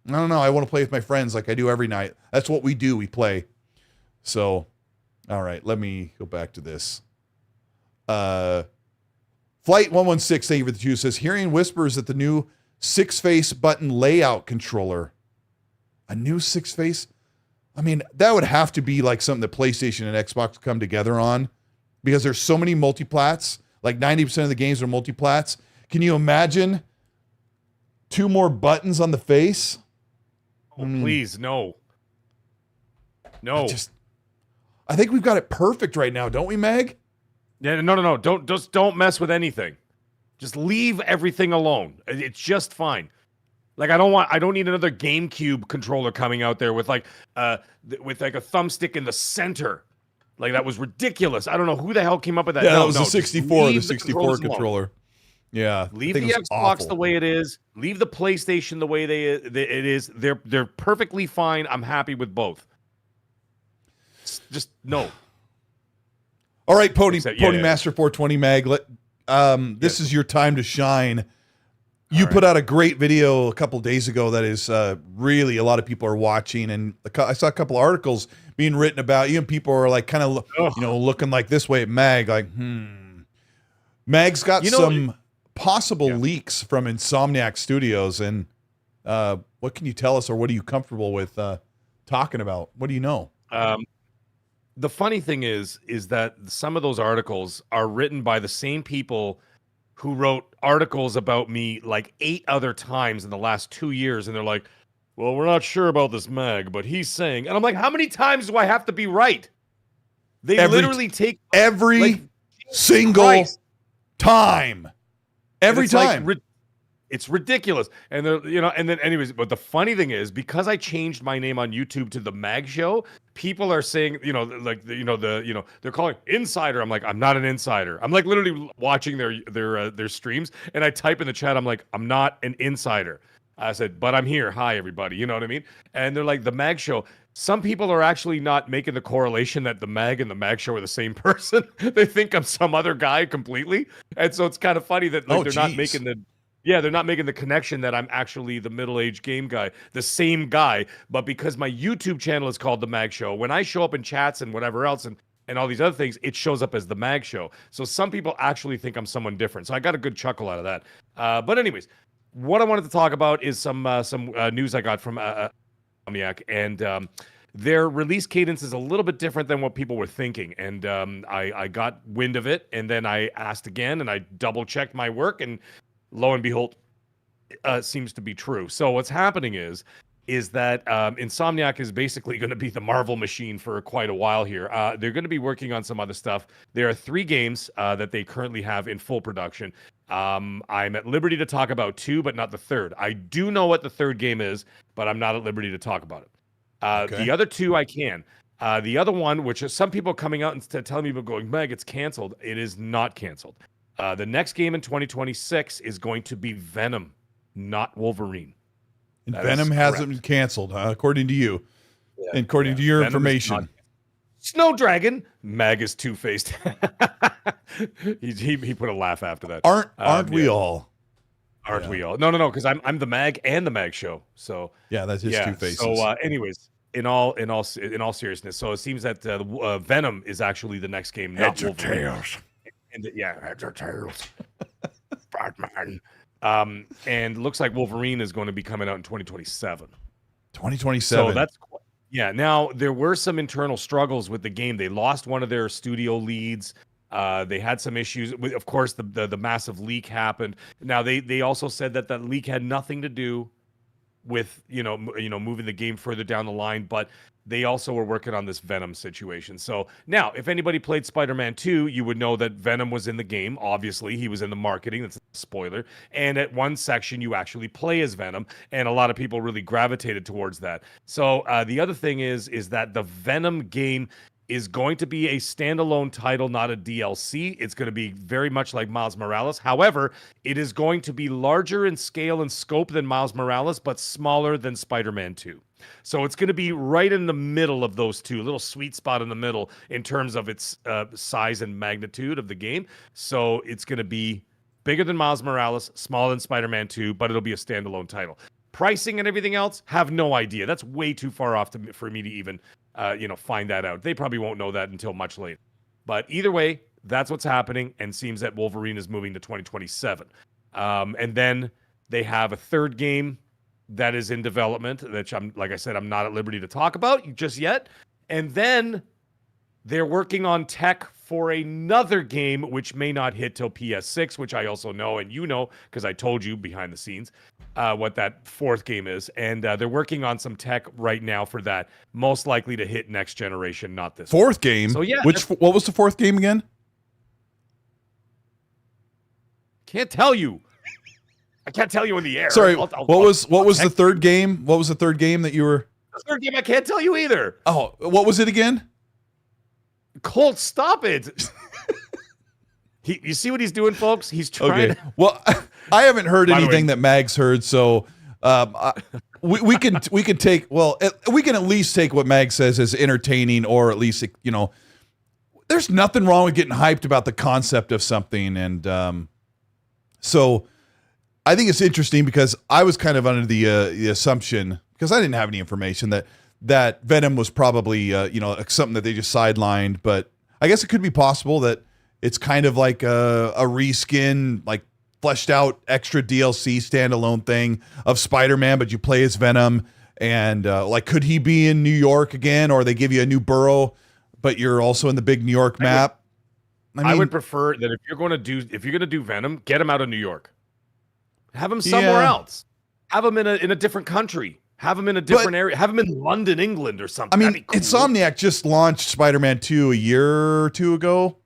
I don't know, I want to play with my friends like I do every night. That's what we do, we play. So, all right, let me go back to this. Flight 116, thank you for the juice, says, hearing whispers that the new 6-face button layout controller, a new 6-face? I mean, that would have to be like something that PlayStation and Xbox come together on, because there's so many multiplats. Like 90% of the games are multiplats. Can you imagine 2 more buttons on the face? Oh, please, no. No. I think we've got it perfect right now, don't we, Meg? Yeah, no. Don't mess with anything. Just leave everything alone. It's just fine. Like I don't need another GameCube controller coming out there with like a thumbstick in the center. Like that was ridiculous. I don't know who the hell came up with that. Yeah, that was the 64 controller. Yeah. Leave the Xbox awful. The way it is. Leave the PlayStation the way it is. They're perfectly fine. I'm happy with both. Just no. All right, Pony Master 420 Mag. This is your time to shine. You put out a great video a couple days ago that is really a lot of people are watching, and I saw a couple articles being written about you, and people are like kind of looking like this way at Mag, like Mag's got some possible leaks from Insomniac Studios, and what can you tell us, or what are you comfortable with talking about? What do you know? The funny thing is that some of those articles are written by the same people who wrote articles about me like 8 other times in the last 2 years. And they're like, well, we're not sure about this Mag, but he's saying, and I'm like, how many times do I have to be right? They literally take every single time. Every time. Like, it's ridiculous. And they're, and then anyways, but the funny thing is, because I changed my name on YouTube to the Mag Show, people are saying, they're calling insider. I'm like, I'm not an insider. I'm like literally watching their streams, and I type in the chat, I'm like, I'm not an insider. I said, but I'm here. Hi, everybody. You know what I mean? And they're like, the Mag Show. some people are actually not making the correlation that the Mag and the Mag Show are the same person. They think I'm some other guy completely. And so it's kind of funny that they're not making they're not making the connection that I'm actually the middle-aged game guy, the same guy. But because my YouTube channel is called The Mag Show, when I show up in chats and whatever else and all these other things, it shows up as The Mag Show. So some people actually think I'm someone different. So I got a good chuckle out of that. But anyways, what I wanted to talk about is some news I got from Insomniac, and their release cadence is a little bit different than what people were thinking. And I got wind of it, and then I asked again, and I double-checked my work, and lo and behold, seems to be true. So what's happening is that Insomniac is basically going to be the Marvel machine for quite a while here. They're going to be working on some other stuff. There are 3 games that they currently have in full production. I'm at liberty to talk about 2, but not the 3rd. I do know what the 3rd game is, but I'm not at liberty to talk about it. The other 2 I can. The other one, which is some people coming out and telling me about going, Meg, it's canceled. It is not canceled. The next game in 2026 is going to be Venom, not Wolverine. And Venom hasn't been canceled, huh? According to you. Yeah, according to your Venom information. Snow Dragon, Mag is two-faced. he put a laugh after that. Aren't we all? Aren't we all? No, because I'm the Mag and the Mag Show. So yeah, that's his two faces. So anyways, in all seriousness, so it seems that Venom is actually the next game, not Wolverine. Tails. And heads or tails. Batman. And looks like Wolverine is going to be coming out in 2027. 2027. So that's now there were some internal struggles with the game. They lost one of their studio leads. They had some issues with, of course, the massive leak happened. Now they also said that leak had nothing to do with moving the game further down the line, but they also were working on this Venom situation. So now, if anybody played Spider-Man 2, you would know that Venom was in the game. Obviously, he was in the marketing. That's a spoiler. And at one section, you actually play as Venom, and a lot of people really gravitated towards that. So the other thing is that the Venom game is going to be a standalone title, not a DLC. It's going to be very much like Miles Morales. However, it is going to be larger in scale and scope than Miles Morales, but smaller than Spider-Man 2. So it's going to be right in the middle of those two, a little sweet spot in the middle in terms of its size and magnitude of the game. So it's going to be bigger than Miles Morales, smaller than Spider-Man 2, but it'll be a standalone title. Pricing and everything else, have no idea. That's way too far off for me to even find that out. They probably won't know that until much later. But either way, that's what's happening, and seems that Wolverine is moving to 2027. And then they have a 3rd game that is in development, which like I said, I'm not at liberty to talk about just yet. And then they're working on tech for another game, which may not hit till PS6, which I also know, and because I told you behind the scenes what that 4th game is. And they're working on some tech right now for that, most likely to hit next generation, not this 4th game. So yeah, what was the 4th game again? Can't tell you. I can't tell you in the air. Sorry, what was the 3rd game? What was the 3rd game that you were? The 3rd game I can't tell you either. Oh, what was it again? Colt, stop it. You see what he's doing, folks? He's trying. Okay. Well, I haven't heard anything that Mag's heard, so we can take. Well, we can at least take what Mag says as entertaining, or at least there's nothing wrong with getting hyped about the concept of something, and so I think it's interesting because I was kind of under the assumption, because I didn't have any information, that Venom was probably something that they just sidelined, but I guess it could be possible that it's kind of like a reskin, like fleshed out extra DLC standalone thing of Spider-Man, but you play as Venom, and could he be in New York again, or they give you a new borough, but you're also in the big New York map? I would prefer that if you're going to do Venom, get him out of New York. Have him somewhere else. Have him in a different country. Have him in a different area. Have him in London, England, or something. I mean, cool. Insomniac just launched Spider-Man 2 a year or two ago.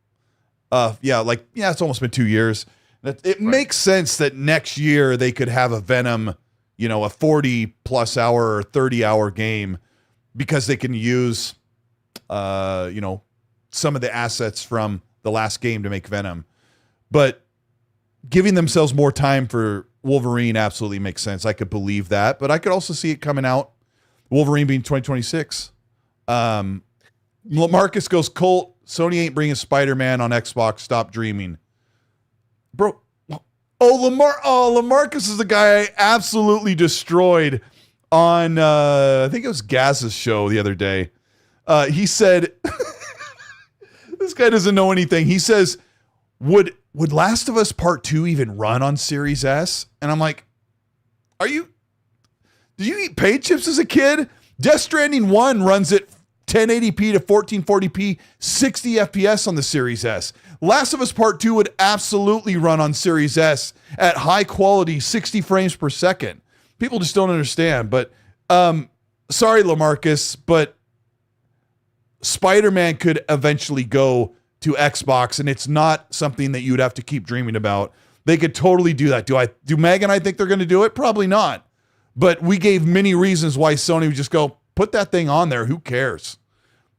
It's almost been 2 years. It makes sense that next year they could have a Venom, a 40+ hour or 30-hour game, because they can use, some of the assets from the last game to make Venom. But giving themselves more time for Wolverine absolutely makes sense. I could believe that, but I could also see it coming out, Wolverine being 2026. Lamarcus goes, Colt, Sony ain't bringing Spider-Man on Xbox. Stop dreaming. Bro. Lamarcus is the guy I absolutely destroyed on, I think it was Gaz's show the other day. He said, this guy doesn't know anything. He says, would Last of Us Part 2 even run on Series S? And I'm like, did you eat paint chips as a kid? Death Stranding 1 runs at 1080p to 1440p, 60 FPS on the Series S. Last of Us Part 2 would absolutely run on Series S at high quality, 60 frames per second. People just don't understand. But sorry, Lamarcus, but Spider-Man could eventually go to Xbox, and it's not something that you'd have to keep dreaming about. They could totally do that. Do Meg and I think they're going to do it? Probably not. But we gave many reasons why Sony would just go, put that thing on there. Who cares?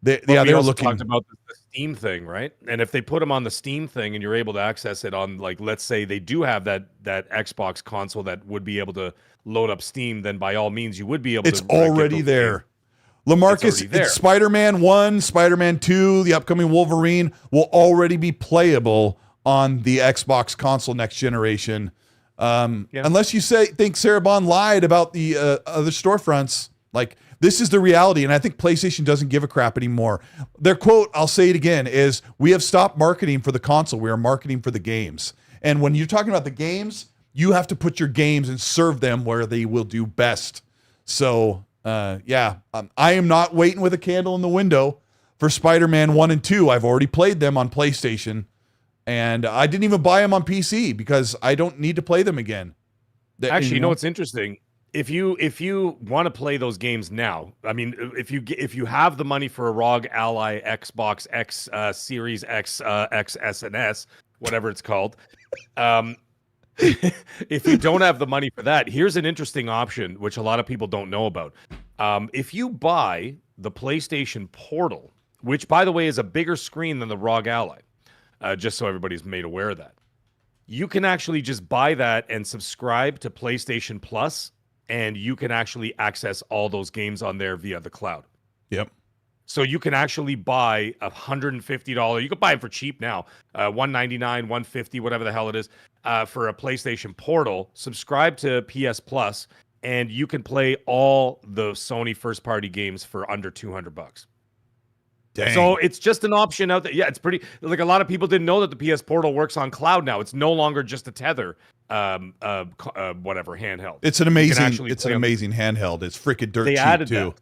They were looking. Talked about the Steam thing, right? And if they put them on the Steam thing and you're able to access it on, like, let's say they do have that Xbox console that would be able to load up Steam, then by all means you would be able to. It's already there. Lamarcus, it's Spider-Man 1, Spider-Man 2, the upcoming Wolverine will already be playable on the Xbox console next generation. Unless you think Sarah Bond lied about the other storefronts. Like, this is the reality, and I think PlayStation doesn't give a crap anymore. Their quote, I'll say it again, is, we have stopped marketing for the console. We are marketing for the games. And when you're talking about the games, you have to put your games and serve them where they will do best. So, I am not waiting with a candle in the window for Spider-Man 1 and 2. I've already played them on PlayStation, and I didn't even buy them on PC because I don't need to play them again. Actually, you know what's interesting? If you want to play those games now, I mean, if you have the money for a ROG Ally Xbox X Series X XS and S, whatever it's called, if you don't have the money for that, here's an interesting option which a lot of people don't know about. If you buy the PlayStation Portal, which by the way is a bigger screen than the ROG Ally, just so everybody's made aware of that, you can actually just buy that and subscribe to PlayStation Plus. And you can actually access all those games on there via the cloud. Yep. So you can actually buy $150. You can buy it for cheap now, $199, $150, whatever the hell it is, for a PlayStation Portal. Subscribe to PS Plus, and you can play all the Sony first-party games for under $200. Dang. So it's just an option out there. Yeah, it's pretty. Like, a lot of people didn't know that the PS Portal works on cloud now. It's no longer just a tether. Whatever handheld. It's an amazing handheld. It's freaking dirt cheap too.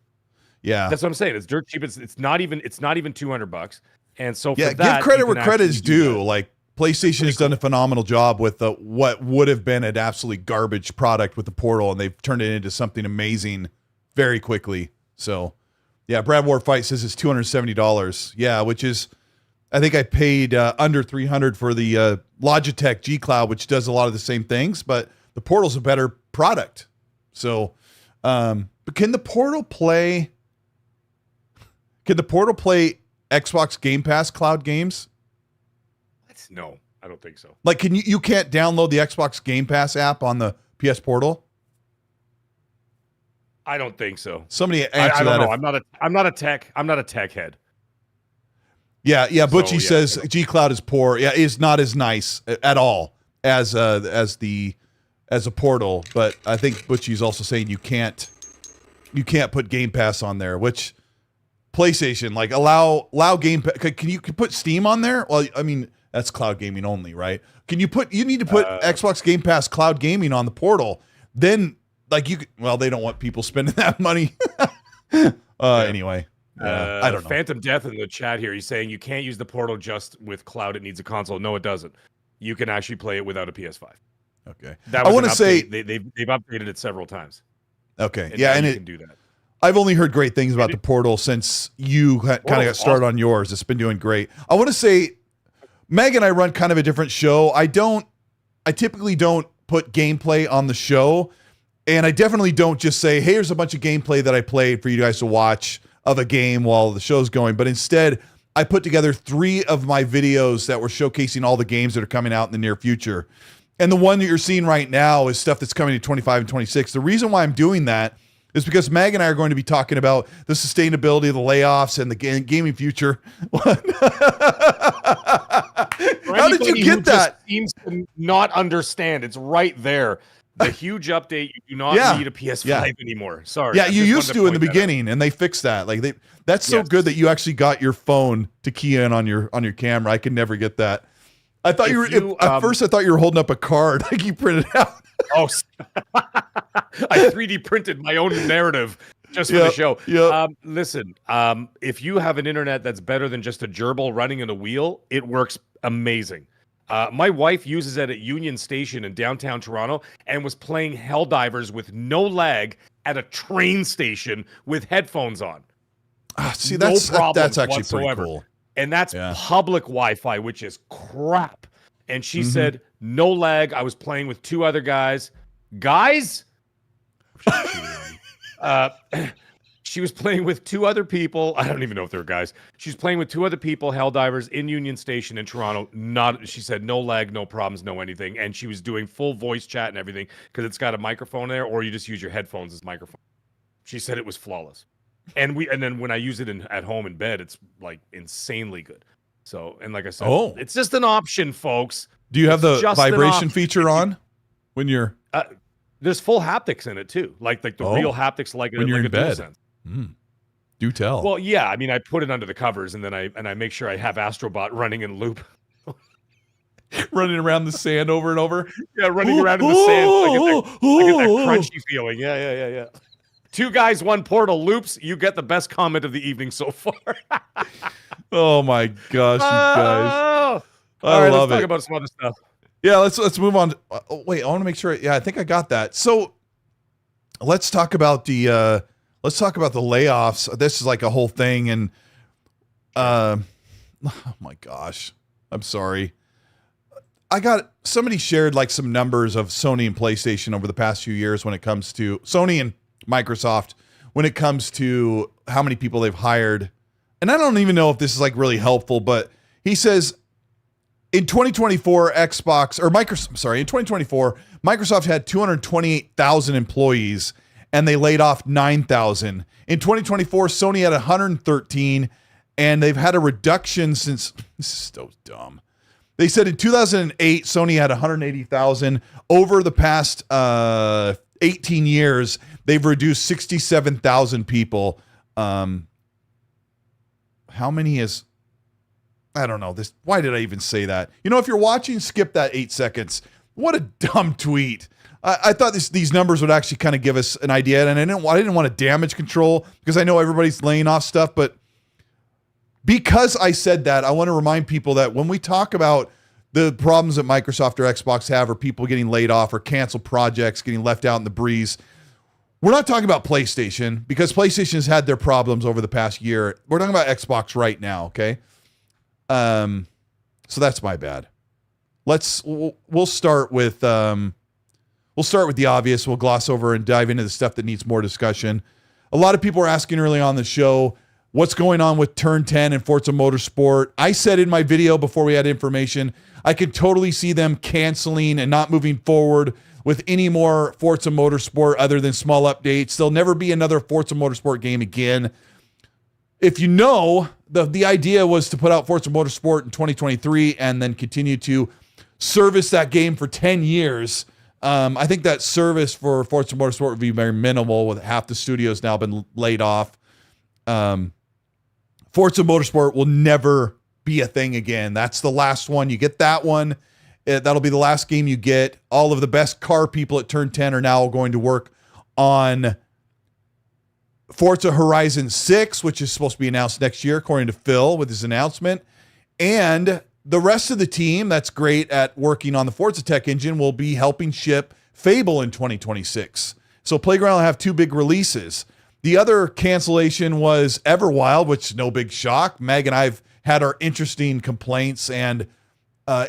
Yeah, that's what I'm saying. It's dirt cheap. It's not even $200. And so give credit where credit is due. Like, PlayStation has done a phenomenal job with what would have been an absolutely garbage product with the Portal, and they've turned it into something amazing very quickly. So, yeah, Brad Warfight says it's $270. Yeah, which is, I think I paid under $300 for the Logitech xCloud, which does a lot of the same things, but the Portal's a better product. So, but can the Portal play Xbox Game Pass cloud games? No, I don't think so. Like, you can't download the Xbox Game Pass app on the PS Portal? I don't think so. Somebody answer that. I don't know. I'm not a tech head. Yeah. Butchie says xCloud is poor. Yeah, is not as nice at all as a Portal. But I think Butchie's also saying you can't put Game Pass on there, which PlayStation, like, allow Game Pass. Can you put Steam on there? Well, I mean, that's cloud gaming only, right? You need to put Xbox Game Pass cloud gaming on the Portal. Then, like, they don't want people spending that money. Anyway. I don't know. Phantom Death in the chat here. He's saying you can't use the Portal just with cloud. It needs a console. No, it doesn't. You can actually play it without a PS5. Okay. I want to say they've updated it several times. Okay. And and you can do that. I've only heard great things about the Portal since you kind of got started on yours. It's been doing great. I want to say, Meg and I run kind of a different show. I typically don't put gameplay on the show, and I definitely don't just say, hey, here's a bunch of gameplay that I played for you guys to watch of a game while the show's going. But instead, I put together 3 of my videos that were showcasing all the games that are coming out in the near future. And the one that you're seeing right now is stuff that's coming in 25 and 26. The reason why I'm doing that is because Mag and I are going to be talking about the sustainability of the layoffs and the gaming future. How did you get that? Seems to not understand. It's right there. The huge update. You do not need a PS5 anymore. Sorry. Yeah, you used to in the beginning, and they fixed that. Like that's so good that you actually got your phone to key in on your camera. I could never get that. I thought at first I thought you were holding up a card like you printed out. Oh, I 3D printed my own narrative just for the show. Listen, if you have an internet that's better than just a gerbil running in a wheel, it works amazing. My wife uses it at Union Station in downtown Toronto and was playing Helldivers with no lag at a train station with headphones on. See, that's actually pretty cool. And that's public Wi-Fi, which is crap. And she said, no lag. I was playing with two other guys. She was playing with two other people. I don't even know if they're guys. She's playing with two other people, Helldivers, in Union Station in Toronto. She said no lag, no problems, no anything. And she was doing full voice chat and everything because it's got a microphone there, or you just use your headphones as microphone. She said it was flawless. And then when I use it at home in bed, it's like insanely good. So, and like I said, it's just an option, folks. Do you have the vibration feature on when you're? There's full haptics in it too, like the real haptics, like when you're in bed. Do tell. Well, yeah. I mean, I put it under the covers, and then I make sure I have Astrobot running in loop, running around the sand over and over. Yeah, running around in the sand. I get that crunchy feeling. Yeah. Two guys, one portal loops. You get the best comment of the evening so far. Oh my gosh, you guys! All right, let's talk about some other stuff. Yeah, let's move on. Wait, I want to make sure. Yeah, I think I got that. So let's talk about the layoffs. This is like a whole thing, and oh my gosh, I'm sorry. Somebody shared like some numbers of Sony and PlayStation over the past few years when it comes to Sony and Microsoft when it comes to how many people they've hired. And I don't even know if this is like really helpful, but he says in 2024, in 2024, Microsoft had 228,000 employees and they laid off 9,000. In 2024, Sony had 113 and they've had a reduction since, this is so dumb. They said in 2008, Sony had 180,000. Over the past 18 years, they've reduced 67,000 people. How many is, I don't know this. Why did I even say that? You know, if you're watching, skip that 8 seconds. What a dumb tweet. I thought these numbers would actually kind of give us an idea, and I didn't want to damage control because I know everybody's laying off stuff, but because I said that, I want to remind people that when we talk about the problems that Microsoft or Xbox have, or people getting laid off or canceled projects, getting left out in the breeze, we're not talking about PlayStation because PlayStation has had their problems over the past year. We're talking about Xbox right now, okay? So that's my bad. We'll start with the obvious. We'll gloss over and dive into the stuff that needs more discussion. A lot of people are asking early on the show, what's going on with Turn 10 and Forza Motorsport? I said in my video before we had information, I could totally see them canceling and not moving forward with any more Forza Motorsport other than small updates. There'll never be another Forza Motorsport game again. If you know, the idea was to put out Forza Motorsport in 2023 and then continue to service that game for 10 years. I think that service for Forza Motorsport would be very minimal with half the studios now been laid off. Forza Motorsport will never be a thing again. That's the last one. You get that one. That'll be the last game you get. All of the best car people at Turn 10 are now going to work on Forza Horizon 6, which is supposed to be announced next year, according to Phil with his announcement. And the rest of the team that's great at working on the Forza Tech engine will be helping ship Fable in 2026. So Playground will have two big releases. The other cancellation was Everwild, which is no big shock. Meg and I have had our interesting complaints and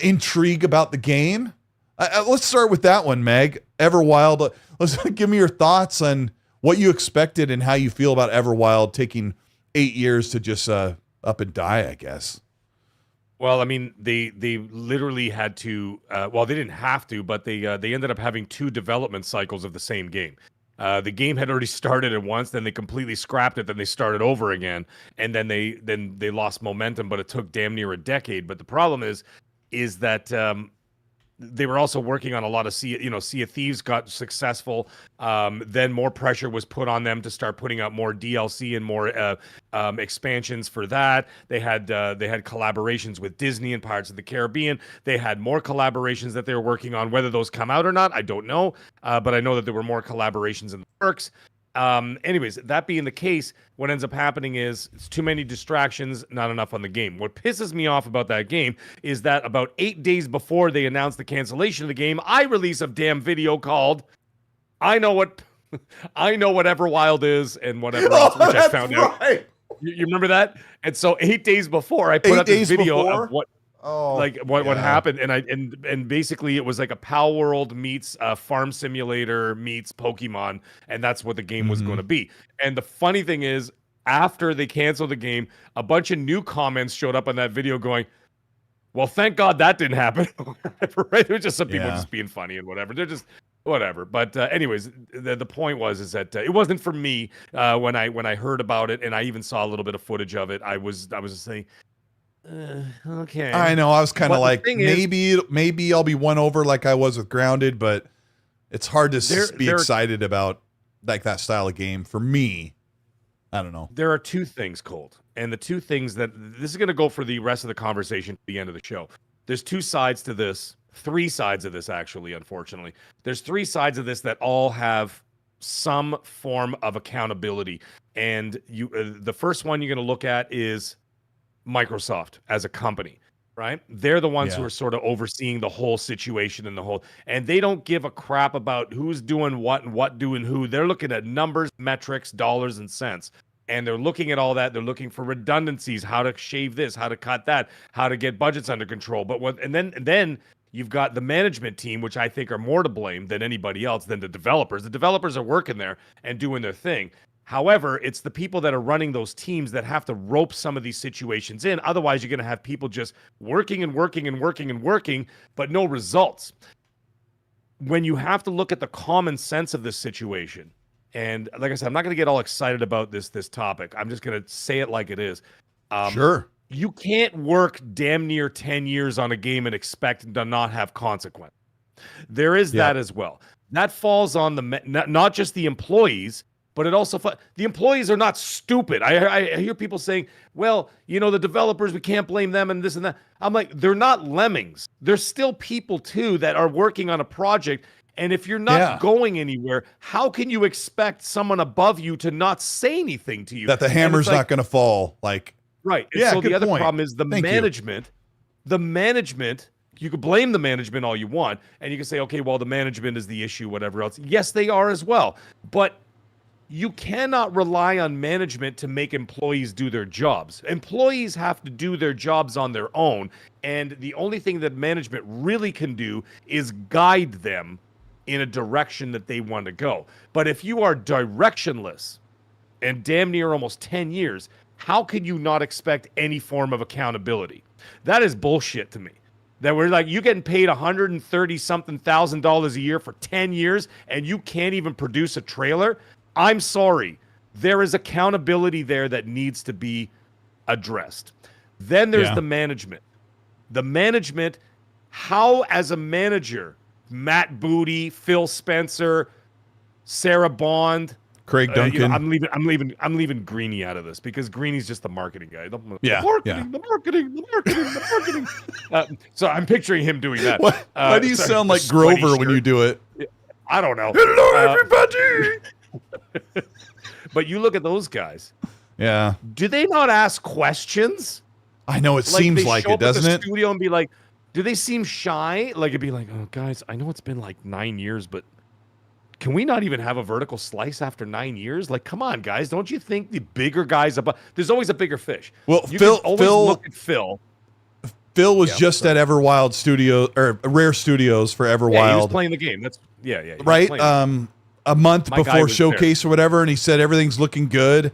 intrigue about the game. Let's start with that one, Meg. Everwild. Let's give me your thoughts on what you expected and how you feel about Everwild taking 8 years to just up and die, I guess. Well, I mean, they literally had to. Well, they didn't have to, but they ended up having 2 development cycles of the same game. The game had already started at once, then they completely scrapped it, then they started over again, and then they lost momentum. But it took damn near a decade. But the problem is that they were also working on a lot of Sea of Thieves got successful. Then more pressure was put on them to start putting out more DLC and more expansions for that. They had collaborations with Disney and Pirates of the Caribbean. They had more collaborations that they were working on. Whether those come out or not, I don't know. But I know that there were more collaborations in the works. Anyways, that being the case, what ends up happening is it's too many distractions, not enough on the game. What pisses me off about that game is that about 8 days before they announced the cancellation of the game, I release a damn video called I Know What Everwild is and whatever else, which I found out. You remember that? And so 8 days before, I put up this video of what happened, and basically it was like a Pal World meets Farm Simulator meets Pokemon, and that's what the game was going to be. And the funny thing is, after they canceled the game, a bunch of new comments showed up on that video going, well, thank God that didn't happen. Right? There were just some people just being funny and whatever. They're just whatever. But anyways, the point is that it wasn't for me. When I heard about it, and I even saw a little bit of footage of it, I was just saying, okay. I know. I was kind of like, maybe I'll be won over like I was with Grounded, but it's hard to be excited about like that style of game for me. I don't know. There are two things, Colt, and the two things that this is going to go for the rest of the conversation at the end of the show. There's two sides to this, three sides of this, actually, unfortunately. There's three sides of this that all have some form of accountability. And the first one you're going to look at is Microsoft as a company, right? They're the ones who are sort of overseeing the whole situation and they don't give a crap about who's doing what and what doing who. They're looking at numbers, metrics, dollars, and cents. And they're looking at all that. They're looking for redundancies, how to shave this, how to cut that, how to get budgets under control. And then you've got the management team, which I think are more to blame than anybody else, than the developers. The developers are working there and doing their thing. However, it's the people that are running those teams that have to rope some of these situations in. Otherwise, you're going to have people just working and working and working and working, but no results. When you have to look at the common sense of this situation, and like I said, I'm not going to get all excited about this topic. I'm just going to say it like it is. Sure. You can't work damn near 10 years on a game and expect to not have consequence. There is that as well. That falls on not just the employees, but it also the employees are not stupid. I hear people saying, well, the developers, we can't blame them and this and that. I'm like, they're not lemmings. They're still people too that are working on a project. And if you're not going anywhere, how can you expect someone above you to not say anything to you? That the hammer's not going to fall. Like, right. And so the other problem is the management. The management, you could blame the management all you want. And you can say, okay, well, the management is the issue, whatever else. Yes, they are as well. But you cannot rely on management to make employees do their jobs. Employees have to do their jobs on their own. And the only thing that management really can do is guide them in a direction that they want to go. But if you are directionless and damn near almost 10 years, how can you not expect any form of accountability? That is bullshit to me. That we're like, you getting paid $130-something thousand a year for 10 years and you can't even produce a trailer? I'm sorry. There is accountability there that needs to be addressed. Then there's the management. The management, how as a manager, Matt Booty, Phil Spencer, Sarah Bond, Craig Duncan. I'm leaving Greeny out of this because Greeny's just the marketing guy. The marketing. So I'm picturing him doing that. Why do you sound like Grover when you do it? I don't know. Hello, everybody. But you look at those guys. Yeah. Do they not ask questions? I know it seems like it, doesn't it? Studio and be like, do they seem shy? Like it'd be like, oh, guys, I know it's been like 9 years, but can we not even have a vertical slice after 9 years? Like, come on, guys. Don't you think the bigger guys above? There's always a bigger fish. Well, look at Phil. Phil was just at Everwild Studio or Rare Studios for Everwild. Yeah, he was playing the game. That's right. A month before Showcase or whatever, and he said everything's looking good.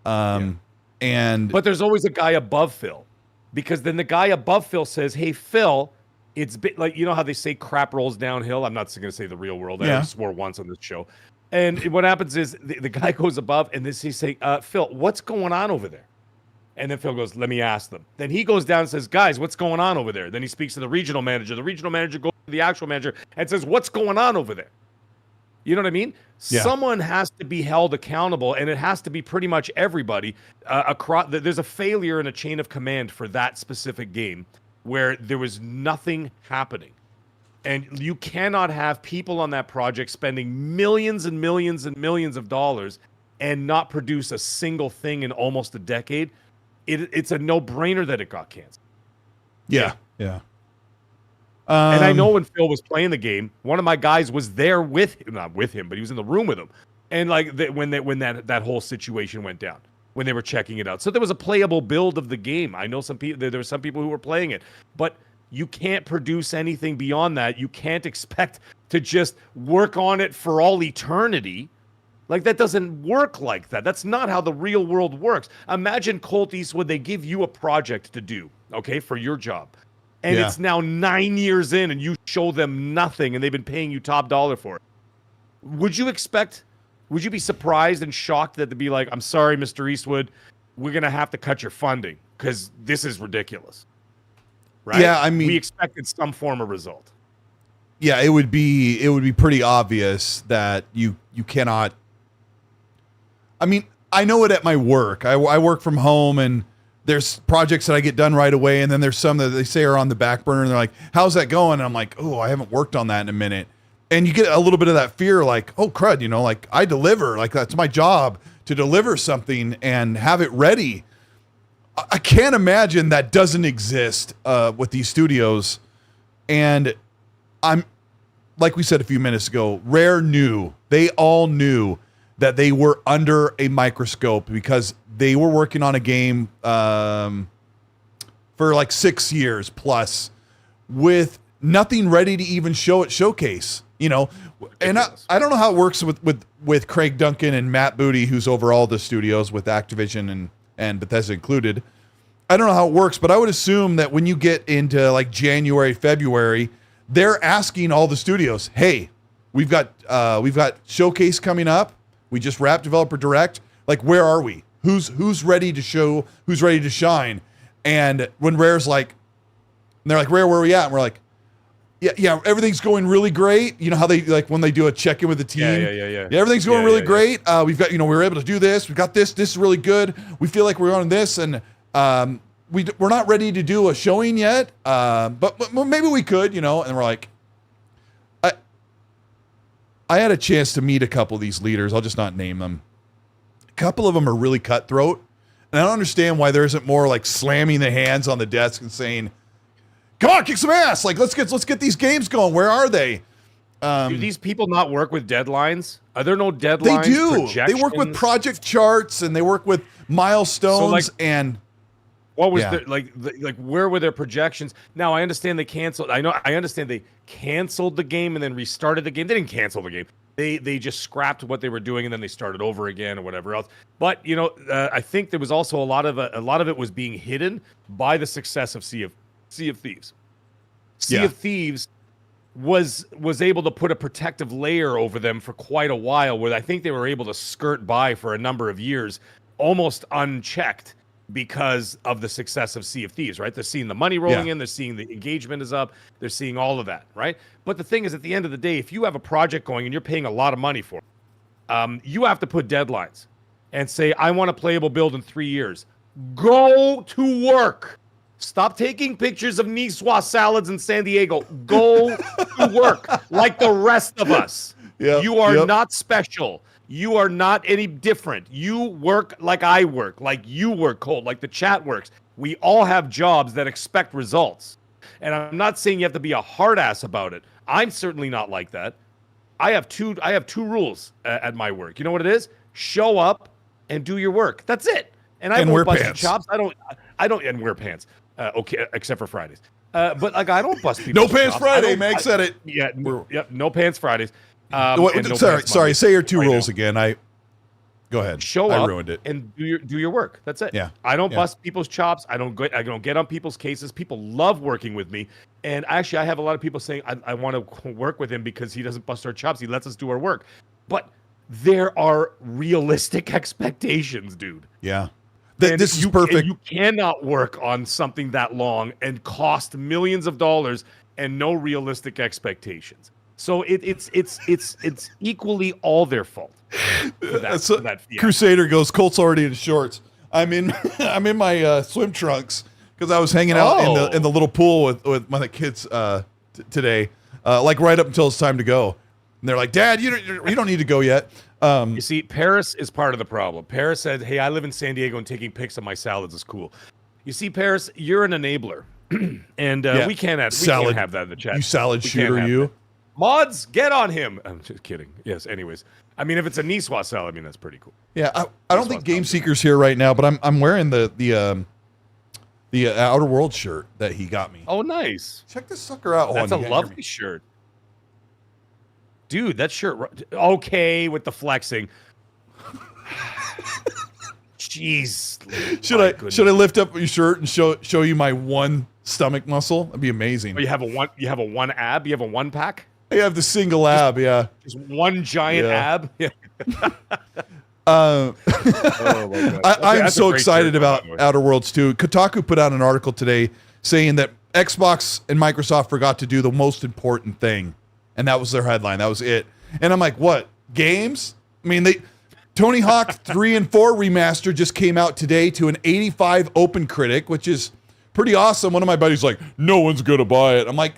But there's always a guy above Phil, because then the guy above Phil says, "Hey, Phil, it's like how they say crap rolls downhill." I'm not going to say the real world. I swore once on this show. And what happens is the guy goes above and he's saying, Phil, what's going on over there? And then Phil goes, let me ask them. Then he goes down and says, guys, what's going on over there? Then he speaks to the regional manager. The regional manager goes to the actual manager and says, what's going on over there? You know what I mean? Yeah. Someone has to be held accountable, and it has to be pretty much everybody. There's a failure in a chain of command for that specific game where there was nothing happening. And you cannot have people on that project spending millions and millions and millions of dollars and not produce a single thing in almost a decade. It's a no-brainer that it got canceled. Yeah. And I know when Phil was playing the game, one of my guys was there with him, not with him, but he was in the room with him. And like when that whole situation went down, when they were checking it out. So there was a playable build of the game. I know there were some people who were playing it, but you can't produce anything beyond that. You can't expect to just work on it for all eternity. Like, that doesn't work like that. That's not how the real world works. Imagine Colteastwood, they give you a project to do, okay, for your job. And it's now 9 years in and you show them nothing and they've been paying you top dollar for it. Would you be surprised and shocked that to be like, I'm sorry, Mr. Eastwood, we're going to have to cut your funding because this is ridiculous. Right? Yeah, I mean, we expected some form of result. Yeah, it would be pretty obvious that you cannot. I mean, I know it at my work. I work from home, and there's projects that I get done right away, and then there's some that they say are on the back burner, and they're like, "How's that going?" And I'm like, "Oh, I haven't worked on that in a minute." And you get a little bit of that fear, like, "Oh, crud," you know, like I deliver, like that's my job to deliver something and have it ready. I can't imagine that doesn't exist with these studios. And I'm, like we said a few minutes ago, they all knew that they were under a microscope because they were working on a game for like 6 years plus with nothing ready to even show at Showcase, you know. And I don't know how it works with Craig Duncan and Matt Booty, who's over all the studios with Activision and Bethesda included. I don't know how it works, but I would assume that when you get into like January, February, they're asking all the studios, "Hey, we've got Showcase coming up. We just wrapped Developer Direct. Like, where are we? Who's ready to show? Who's ready to shine?" And when Rare's like, they're like, "Rare, where are we at?" And we're like, "Yeah, everything's going really great." You know how they like when they do a check-in with the team? Yeah, everything's going really great. We've got, we were able to do this. We've got this. This is really good. We feel like we're on this, and we're not ready to do a showing yet, but maybe we could, you know. And we're like, I had a chance to meet a couple of these leaders. I'll just not name them. A couple of them are really cutthroat, and I don't understand why there isn't more like slamming the hands on the desk and saying, "Come on, kick some ass! Like, let's get these games going. Where are they?" Do these people not work with deadlines? Are there no deadlines? They do. They work with project charts and they work with milestones. What was like? Where were their projections? Now I understand they canceled. I understand they canceled the game and then restarted the game. They didn't cancel the game. They just scrapped what they were doing and then they started over again or whatever else. But you know, I think there was also a lot of it was being hidden by the success of Sea of Thieves. Sea of Thieves was able to put a protective layer over them for quite a while, where I think they were able to skirt by for a number of years, almost unchecked, because of the success of Sea of Thieves, right? They're seeing the money rolling in, they're seeing the engagement is up, they're seeing all of that, right? But the thing is, at the end of the day, if you have a project going and you're paying a lot of money for it, you have to put deadlines and say, "I want a playable build in 3 years." Go to work. Stop taking pictures of Niçoise salads in San Diego. Go to work like the rest of us. You are not special. You are not any different. You work like I work, like you work, Colt, like the chat works. We all have jobs that expect results. And I'm not saying you have to be a hard ass about it. I'm certainly not like that. I have two rules at my work. You know what it is? Show up and do your work. That's it. And I won't bust your chops. I don't and wear pants. Okay, except for Fridays. But like, I don't bust people's No Pants Friday, Meg said it. Yeah, no Pants Fridays. Sorry, say your two rules again. Go ahead. Show up. I ruined it. And do your work. That's it. Yeah. I don't bust people's chops. I don't get on people's cases. People love working with me. And actually, I have a lot of people saying I want to work with him because he doesn't bust our chops. He lets us do our work. But there are realistic expectations, dude. Yeah. And This is perfect. You cannot work on something that long and cost millions of dollars and no realistic expectations. So it's equally all their fault. For that Crusader goes, Colt's already in shorts. I'm in my swim trunks because I was hanging out in the little pool with my kids today, like right up until it's time to go. And they're like, Dad, you don't need to go yet. You see, Paris is part of the problem. Paris said, hey, I live in San Diego and taking pics of my salads is cool. You see, Paris, you're an enabler. And we can't have that in the chat. You salad shooter, you. That. Mods, get on him. I'm just kidding. Yes, anyways. I mean, if it's a Niçoise salad, I mean, that's pretty cool. Yeah, I don't think Game Seeker's here right now, but I'm wearing the Outer Worlds shirt that he got me. Oh, nice. Check this sucker out. That's a lovely shirt. Dude, that shirt. Okay, with the flexing. Jeez. Should I lift up your shirt and show you my one stomach muscle? That'd be amazing. Oh, you have a one ab? You have a one pack? I have the single ab, yeah. Just one giant ab? Yeah. Oh my God. I'm so excited about Outer Worlds 2. Kotaku put out an article today saying that Xbox and Microsoft forgot to do the most important thing. And that was their headline. That was it. And I'm like, what? Games? I mean, Tony Hawk 3 and 4 remaster just came out today to an 85 Open Critic, which is pretty awesome. One of my buddies like, no one's going to buy it. I'm like,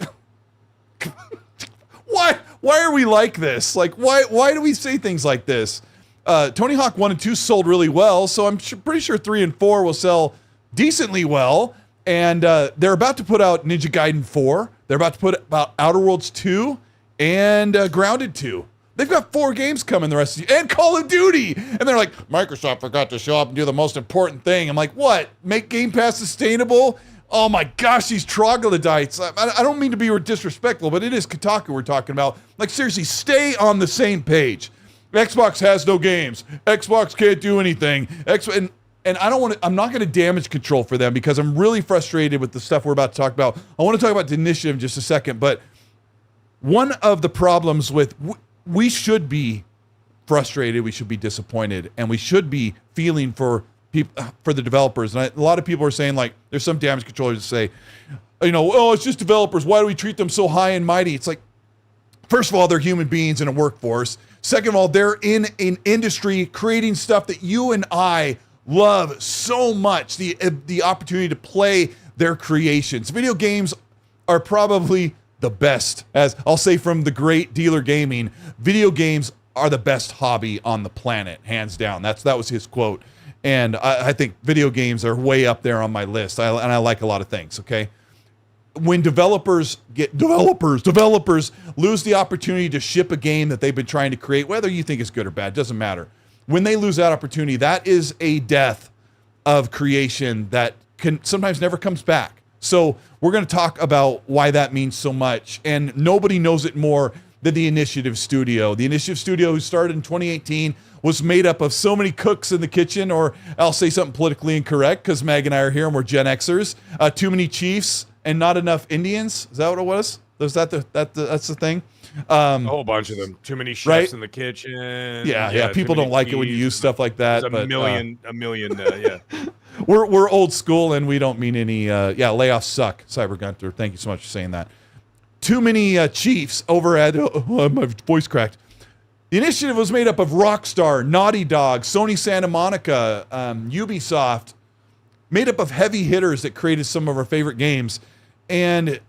why are we like this? Like, why do we say things like this? Tony Hawk 1 and 2 sold really well, so I'm pretty sure 3 and 4 will sell decently well. And they're about to put out Ninja Gaiden 4. They're about to put out Outer Worlds 2 and Grounded 2. They've got 4 games coming the rest of the year, and Call of Duty. And they're like, Microsoft forgot to show up and do the most important thing. I'm like, what? Make Game Pass sustainable? Oh my gosh, these troglodytes. I don't mean to be disrespectful, but it is Kotaku we're talking about. Like, seriously, stay on the same page. Xbox has no games. Xbox can't do anything. And I don't want to, I'm not going to damage control for them because I'm really frustrated with the stuff we're about to talk about. I want to talk about the initiative in just a second, but one of the problems with, we should be frustrated, we should be disappointed, and we should be feeling for people, for the developers. And a lot of people are saying, like, there's some damage controllers that say, oh, it's just developers. Why do we treat them so high and mighty? It's like, first of all, they're human beings in a workforce. Second of all, they're in an industry creating stuff that you and I love so much. The opportunity to play their creations. Video games are probably the best. As I'll say from the great Dealer Gaming, video games are the best hobby on the planet, hands down. That was his quote. And I think video games are way up there on my list. And I like a lot of things, okay? When developers lose the opportunity to ship a game that they've been trying to create, whether you think it's good or bad, doesn't matter. When they lose that opportunity, that is a death of creation that can sometimes never comes back. So we're going to talk about why that means so much. And nobody knows it more than the Initiative Studio. The Initiative Studio, who started in 2018, was made up of so many cooks in the kitchen, or I'll say something politically incorrect because Mag and I are here and we're Gen Xers. Too many chiefs and not enough Indians. Is that what it was? Was that that's the thing? A whole bunch of them. Too many chefs right? in the kitchen. Yeah. People don't like it when you use stuff like that. A million. Yeah. We're old school and we don't mean any. Layoffs suck. Cyber Gunter, thank you so much for saying that. Too many chiefs over at. My voice cracked. The initiative was made up of Rockstar, Naughty Dog, Sony Santa Monica, Ubisoft, made up of heavy hitters that created some of our favorite games. And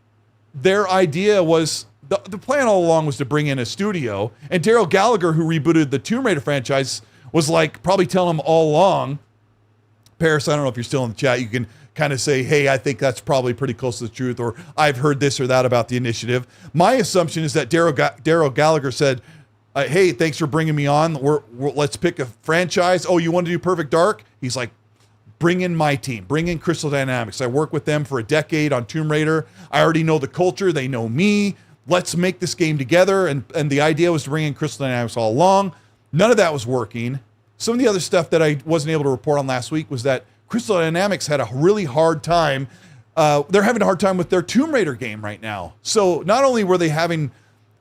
their idea was, the plan all along was to bring in a studio. And Daryl Gallagher, who rebooted the Tomb Raider franchise, was like, probably telling them all along, Paris, I don't know if you're still in the chat, you can kind of say, hey, I think that's probably pretty close to the truth, or I've heard this or that about the initiative. My assumption is that Daryl Gallagher said, hey, thanks for bringing me on. Let's pick a franchise. Oh, you want to do Perfect Dark? He's like, bring in my team. Bring in Crystal Dynamics. I worked with them for a decade on Tomb Raider. I already know the culture. They know me. Let's make this game together. And the idea was to bring in Crystal Dynamics all along. None of that was working. Some of the other stuff that I wasn't able to report on last week was that Crystal Dynamics had a really hard time. They're having a hard time with their Tomb Raider game right now. So not only were they having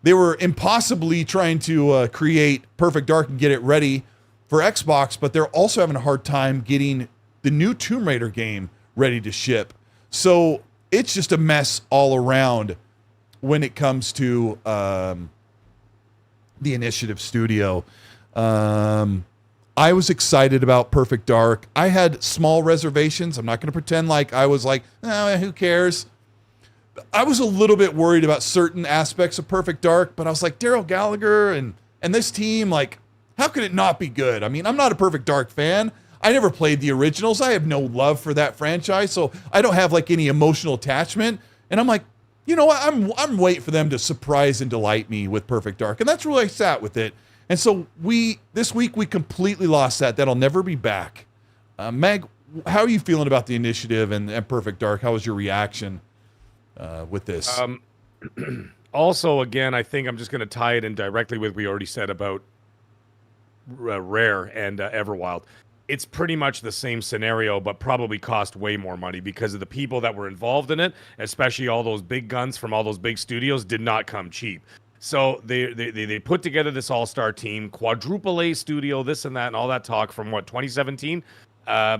they were impossibly trying to create Perfect Dark and get it ready for Xbox, but they're also having a hard time getting the new Tomb Raider game ready to ship. So it's just a mess all around when it comes to the Initiative Studio. I was excited about Perfect Dark. I had small reservations. I'm not going to pretend like I was like, who cares? I was a little bit worried about certain aspects of Perfect Dark, but I was like, Daryl Gallagher and this team, like, how could it not be good? I mean, I'm not a Perfect Dark fan. I never played the originals. I have no love for that franchise, so I don't have like any emotional attachment. And I'm like, you know what? I'm waiting for them to surprise and delight me with Perfect Dark, and that's where I sat with it. And so this week we completely lost that. That'll never be back. Meg, how are you feeling about the Initiative and Perfect Dark? How was your reaction with this? Also, again, I think I'm just going to tie it in directly with what we already said about Rare and Everwild. It's pretty much the same scenario, but probably cost way more money because of the people that were involved in it, especially all those big guns from all those big studios did not come cheap. So they put together this all-star team, quadruple A studio, this and that, and all that talk from 2017.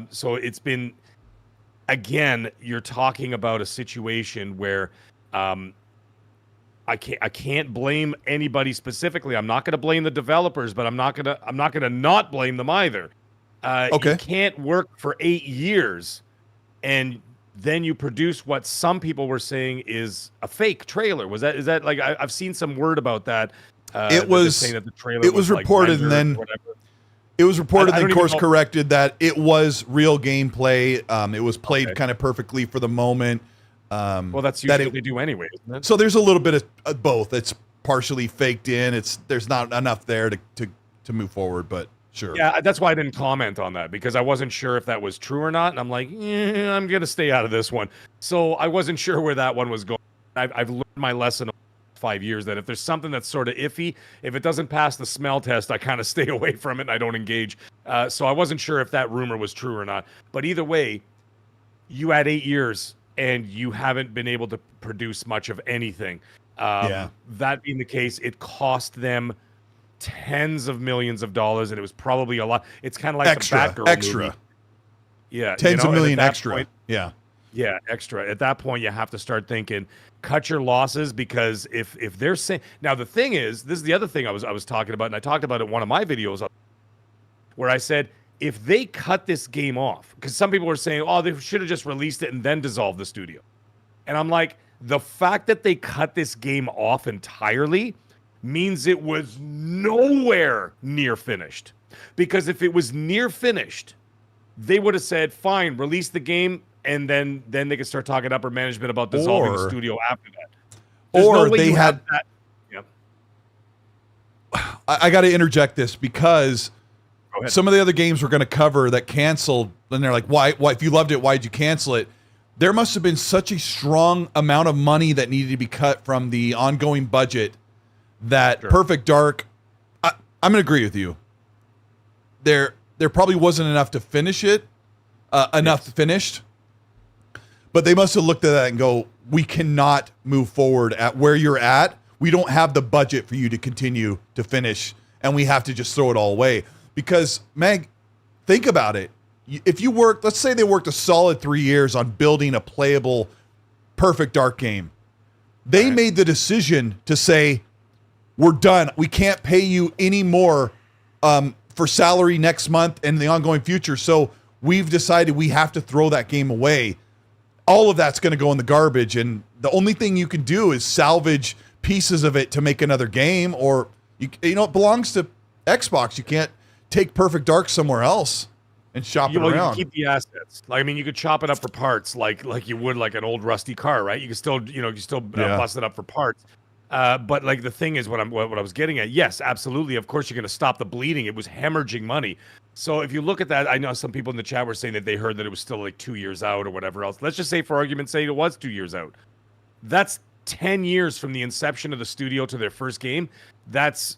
So it's been, again, you're talking about a situation where I can't blame anybody specifically. I'm not going to blame the developers, but I'm not gonna not blame them either. Okay. You can't work for 8 years and then you produce what some people were saying is a fake trailer. Is that like I've seen some word about that? It was saying that the trailer it was reported like and then it was reported and course corrected that it was real gameplay. It was played kind of perfectly for the moment. Well, that's usually what they do anyway, isn't it? So there's a little bit of both. It's partially faked in. There's not enough there to move forward, but sure. Yeah, that's why I didn't comment on that because I wasn't sure if that was true or not. And I'm like, I'm going to stay out of this one. So I wasn't sure where that one was going. I've learned my lesson over 5 years that if there's something that's sort of iffy, if it doesn't pass the smell test, I kind of stay away from it and I don't engage. So I wasn't sure if that rumor was true or not. But either way, you had 8 years and you haven't been able to produce much of anything. That being the case, it cost them tens of millions of dollars, and it was probably a lot. It's kind of like the Batgirl movie. Yeah, tens of million extra. Point, yeah, extra. At that point, you have to start thinking, cut your losses, because if they're saying now, the thing is, this is the other thing I was talking about, and I talked about it in one of my videos where I said if they cut this game off, because some people were saying, oh, they should have just released it and then dissolved the studio, and I'm like, the fact that they cut this game off entirely means it was nowhere near finished. Because if it was near finished, they would have said, fine, release the game, and then they could start talking to upper management about dissolving the studio after that. Or they had that. Yep. I got to interject this because some of the other games we're going to cover that canceled, and they're like, why if you loved it, why'd you cancel it? There must have been such a strong amount of money that needed to be cut from the ongoing budget that Perfect Dark, I'm going to agree with you. There probably wasn't enough to finish it, finished, but they must have looked at that and go, we cannot move forward at where you're at. We don't have the budget for you to continue to finish, and we have to just throw it all away. Because, Meg, think about it. If you worked, let's say they worked a solid 3 years on building a playable Perfect Dark game. They made the decision to say, we're done. We can't pay you any more for salary next month and the ongoing future. So we've decided we have to throw that game away. All of that's going to go in the garbage. And the only thing you can do is salvage pieces of it to make another game. Or, you know, it belongs to Xbox. You can't take Perfect Dark somewhere else and shop it around. You can keep the assets. Like, I mean, you could chop it up for parts like you would like an old rusty car, right? You can still, bust it up for parts. But like the thing is, what I was getting at, yes, absolutely. Of course, you're going to stop the bleeding. It was hemorrhaging money. So if you look at that, I know some people in the chat were saying that they heard that it was still like 2 years out or whatever else. Let's just say, for argument's sake, it was 2 years out. That's 10 years from the inception of the studio to their first game. That's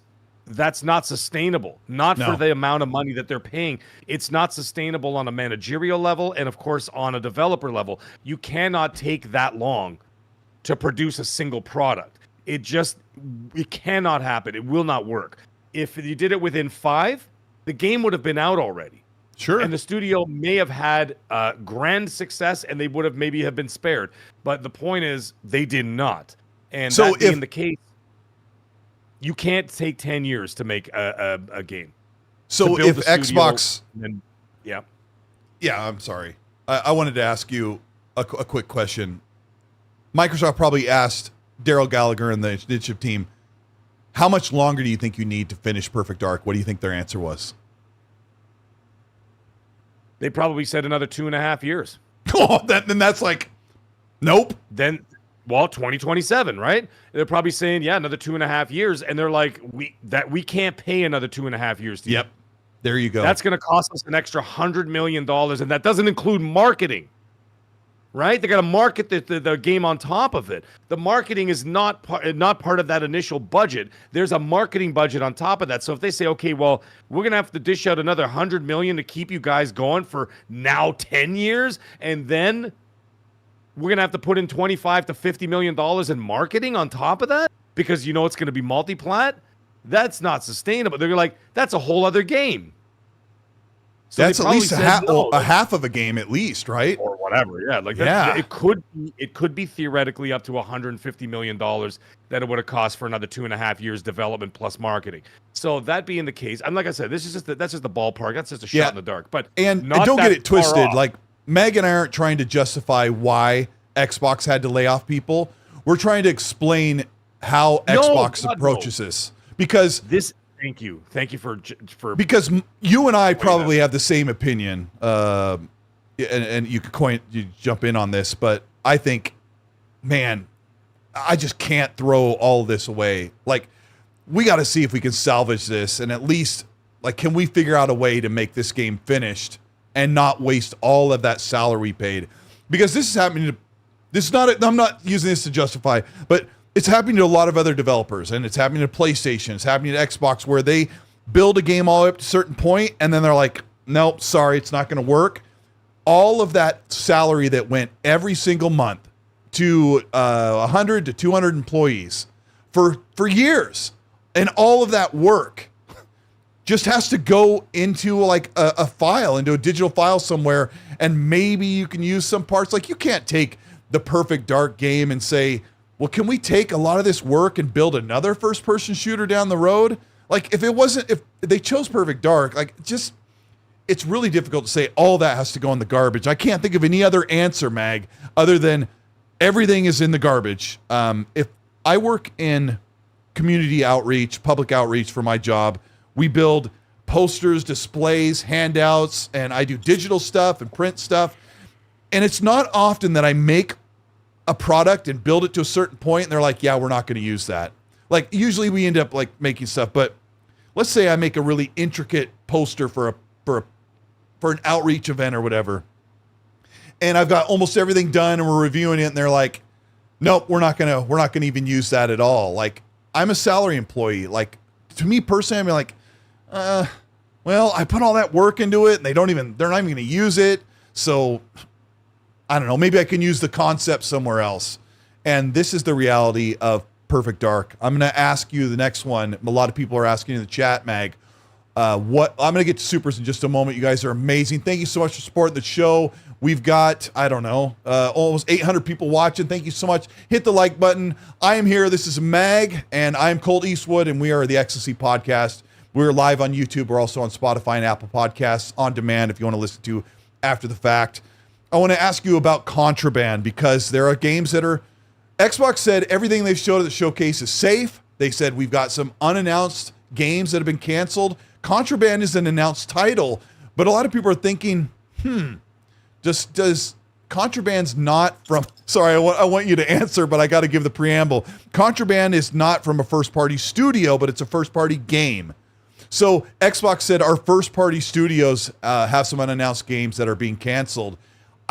not sustainable. For the amount of money that they're paying. It's not sustainable on a managerial level, and of course on a developer level. You cannot take that long to produce a single product. It cannot happen. It will not work. If you did it within 5, the game would have been out already. Sure. And the studio may have had grand success, and they would have maybe have been spared. But the point is, they did not. And so that being the case, you can't take 10 years to make a game. So if Xbox, yeah, I'm sorry. I wanted to ask you a quick question. Microsoft probably asked Daryl Gallagher and the initiative team, how much longer do you think you need to finish Perfect Dark? What do you think their answer was? They probably said another 2.5 years. Oh, then that's like, nope. Then, 2027, right? They're probably saying, yeah, another 2.5 years, and they're like, we can't pay another 2.5 years. Yep. There you go. That's going to cost us an extra $100 million, and that doesn't include marketing, right? They got to market the game on top of it. The marketing is not part of that initial budget. There's a marketing budget on top of that. So if they say, okay, well, we're going to have to dish out another $100 million to keep you guys going for now 10 years, and then we're going to have to put in $25 to $50 million in marketing on top of that because you know it's going to be multi-plat. That's not sustainable. They're like, that's a whole other game. So that's at least a half of a game, at least, right? Or whatever. Yeah, like it could be theoretically up to $150 million that it would have cost for another 2.5 years development plus marketing. So that being the case, and like I said, that's just the ballpark. That's just a shot in the dark. But and don't get it twisted. Like Meg and I aren't trying to justify why Xbox had to lay off people. We're trying to explain how Xbox approaches this. Because thank you for because you and I probably have the same opinion, and you jump in on this, but I think, man, I just can't throw all this away. Like, we got to see if we can salvage this, and at least, like, can we figure out a way to make this game finished and not waste all of that salary we paid? Because this is happening I'm not using this to justify, but it's happening to a lot of other developers, and it's happening to PlayStation, it's happening to Xbox, where they build a game all the way up to a certain point, and then they're like, nope, sorry, it's not going to work. All of that salary that went every single month to 100 to 200 employees for years, and all of that work just has to go into like a file, into a digital file somewhere, and maybe you can use some parts. Like, you can't take the Perfect Dark game and say, well, can we take a lot of this work and build another first-person shooter down the road? Like, if they chose Perfect Dark, like, it's really difficult to say all that has to go in the garbage. I can't think of any other answer, Mag, other than everything is in the garbage. If I work in community outreach, public outreach for my job, we build posters, displays, handouts, and I do digital stuff and print stuff. And it's not often that I make a product and build it to a certain point, and they're like, yeah, we're not going to use that. Like, usually we end up like making stuff, but let's say I make a really intricate poster for an outreach event or whatever, and I've got almost everything done, and we're reviewing it, and they're like, nope, we're not gonna even use that at all. Like, I'm a salary employee. Like, to me personally, I'm like, well, I put all that work into it, and they're not even going to use it, so I don't know, maybe I can use the concept somewhere else. And this is the reality of Perfect Dark. I'm going to ask you the next one. A lot of people are asking in the chat, Mag. I'm going to get to supers in just a moment. You guys are amazing. Thank you so much for supporting the show. We've got, I don't know, almost 800 people watching. Thank you so much. Hit the like button. I am here. This is Mag, and I'm Colteastwood, and we are the XSC Podcast. We're live on YouTube. We're also on Spotify and Apple Podcasts on demand if you want to listen to after the fact. I want to ask you about Contraband, because there are games that are... Xbox said everything they've showed at the showcase is safe. They said we've got some unannounced games that have been canceled. Contraband is an announced title, but a lot of people are thinking, does Contraband's not from... Sorry, I want you to answer, but I got to give the preamble. Contraband is not from a first-party studio, but it's a first-party game. So Xbox said our first-party studios have some unannounced games that are being canceled.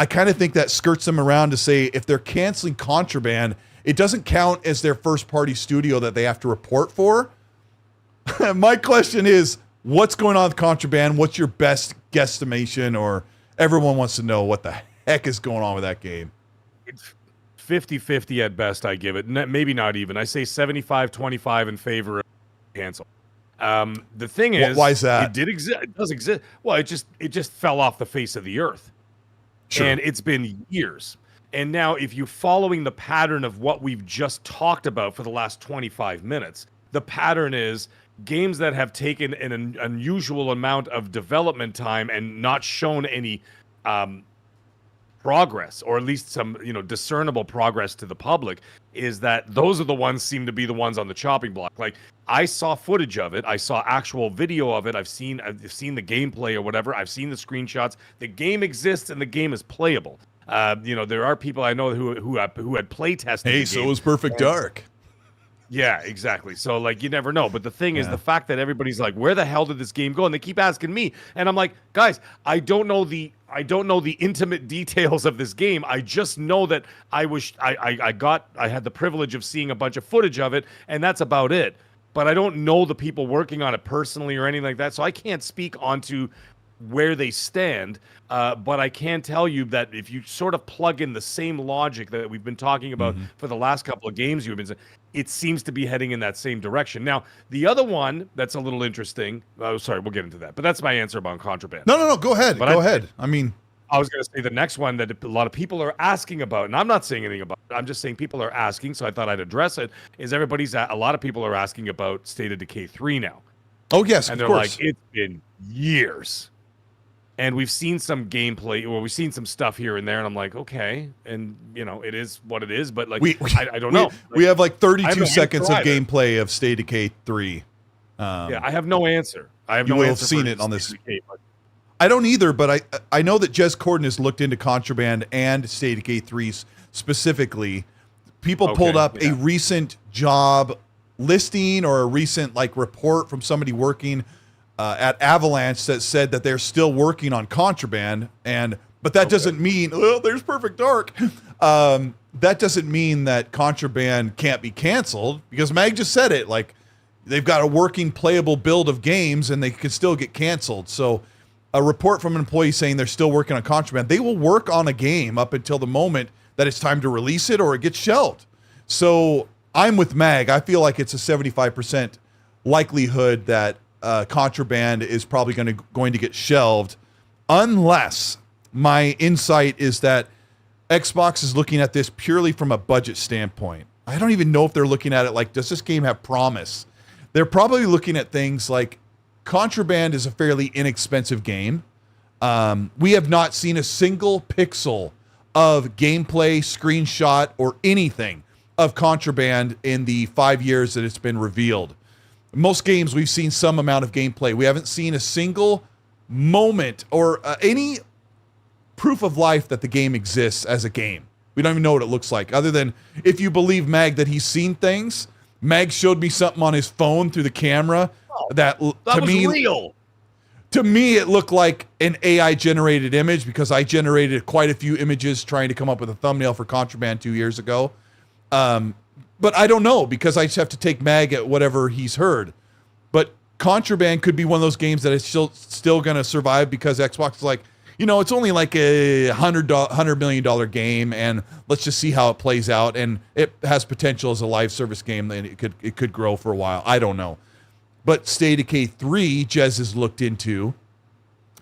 I kind of think that skirts them around to say if they're canceling Contraband, it doesn't count as their first-party studio that they have to report for. My question is, what's going on with Contraband? What's your best guesstimation? Or everyone wants to know what the heck is going on with that game? 50-50 at best. I give it, maybe not even. I say 75-25 in favor of cancel. The thing is, why is that? It did exist. It does exist. Well, it just fell off the face of the earth, and it's been years. And now, if you're following the pattern of what we've just talked about for the last 25 minutes, the pattern is games that have taken an unusual amount of development time and not shown any progress, or at least some discernible progress to the public, is that those are the ones seem to be the ones on the chopping block. Like, I saw footage of it, I saw actual video of it, I've seen the gameplay or whatever, I've seen the screenshots. The game exists and the game is playable. There are people I know who had play tested. Hey, so was Perfect Dark. Yeah, exactly. So, like, you never know. But the thing is, the fact that everybody's like, where the hell did this game go? And they keep asking me. And I'm like, guys, I don't know the intimate details of this game. I just know that I had the privilege of seeing a bunch of footage of it, and that's about it. But I don't know the people working on it personally or anything like that. So I can't speak onto where they stand, but I can tell you that if you sort of plug in the same logic that we've been talking about for the last couple of games you've been saying, it seems to be heading in that same direction. Now, the other one that's a little interesting, sorry, we'll get into that, but that's my answer about Contraband. No, go ahead. Go ahead. I mean, I was going to say the next one that a lot of people are asking about, and I'm not saying anything about it, I'm just saying people are asking, so I thought I'd address it, is a lot of people are asking about State of Decay 3 now. Oh, yes, and of they're course. like, it's been years. And we've seen some gameplay, or we've seen some stuff here and there, and I'm like, okay, and it is what it is. But like, I don't know. We have like 32 seconds of gameplay of State of Decay 3. I have no answer. You will have seen it on this. I don't either, but I know that Jez Corden has looked into Contraband and State of Decay 3 specifically. People pulled up a recent job listing or a recent report from somebody working at Avalanche that said that they're still working on Contraband, but that doesn't mean there's Perfect Dark. That doesn't mean that Contraband can't be canceled, because Mag just said it. Like, they've got a working, playable build of games, and they could still get canceled. So, a report from an employee saying they're still working on Contraband. They will work on a game up until the moment that it's time to release it or it gets shelved. So, I'm with Mag. I feel like it's a 75% likelihood that Contraband is probably going to get shelved, unless my insight is that Xbox is looking at this purely from a budget standpoint. I don't even know if they're looking at it like, does this game have promise? They're probably looking at things like Contraband is a fairly inexpensive game. We have not seen a single pixel of gameplay, screenshot, or anything of Contraband in the 5 years that it's been revealed. Most games, we've seen some amount of gameplay. We haven't seen a single moment or any proof of life that the game exists as a game. We don't even know what it looks like, other than, if you believe Mag that he's seen things. Mag showed me something on his phone through the camera that was real. To me, it looked like an AI-generated image, because I generated quite a few images trying to come up with a thumbnail for Contraband 2 years ago. But I don't know, because I just have to take Mag at whatever he's heard. But Contraband could be one of those games that is still going to survive, because Xbox is like, it's only like a $100 million game, and let's just see how it plays out. And it has potential as a live service game, and it could grow for a while. I don't know. But State of Decay 3, Jez has looked into,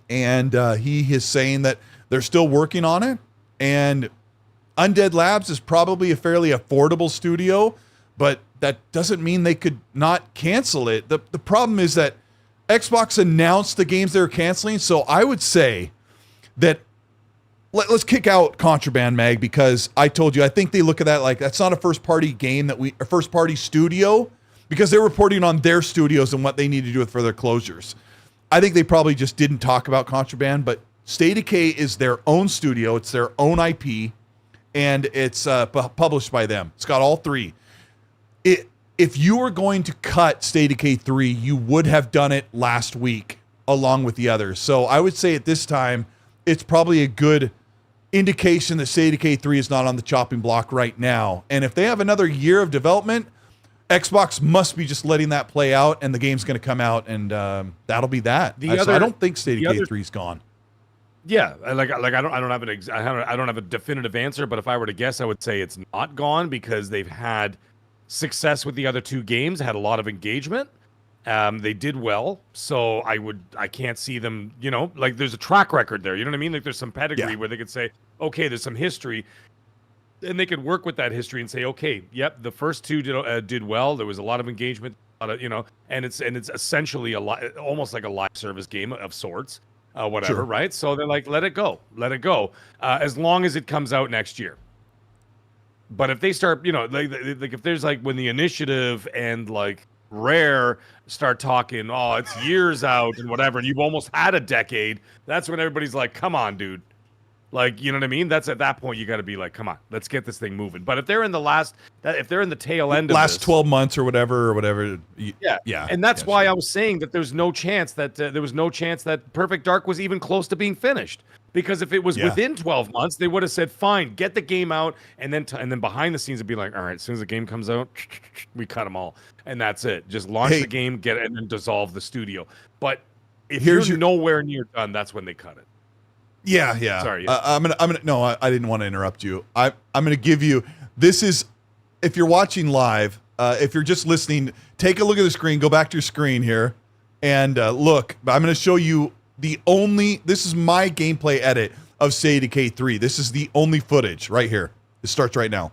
and he is saying that they're still working on it. And Undead Labs is probably a fairly affordable studio, but that doesn't mean they could not cancel it. The problem is that Xbox announced the games they're canceling, so I would say that let's kick out Contraband, Mag, because I told you, I think they look at that like that's not a first-party game a first-party studio, because they're reporting on their studios and what they need to do for their closures. I think they probably just didn't talk about Contraband, but State of Decay is their own studio. It's their own IP. And it's published by them. It's got all three. If you were going to cut State of Decay 3, you would have done it last week along with the others. So I would say at this time, it's probably a good indication that State of Decay 3 is not on the chopping block right now. And if they have another year of development, Xbox must be just letting that play out, and the game's going to come out, and that'll be that. So I don't think State of Decay 3 is gone. Yeah, I don't have I don't have a definitive answer, but if I were to guess, I would say it's not gone because they've had success with the other two games, had a lot of engagement. They did well, so I can't see them, like there's a track record there. You know what I mean? Like there's some pedigree where they could say, okay, there's some history, and they could work with that history and say, okay, yep, the first two did well. There was a lot of engagement, and it's essentially almost like a live service game of sorts. Whatever, Sure. right? So they're like, let it go, as long as it comes out next year. But if they start, like if there's like when the Initiative and like Rare start talking, oh, it's years out and whatever, and you've almost had a decade, that's when everybody's like, come on, dude. Like, you know what I mean? That's at that point you got to be like, come on, let's get this thing moving. But if they're in the tail end of last this, 12 months or whatever, yeah. And that's why I was saying that there's no chance that there was no chance that Perfect Dark was even close to being finished. Because if it was within 12 months, they would have said, fine, get the game out. And then behind the scenes, it'd be like, all right, as soon as the game comes out, we cut them all. And that's it. Just launch the game, get it, and then dissolve the studio. But if you're nowhere near done, that's when they cut it. Yeah. Sorry. I'm gonna. No, I didn't want to interrupt you. I'm gonna give you. This is, if you're watching live, if you're just listening, take a look at the screen. Go back to your screen here, and look. I'm gonna show you This is my gameplay edit of Say Decay 3. This is the only footage right here. It starts right now.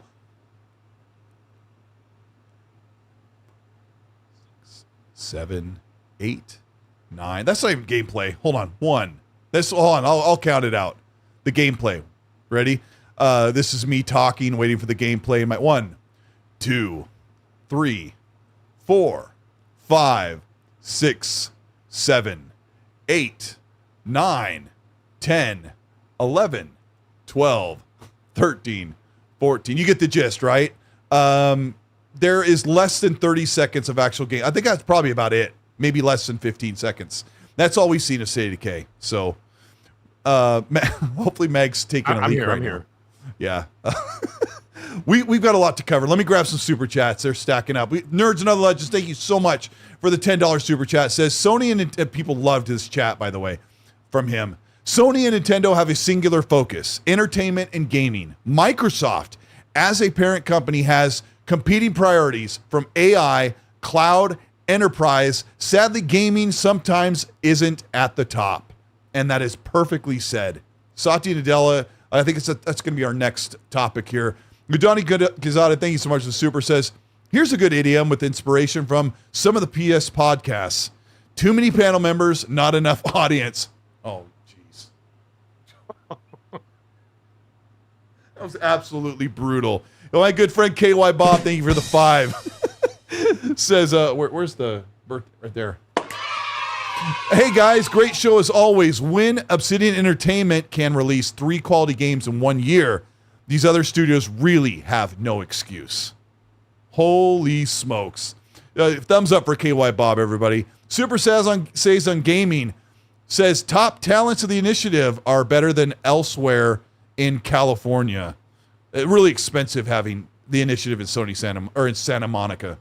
6, 7, 8, 9. That's not even gameplay. Hold on. 1. Hold on, I'll count it out. The gameplay. Ready? This is me talking, waiting for the gameplay. 1, 2, 3, 4, 5, 6, 7, 8, 9, 10, 11, 12, 13, 14. You get the gist, right? There is less than 30 seconds of actual game. I think that's probably about it. Maybe less than 15 seconds. That's all we've seen of State of Decay. So, hopefully Meg's taking a leak right here. Yeah. We've got a lot to cover. Let me grab some super chats. They're stacking up. Nerds and Other Legends, thank you so much for the $10 super chat. Says Sony and people loved this chat, by the way, from him. Sony and Nintendo have a singular focus: entertainment and gaming. Microsoft, as a parent company, has competing priorities from AI, cloud, enterprise. Sadly, gaming sometimes isn't at the top. And that is perfectly said. Satya Nadella, I think that's going to be our next topic here. Gudani Gazada, thank you so much for the super, says, here's a good idiom with inspiration from some of the PS podcasts. Too many panel members, not enough audience. Oh, jeez. That was absolutely brutal. Oh, my good friend KY Bob, thank you for the 5. Says, where's the birthday? Right there. Hey guys, great show as always. When Obsidian Entertainment can release 3 quality games in 1 year, these other studios really have no excuse. Holy smokes. Thumbs up for KY Bob, everybody. Super says on gaming, says top talents of the Initiative are better than elsewhere in California. Really expensive having the Initiative in in Santa Monica.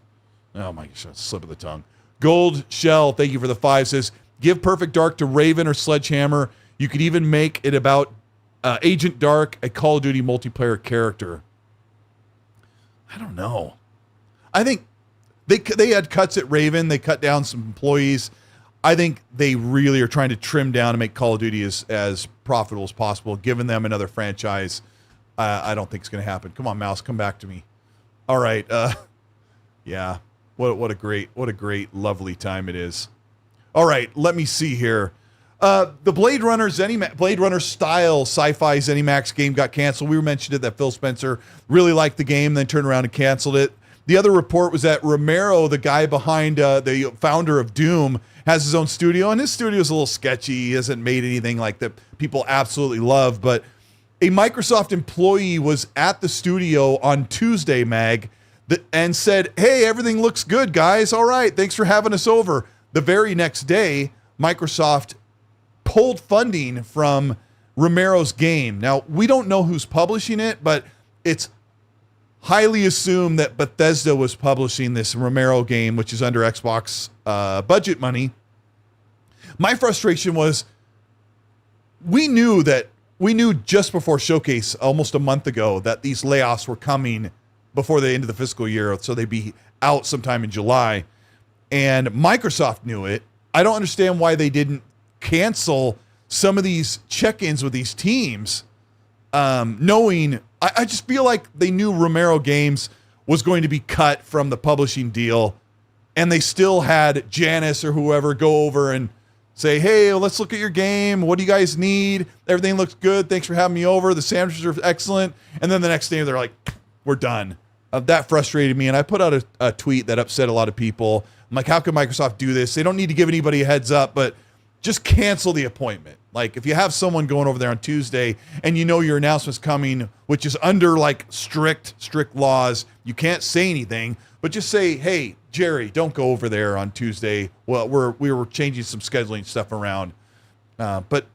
Oh my gosh, slip of the tongue. Gold Shell, thank you for the 5, says, give Perfect Dark to Raven or Sledgehammer. You could even make it about Agent Dark, a Call of Duty multiplayer character. I don't know. I think they had cuts at Raven. They cut down some employees. I think they really are trying to trim down and make Call of Duty as profitable as possible, giving them another franchise. I don't think it's going to happen. Come on, Mouse, come back to me. All right. Yeah. What a great, lovely time it is. All right, let me see here. The Blade Runner style sci-fi ZeniMax game got canceled. We mentioned it that Phil Spencer really liked the game, then turned around and canceled it. The other report was that Romero, the guy behind the founder of Doom, has his own studio, and his studio is a little sketchy. He hasn't made anything like that people absolutely love. But a Microsoft employee was at the studio on Tuesday, Mag, and said, hey, everything looks good, guys. All right, thanks for having us over. The very next day, Microsoft pulled funding from Romero's game. Now, we don't know who's publishing it, but it's highly assumed that Bethesda was publishing this Romero game, which is under Xbox budget money. My frustration was, we knew just before Showcase, almost a month ago, that these layoffs were coming before the end of the fiscal year, so they'd be out sometime in July. And Microsoft knew it. I don't understand why they didn't cancel some of these check-ins with these teams, knowing, I just feel like they knew Romero Games was going to be cut from the publishing deal, and they still had Janice or whoever go over and say, hey, let's look at your game. What do you guys need? Everything looks good. Thanks for having me over. The sandwiches are excellent. And then the next day they're like, we're done. That frustrated me. And I put out a tweet that upset a lot of people. I'm like, how can Microsoft do this? They don't need to give anybody a heads up, but just cancel the appointment. Like, if you have someone going over there on Tuesday and you know your announcement's coming, which is under like strict laws, you can't say anything, but just say, hey, Jerry, don't go over there on Tuesday. Well, we were changing some scheduling stuff around. But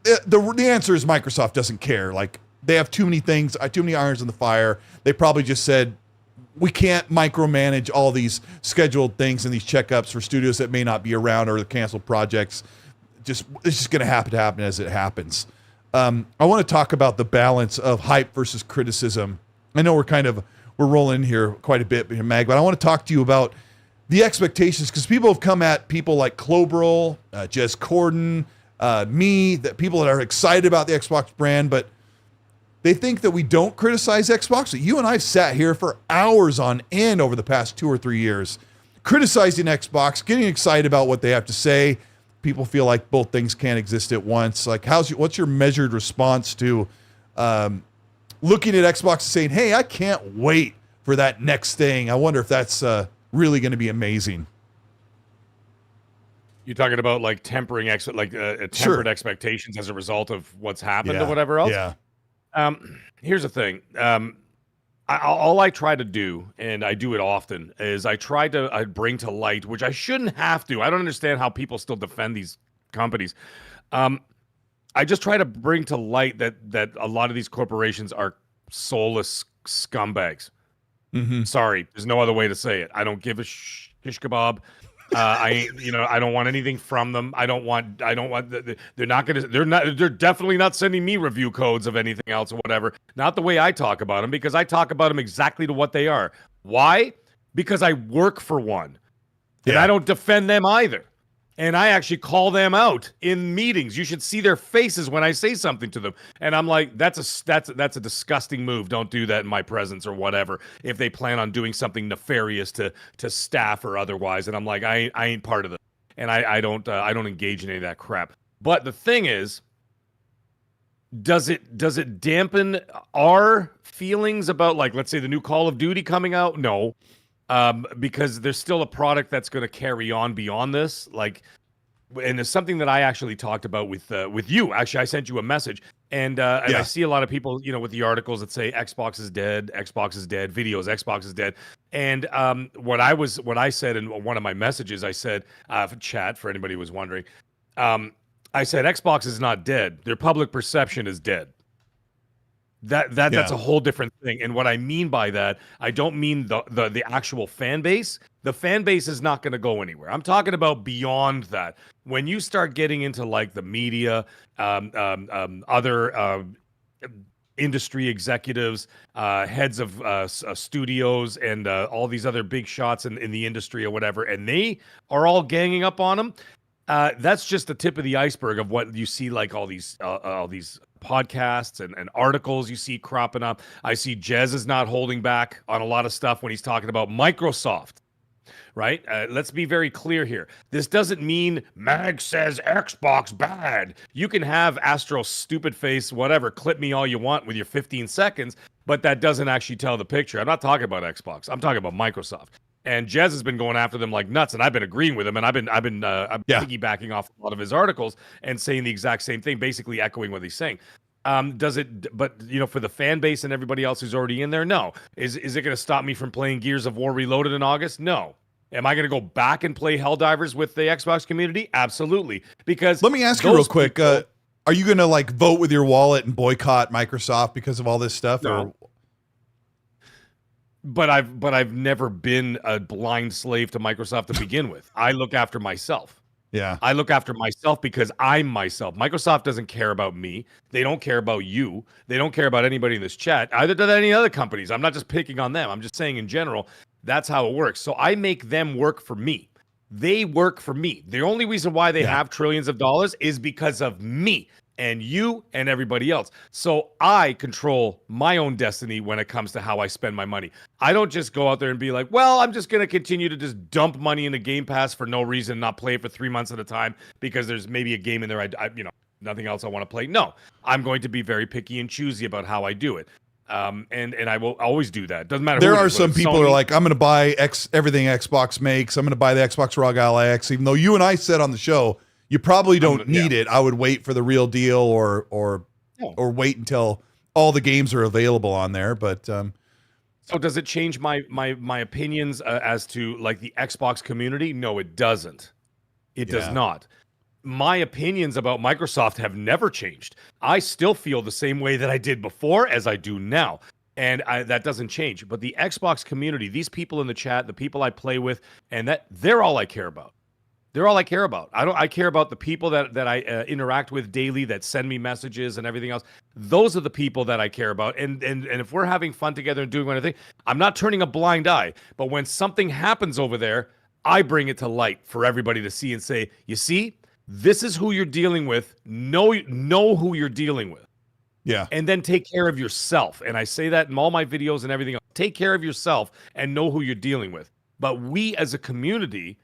the answer is Microsoft doesn't care. Like, they have too many things, too many irons in the fire. They probably just said, we can't micromanage all these scheduled things and these checkups for studios that may not be around or the canceled projects. It's just going to happen as it happens. I want to talk about the balance of hype versus criticism. I know we're rolling in here quite a bit, Mag, but I want to talk to you about the expectations, because people have come at people like Clobrel, Jez Corden, me, that people that are excited about the Xbox brand, but they think that we don't criticize Xbox. You and I have sat here for hours on end over the past 2 or 3 years, criticizing Xbox, getting excited about what they have to say. People feel like both things can't exist at once. Like, what's your measured response to looking at Xbox and saying, hey, I can't wait for that next thing. I wonder if that's really going to be amazing. You're talking about like tempering tempered Sure. expectations as a result of what's happened or whatever else. Yeah. Here's the thing. All I try to do, and I do it often, is I bring to light, which I shouldn't have to. I don't understand how people still defend these companies. I just try to bring to light that a lot of these corporations are soulless scumbags. Mm-hmm. Sorry, there's no other way to say it. I don't give a shish kebab. I don't want anything from them. They're definitely not sending me review codes of anything else or whatever. Not the way I talk about them, because I talk about them exactly to what they are. Why? Because I work for one. And I don't defend them either. And I actually call them out in meetings. You should see their faces when I say something to them. And I'm like, that's a disgusting move. Don't do that in my presence or whatever. If they plan on doing something nefarious to staff or otherwise. And I'm like, I ain't part of it. And I don't engage in any of that crap. But the thing is, does it dampen our feelings about, like, let's say the new Call of Duty coming out? No. Because there's still a product that's going to carry on beyond this. Like, and there's something that I actually talked about with you. Actually, I sent you a message, and I see a lot of people, with the articles that say Xbox is dead, videos, Xbox is dead. And what I said in one of my messages, I said, chat for anybody who was wondering, I said Xbox is not dead. Their public perception is dead. That's a whole different thing. And what I mean by that, I don't mean the actual fan base. The fan base is not going to go anywhere. I'm talking about beyond that. When you start getting into like the media, other industry executives, heads of studios, and all these other big shots in the industry or whatever, and they are all ganging up on them. That's just the tip of the iceberg of what you see, like all these podcasts and articles you see cropping up. I see Jez is not holding back on a lot of stuff when he's talking about Microsoft, right? Let's be very clear here. This doesn't mean Mag says Xbox bad. You can have Astro's stupid face, whatever, clip me all you want with your 15 seconds, but that doesn't actually tell the picture. I'm not talking about Xbox. I'm talking about Microsoft. And Jez has been going after them like nuts, and I've been agreeing with him, and I've been piggybacking off a lot of his articles and saying the exact same thing, basically echoing what he's saying. But for the fan base and everybody else who's already in there, no. Is it going to stop me from playing Gears of War Reloaded in August? No. Am I going to go back and play Helldivers with the Xbox community? Absolutely. Because let me ask you real quick: are you going to like vote with your wallet and boycott Microsoft because of all this stuff? No. But I've never been a blind slave to Microsoft to begin with. I look after myself. Yeah. I look after myself because I'm myself. Microsoft doesn't care about me. They don't care about you. They don't care about anybody in this chat. Either do any other companies. I'm not just picking on them. I'm just saying in general, that's how it works. So I make them work for me. They work for me. The only reason why they have trillions of dollars is because of me and you and everybody else. So I control my own destiny when it comes to how I spend my money. I don't just go out there and be like, well, I'm just going to continue to just dump money into Game Pass for no reason, not play it for 3 months at a time because there's maybe a game in there I nothing else I want to play. No, I'm going to be very picky and choosy about how I do it. And I will always do that. Doesn't matter. There are some people who are like, I'm going to buy everything Xbox makes. I'm going to buy the Xbox ROG Ally X, even though you and I said on the show, you probably don't need it. I would wait for the real deal or wait until all the games are available on there. But so does it change my opinions as to like the Xbox community? No, it doesn't. It does not. My opinions about Microsoft have never changed. I still feel the same way that I did before as I do now. And that doesn't change. But the Xbox community, these people in the chat, the people I play with, and they're all I care about. They're all I care about. I care about the people that I interact with daily, that send me messages and everything else. Those are the people that I care about. And if we're having fun together and doing anything, I'm not turning a blind eye. But when something happens over there, I bring it to light for everybody to see and say, you see, this is who you're dealing with. Know who you're dealing with. Yeah. And then take care of yourself. And I say that in all my videos and everything else. Take care of yourself and know who you're dealing with. But we as a community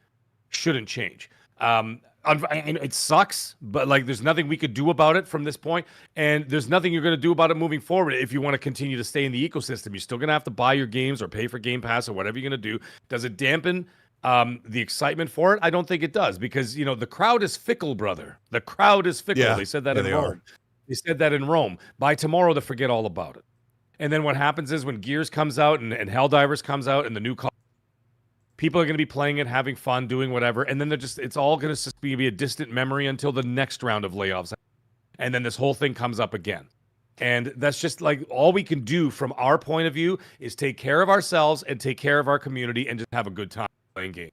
shouldn't change. It sucks, but like there's nothing we could do about it from this point, and there's nothing you're going to do about it moving forward. If you want to continue to stay in the ecosystem, you're still going to have to buy your games or pay for Game Pass or whatever you're going to do. Does it dampen the excitement for it? I don't think it does, because the crowd is fickle, brother. The crowd is fickle. Yeah, they said that in they Rome. are. They said that in Rome. By tomorrow, they forget all about it. And then what happens is when Gears comes out and Helldivers comes out and the new people are going to be playing it, having fun, doing whatever, and then it's all going to be a distant memory until the next round of layoffs. And then this whole thing comes up again. And that's just like all we can do from our point of view is take care of ourselves and take care of our community and just have a good time playing games.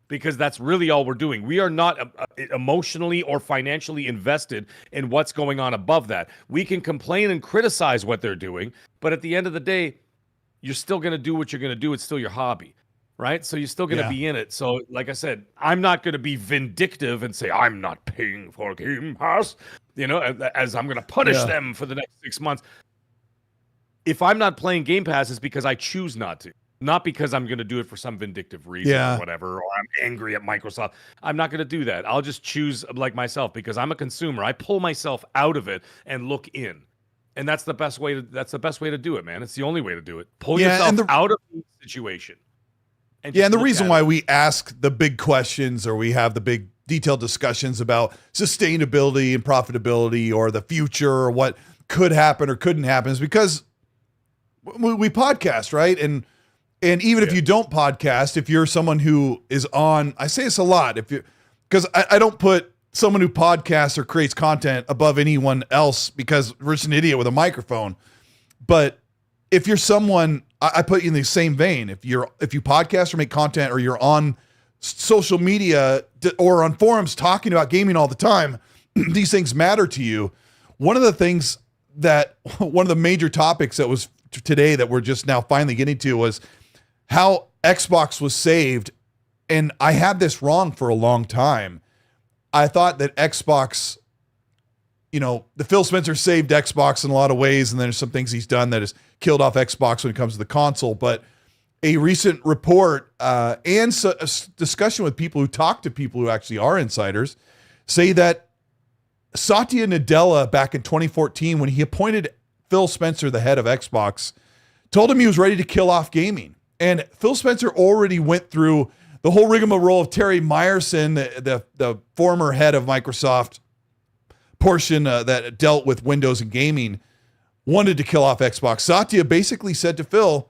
Because that's really all we're doing. We are not emotionally or financially invested in what's going on above that. We can complain and criticize what they're doing, but at the end of the day, you're still going to do what you're going to do. It's still your hobby. Right? So you're still going to be in it. So like I said, I'm not going to be vindictive and say, I'm not paying for Game Pass, as I'm going to punish them for the next 6 months. If I'm not playing Game Pass, it's because I choose not to. Not because I'm going to do it for some vindictive reason or whatever, or I'm angry at Microsoft. I'm not going to do that. I'll just choose like myself because I'm a consumer. I pull myself out of it and look in. And that's the best way to do it, man. It's the only way to do it. Pull yourself out of the situation. And the reason why we ask the big questions or we have the big detailed discussions about sustainability and profitability or the future or what could happen or couldn't happen is because we podcast, right? And even if you don't podcast, if you're someone who is on, I say this a lot, because I don't put someone who podcasts or creates content above anyone else because we're just an idiot with a microphone. But if you're someone, I put you in the same vein. If you podcast or make content or you're on social media or on forums talking about gaming all the time, these things matter to you. One of the major topics that was today that we're just now finally getting to was how Xbox was saved. And I had this wrong for a long time. I thought that Xbox, the Phil Spencer saved Xbox in a lot of ways, and there's some things he's done that has killed off Xbox when it comes to the console. But a recent report and a discussion with people who talk to people who actually are insiders say that Satya Nadella back in 2014, when he appointed Phil Spencer the head of Xbox, told him he was ready to kill off gaming. And Phil Spencer already went through the whole rigmarole of Terry Myerson, the former head of Microsoft portion that dealt with Windows and gaming, wanted to kill off Xbox. Satya basically said to Phil,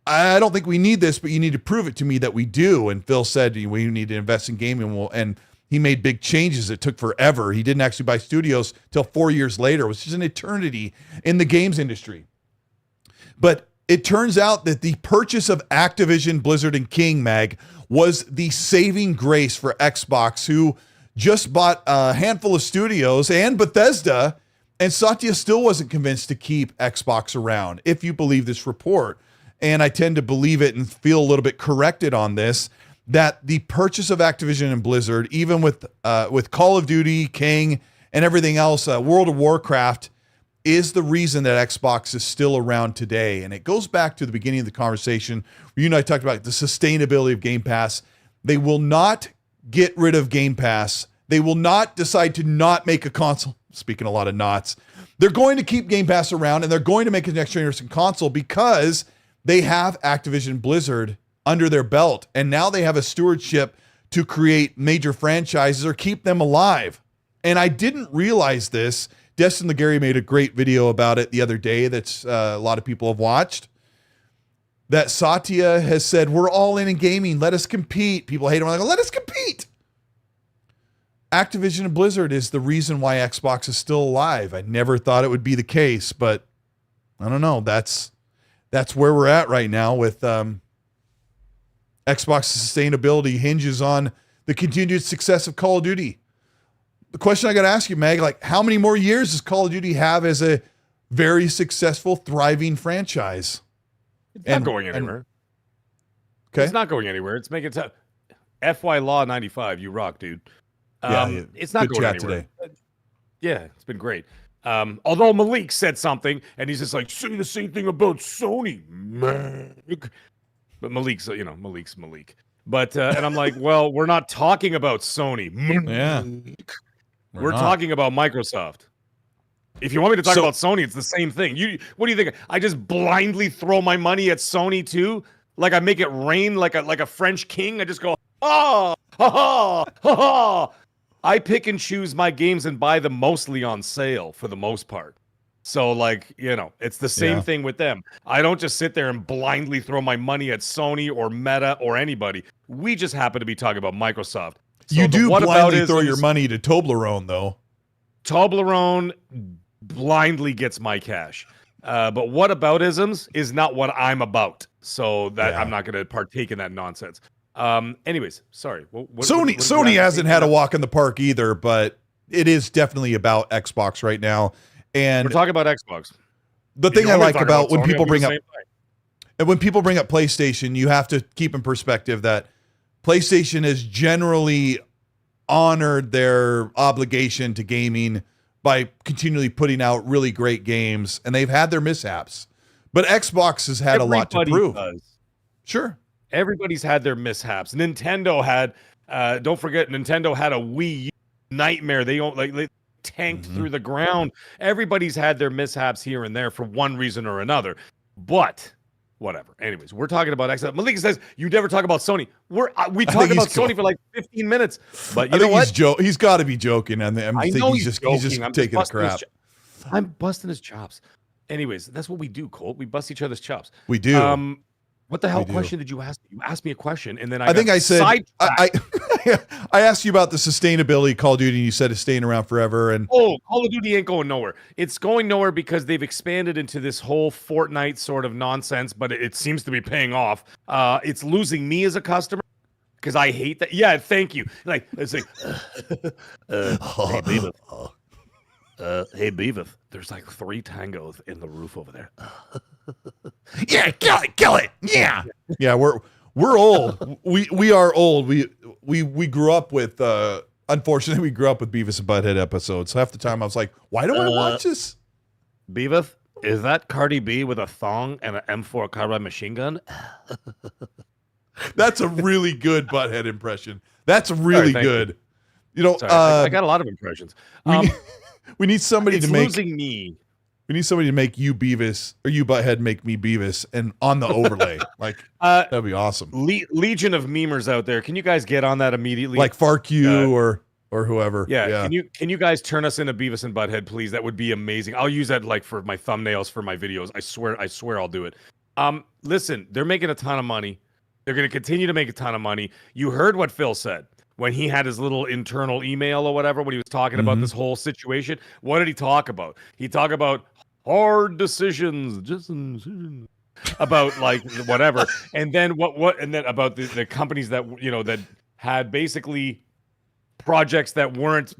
I don't think we need this, but you need to prove it to me that we do. And Phil said, we need to invest in gaming. And he made big changes. It took forever. He didn't actually buy studios till 4 years later, which is an eternity in the games industry. But it turns out that the purchase of Activision, Blizzard, and King Mag was the saving grace for Xbox, who just bought a handful of studios and Bethesda, and Satya still wasn't convinced to keep Xbox around, if you believe this report. And I tend to believe it and feel a little bit corrected on this, that the purchase of Activision and Blizzard, even with Call of Duty, King, and everything else, World of Warcraft, is the reason that Xbox is still around today. And it goes back to the beginning of the conversation where you and I talked about the sustainability of Game Pass. They will not get rid of Game Pass. They will not decide to not make a console. Speaking a lot of knots. They're going to keep Game Pass around, and they're going to make a next generation console because they have Activision Blizzard under their belt. And now they have a stewardship to create major franchises or keep them alive. And I didn't realize this. Destin Legary made a great video about it the other day that's a lot of people have watched. That Satya has said, we're all in gaming. Let us compete. People hate him. Like, let us compete. Activision and Blizzard is the reason why Xbox is still alive. I never thought it would be the case, but I don't know. That's where we're at right now with Xbox sustainability hinges on the continued success of Call of Duty. The question I got to ask you, Mag, like how many more years does Call of Duty have as a very successful, thriving franchise? It's not going anywhere. Okay. It's not going anywhere. It's making tough. FY Law 95, you rock, dude. Yeah, it's not going anywhere. Today. Yeah, it's been great. Although Malik said something, and he's just like, say the same thing about Sony, Mag. But Malik's Malik. But and I'm like, well, we're not talking about Sony. Yeah. We're talking about Microsoft. If you want me to talk about Sony, it's the same thing. What do you think? I just blindly throw my money at Sony too? Like I make it rain like a French king? I just go, ha ha ha. I pick and choose my games and buy them mostly on sale for the most part. So like, it's the same thing with them. I don't just sit there and blindly throw my money at Sony or Meta or anybody. We just happen to be talking about Microsoft. So you do blindly throw your money to Toblerone, though. Toblerone blindly gets my cash. But whataboutisms is not what I'm about. So that I'm not going to partake in that nonsense. Anyways, sorry. Sony hasn't had a walk in the park either, but it is definitely about Xbox right now. And we're talking about Xbox. The thing I like about when people bring up PlayStation, you have to keep in perspective that PlayStation has generally honored their obligation to gaming by continually putting out really great games, and they've had their mishaps. But Xbox has had a lot to prove. Sure. Everybody's had their mishaps. Nintendo had, don't forget, Nintendo had a Wii U nightmare. They tanked through the ground. Everybody's had their mishaps here and there for one reason or another. But whatever. Anyways, we're talking about Xbox. Malik says you never talk about Sony. We talk about Sony for like 15 minutes. But you know what? He's got to be joking. I know he's just taking a crap. I'm busting his chops. Anyways, that's what we do, Colt. We bust each other's chops. We do. What the hell question did you ask me? You asked me a question, and then I think I said I asked you about the sustainability of Call of Duty, and you said it's staying around forever. And Call of Duty ain't going nowhere. It's going nowhere because they've expanded into this whole Fortnite sort of nonsense, but it seems to be paying off. It's losing me as a customer because I hate that. Yeah, thank you. Like it's like, hey Beavis. Hey Beavis. There's like 3 tangos in the roof over there. Yeah, kill it. Yeah. Yeah, we're old. We are old. We grew up with unfortunately we grew up with Beavis and Butthead episodes. So half the time I was like, why do I watch this? Beavis, is that Cardi B with a thong and an M4 carbine machine gun? That's a really good Butthead impression. That's really good. You. I got a lot of impressions. We need somebody to make losing me. We need somebody to make you Beavis or you Butthead make me Beavis and on the overlay. Like that'd be awesome. Legion of memers out there. Can you guys get on that immediately? Like FarQ or whoever. Yeah. Can you guys turn us into Beavis and Butthead, please? That would be amazing. I'll use that like for my thumbnails for my videos. I swear I'll do it. Listen, they're making a ton of money. They're going to continue to make a ton of money. You heard what Phil said when he had his little internal email or whatever, when he was talking about this whole situation. What did he talk about? He talked about hard decisions, about like whatever. And then and then about the companies that, that had basically projects that weren't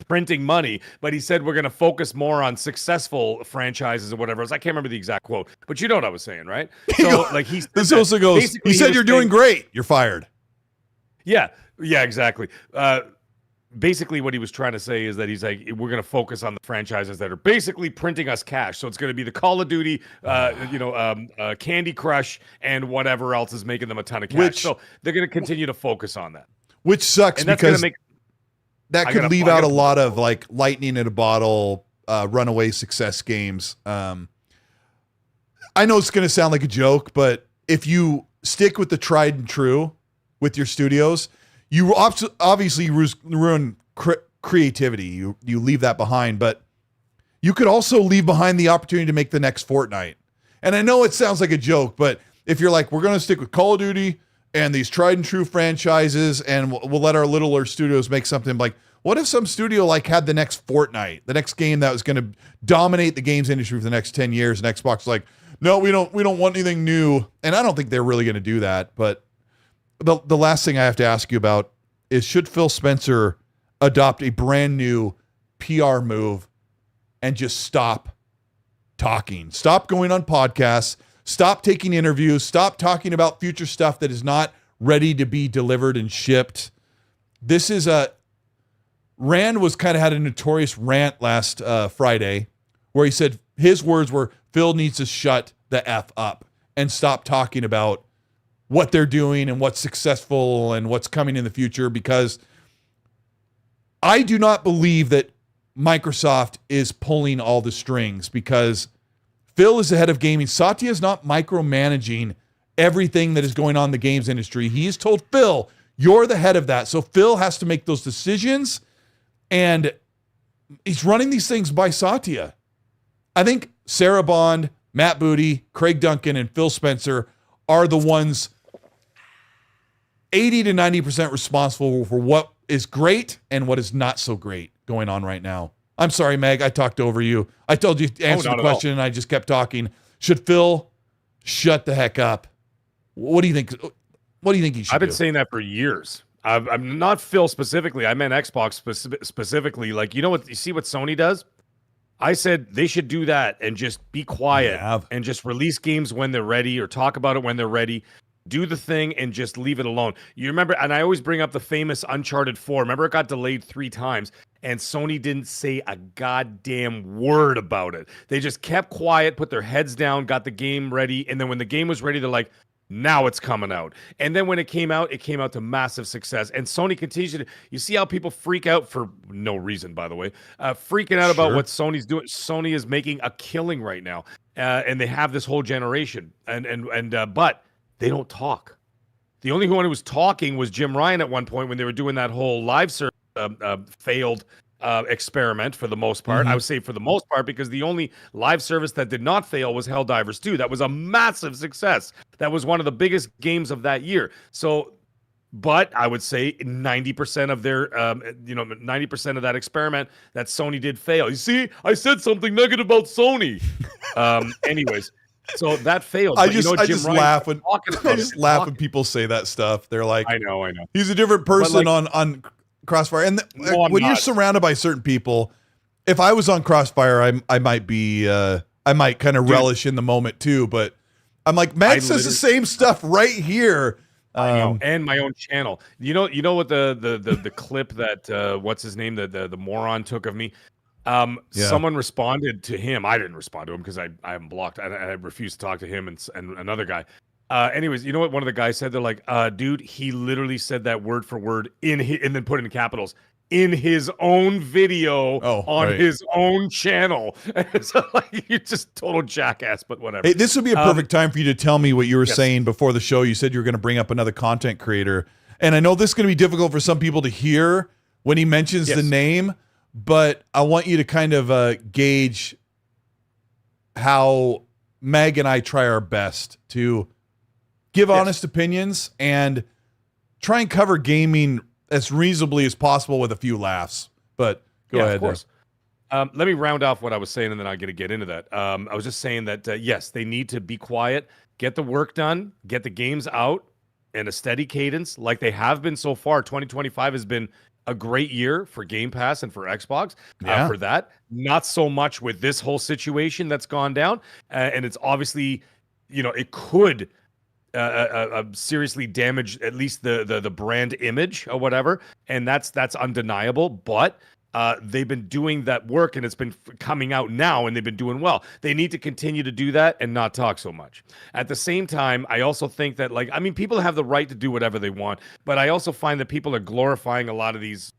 printing money, but he said we're going to focus more on successful franchises or whatever. I can't remember the exact quote, but you know what I was saying, right? So like this also goes, he said you're doing great, you're fired. Yeah, exactly. Basically what he was trying to say is that he's like, we're going to focus on the franchises that are basically printing us cash. So it's going to be the Call of Duty, Candy Crush, and whatever else is making them a ton of cash. So they're going to continue to focus on that. Which sucks because that could leave out a lot of like lightning in a bottle, runaway success games. I know it's going to sound like a joke, but if you stick with the tried and true with your studios, you obviously ruin creativity. You leave that behind, but you could also leave behind the opportunity to make the next Fortnite. And I know it sounds like a joke, but if you're like, we're going to stick with Call of Duty and these tried and true franchises, and we'll let our littler studios make something, like, what if some studio like had the next Fortnite, the next game that was going to dominate the games industry for the next 10 years, and Xbox is like, no, we don't want anything new. And I don't think they're really going to do that, but the last thing I have to ask you about is, should Phil Spencer adopt a brand new PR move and just stop talking? Stop going on podcasts, stop taking interviews, stop talking about future stuff that is not ready to be delivered and shipped. This is Rand was kind of had a notorious rant last Friday where he said his words were, Phil needs to shut the F up and stop talking about what they're doing and what's successful and what's coming in the future, because I do not believe that Microsoft is pulling all the strings, because Phil is the head of gaming. Satya is not micromanaging everything that is going on in the games industry. He has told Phil, you're the head of that. So Phil has to make those decisions, and he's running these things by Satya. I think Sarah Bond, Matt Booty, Craig Duncan, and Phil Spencer are the ones 80 to 90% responsible for what is great and what is not so great going on right now. I'm sorry, Meg, I talked over you. I told you to answer the question and I just kept talking. Should Phil shut the heck up? What do you think? What do you think he should do? I've been saying that for years. I'm not Phil specifically. I meant Xbox specifically. Like, you know what? You see what Sony does? I said they should do that and just be quiet and just release games when they're ready, or talk about it when they're ready. Do the thing and just leave it alone. You remember, and I always bring up the famous Uncharted 4. Remember, it got delayed 3 times, and Sony didn't say a goddamn word about it. They just kept quiet, put their heads down, got the game ready, and then when the game was ready, they're like, now it's coming out. And then when it came out to massive success. And Sony continues to, you see how people freak out for no reason, by the way, freaking out about what Sony's doing. Sony is making a killing right now. And they have this whole generation, but they don't talk. The only one who was talking was Jim Ryan at one point when they were doing that whole live service failed experiment for the most part. I would say for the most part, because the only live service that did not fail was Helldivers 2. That was a massive success. That was one of the biggest games of that year. So, but I would say 90% of their, 90% of that experiment that Sony did fail. You see, I said something negative about Sony. Anyways. So that failed. I just laugh when people say that stuff. They're like, I know. He's a different person on Crossfire. And when you're surrounded by certain people, if I was on Crossfire, I might be, I might kind of relish in the moment too. But I'm like, Matt says the same stuff right here. I know, and my own channel. You know what the clip that what's his name, the moron took of me. Someone responded to him. I didn't respond to him because I am blocked. I refused to talk to him and another guy. Anyways, you know what one of the guys said? They're like, dude, he literally said that word for word and then put it in capitals in his own video on his own channel. So like, you're just total jackass, but whatever. Hey, this would be a perfect time for you to tell me what you were saying before the show. You said you were going to bring up another content creator. And I know this is going to be difficult for some people to hear when he mentions the name, but I want you to kind of gauge how Meg and I try our best to give honest opinions and try and cover gaming as reasonably as possible with a few laughs. But go ahead. Of course. Let me round off what I was saying, and then I'm going to get into that. I was just saying that, yes, they need to be quiet, get the work done, get the games out in a steady cadence like they have been so far. 2025 has been a great year for Game Pass and for Xbox for that. Not so much with this whole situation that's gone down. And it's obviously, it could seriously damage at least the brand image or whatever. And that's undeniable. But they've been doing that work and it's been coming out now and they've been doing well. They need to continue to do that and not talk so much. At the same time, I also think that people have the right to do whatever they want, but I also find that people are glorifying a lot of these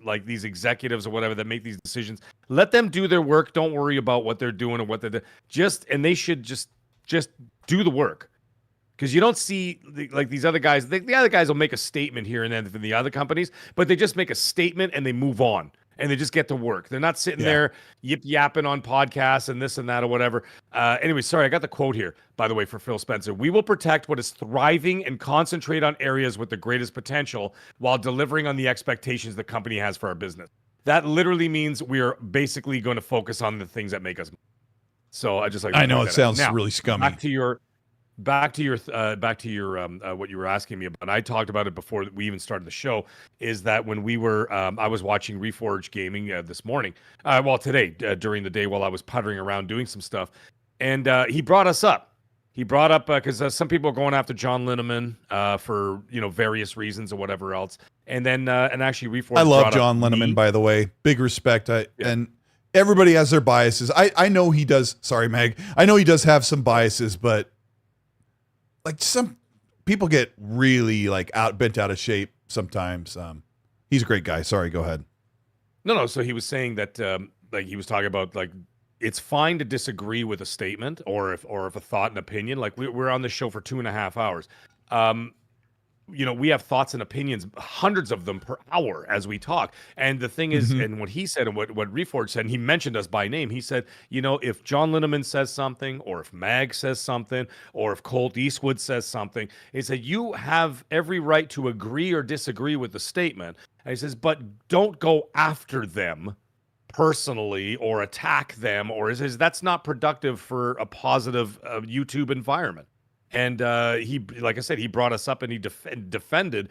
executives or whatever that make these decisions. Let them do their work. Don't worry about what they're doing or what they're and they should just do the work. Because you don't see these other guys. The other guys will make a statement here and then from the other companies, but they just make a statement and they move on. And they just get to work. They're not sitting there yip-yapping on podcasts and this and that or whatever. Anyway, sorry, I got the quote here, by the way, for Phil Spencer. We will protect what is thriving and concentrate on areas with the greatest potential while delivering on the expectations the company has for our business. That literally means we are basically going to focus on the things that make us money. So I just like. I know it sounds really scummy. Back to your what you were asking me about, and I talked about it before we even started the show, is that when we were, I was watching Reforge Gaming this morning, today, during the day while I was puttering around doing some stuff, and he brought us up. He brought up, because some people are going after John Linneman for, various reasons or whatever else, and then, and actually Reforge. I love John Linneman, by the way. Big respect. And everybody has their biases. I know he does. Sorry, Meg. I know he does have some biases, but some people get really bent out of shape sometimes. He's a great guy. Sorry, go ahead. No. So he was saying that he was talking about it's fine to disagree with a statement or if a thought and opinion. We're on this show for 2.5 hours. We have thoughts and opinions, hundreds of them per hour as we talk. And the thing is, and what he said and what Reforge said, and he mentioned us by name, he said, if John Linneman says something, or if Mag says something, or if Colteastwood says something, he said, you have every right to agree or disagree with the statement. And he says, but don't go after them personally or attack them, or that's not productive for a positive YouTube environment. And he, like I said, he brought us up and he defended,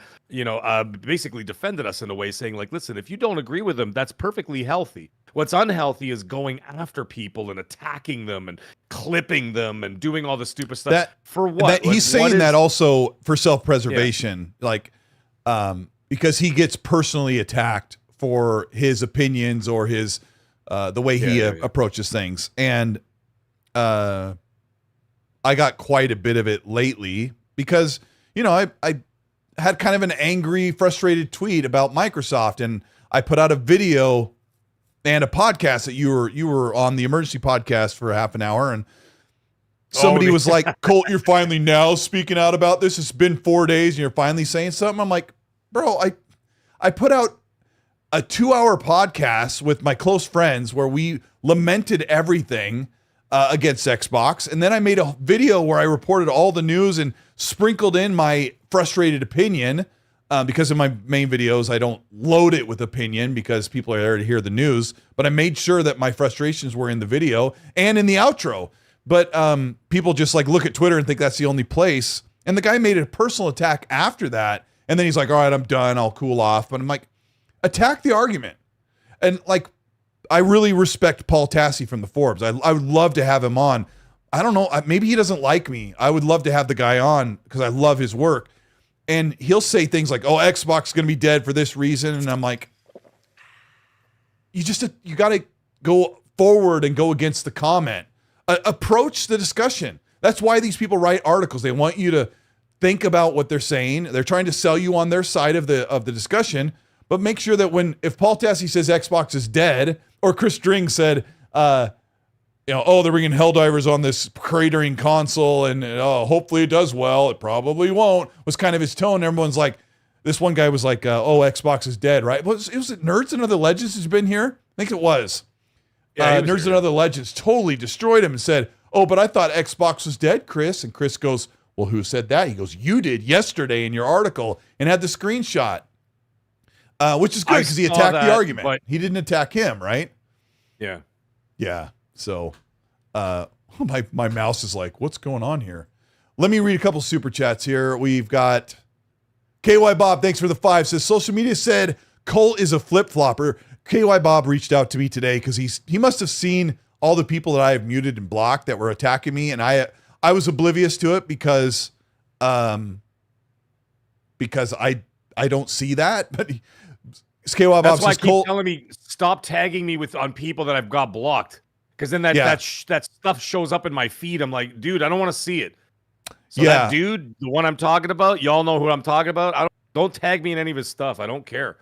basically defended us in a way, saying listen, if you don't agree with them, that's perfectly healthy. What's unhealthy is going after people and attacking them and clipping them and doing all the stupid stuff. For what? He's saying that also for self-preservation, because he gets personally attacked for his opinions or his the way he approaches things. And I got quite a bit of it lately because, I had kind of an angry, frustrated tweet about Microsoft, and I put out a video and a podcast that you were on the emergency podcast for half an hour, and somebody was like, Colt, you're finally now speaking out about this. It's been 4 days and you're finally saying something. I'm like, bro, I put out a 2-hour podcast with my close friends where we lamented everything against Xbox. And then I made a video where I reported all the news and sprinkled in my frustrated opinion because in my main videos, I don't load it with opinion because people are there to hear the news, but I made sure that my frustrations were in the video and in the outro. But people just look at Twitter and think that's the only place. And the guy made a personal attack after that. And then he's like, all right, I'm done. I'll cool off. But I'm like, attack the argument. And I really respect Paul Tassi from the Forbes. I would love to have him on. I don't know. Maybe he doesn't like me. I would love to have the guy on because I love his work. And he'll say things like, oh, Xbox is going to be dead for this reason. And I'm like, you got to go forward and go against the comment. Approach the discussion. That's why these people write articles. They want you to think about what they're saying. They're trying to sell you on their side of the discussion. But make sure that if Paul Tassi says Xbox is dead, or Chris Dring said, they're bringing Helldivers on this cratering console, and hopefully it does well. It probably won't. Was kind of his tone. Everyone's like, this one guy was like, Xbox is dead, right? Was it Nerds and Other Legends who's been here? I think it was. Nerds and Other Legends totally destroyed him and said, but I thought Xbox was dead, Chris. And Chris goes, well, who said that? He goes, you did yesterday in your article, and had the screenshot. Which is good because he attacked the argument. He didn't attack him, right? Yeah. Yeah. So my mouse is like, what's going on here? Let me read a couple super chats here. We've got KY Bob, thanks for the 5, says social media said Colt is a flip-flopper. KY Bob reached out to me today because he must have seen all the people that I have muted and blocked that were attacking me, and I was oblivious to it because I don't see that. But KY Bob That's why I says keep Colt telling me stop tagging me on people that I've got blocked, because then that stuff shows up in my feed. I'm like, dude, I don't want to see it. So that dude, the one I'm talking about, y'all know who I'm talking about. Don't tag me in any of his stuff. I don't care.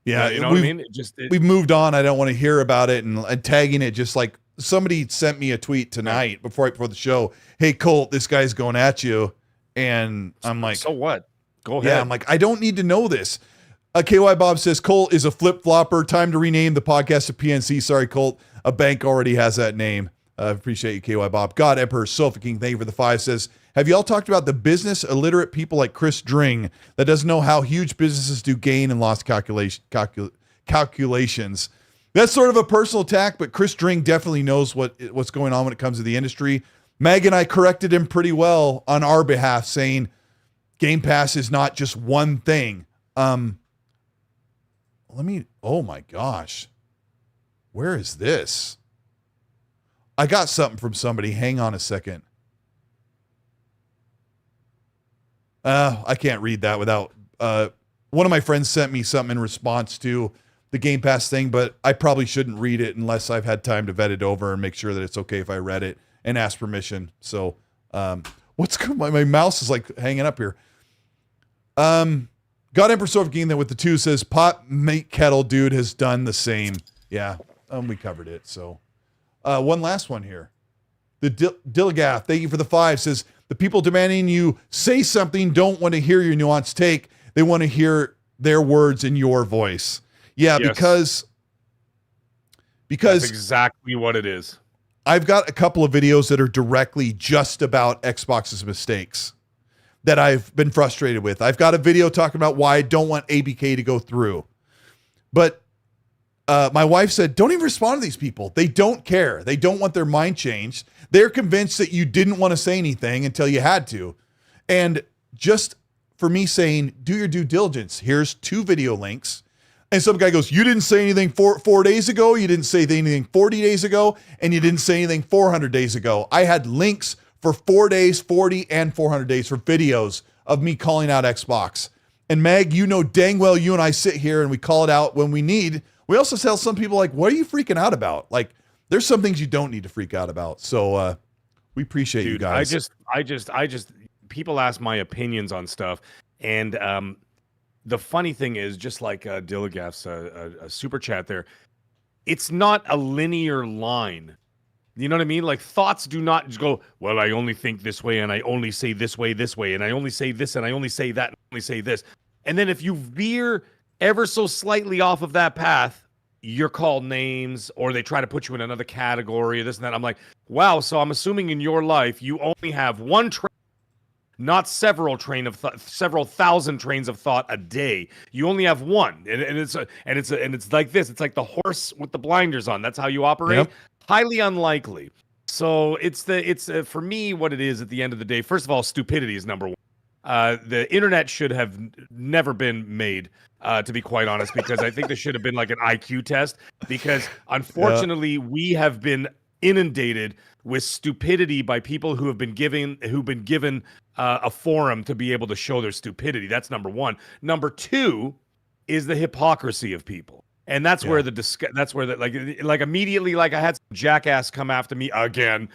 Yeah, you know what I mean? We've moved on. I don't want to hear about it, and tagging it, just like somebody sent me a tweet tonight before the show. Hey Colt, this guy's going at you, and I'm like, so what? Go ahead. Yeah, I'm like, I don't need to know this. KY Bob says Colt is a flip flopper. Time to rename the podcast to PNC. Sorry, Colt. A bank already has that name. Appreciate you, KY Bob. God Emperor Sofa King, thank you for the 5. Says, have y'all talked about the business illiterate people like Chris Dring that doesn't know how huge businesses do gain and loss calculations? That's sort of a personal attack, but Chris Dring definitely knows what's going on when it comes to the industry. Meg and I corrected him pretty well on our behalf, saying Game Pass is not just one thing. Oh my gosh. Where is this? I got something from somebody. Hang on a second. I can't read that without, one of my friends sent me something in response to the Game Pass thing, but I probably shouldn't read it unless I've had time to vet it over and make sure that it's okay if I read it and ask permission. So, what's good? My mouse is like hanging up here. God Emperor Sofa King that with the 2 says pot mate kettle dude has done the same. Yeah. We covered it. So, one last one here. The Dilligath, thank you for the 5, says the people demanding you say something don't want to hear your nuanced take. They want to hear their words in your voice. Yeah, yes. because that's exactly what it is. I've got a couple of videos that are directly just about Xbox's mistakes that I've been frustrated with. I've got a video talking about why I don't want ABK to go through. But my wife said, don't even respond to these people. They don't care. They don't want their mind changed. They're convinced that you didn't want to say anything until you had to. And just for me saying, do your due diligence. Here's 2 video links. And some guy goes, you didn't say anything 4 days ago. You didn't say anything 40 days ago. And you didn't say anything 400 days ago. I had links for 4 days, 40 and 400 days for videos of me calling out Xbox. And Meg, you know dang well you and I sit here and we call it out when we need. We also tell some people, like, what are you freaking out about? Like, there's some things you don't need to freak out about. So we appreciate you guys. I just people ask my opinions on stuff. And the funny thing is, just like Dilligaff's a super chat there, it's not a linear line. You know what I mean? Like, thoughts do not just go, well, I only think this way, and I only say this way, and I only say this, and I only say that, and I only say this. And then if you veer ever so slightly off of that path, you're called names, or they try to put you in another category, or this and that. I'm like, wow, so I'm assuming in your life you only have one train, not several thousand trains of thought a day. You only have one, and it's like this. It's like the horse with the blinders on. That's how you operate. Yep. Highly unlikely. So it's for me, what it is at the end of the day. First of all, stupidity is number one. The internet should have never been made, to be quite honest, because I think this should have been like an IQ test, because unfortunately we have been inundated with stupidity by people who've been given a forum to be able to show their stupidity. That's number one. Number two is the hypocrisy of people. And that's where like immediately, like I had some jackass come after me again,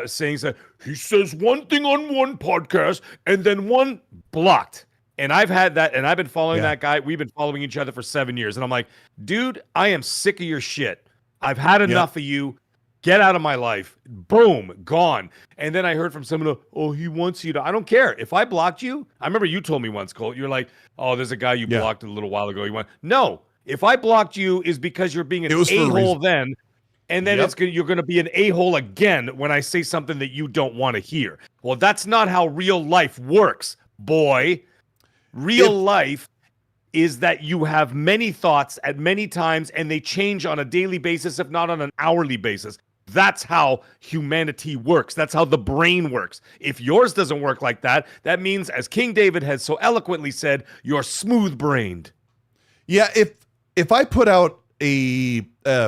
saying that he says one thing on one podcast and then one blocked. And I've had that, and I've been following that guy. We've been following each other for 7 years. And I'm like, dude, I am sick of your shit. I've had enough of you. Get out of my life. Boom, gone. And then I heard from someone, oh, he wants you to. I don't care. If I blocked you, I remember you told me once, Colt, you're like, oh, there's a guy you blocked a little while ago. You went, no. If I blocked you is because you're being an a-hole then, and then you're going to be an a-hole again when I say something that you don't want to hear. Well, that's not how real life works, boy. Real life is that you have many thoughts at many times, and they change on a daily basis, if not on an hourly basis. That's how humanity works. That's how the brain works. If yours doesn't work like that, that means, as King David has so eloquently said, you're smooth-brained. Yeah, if I put out a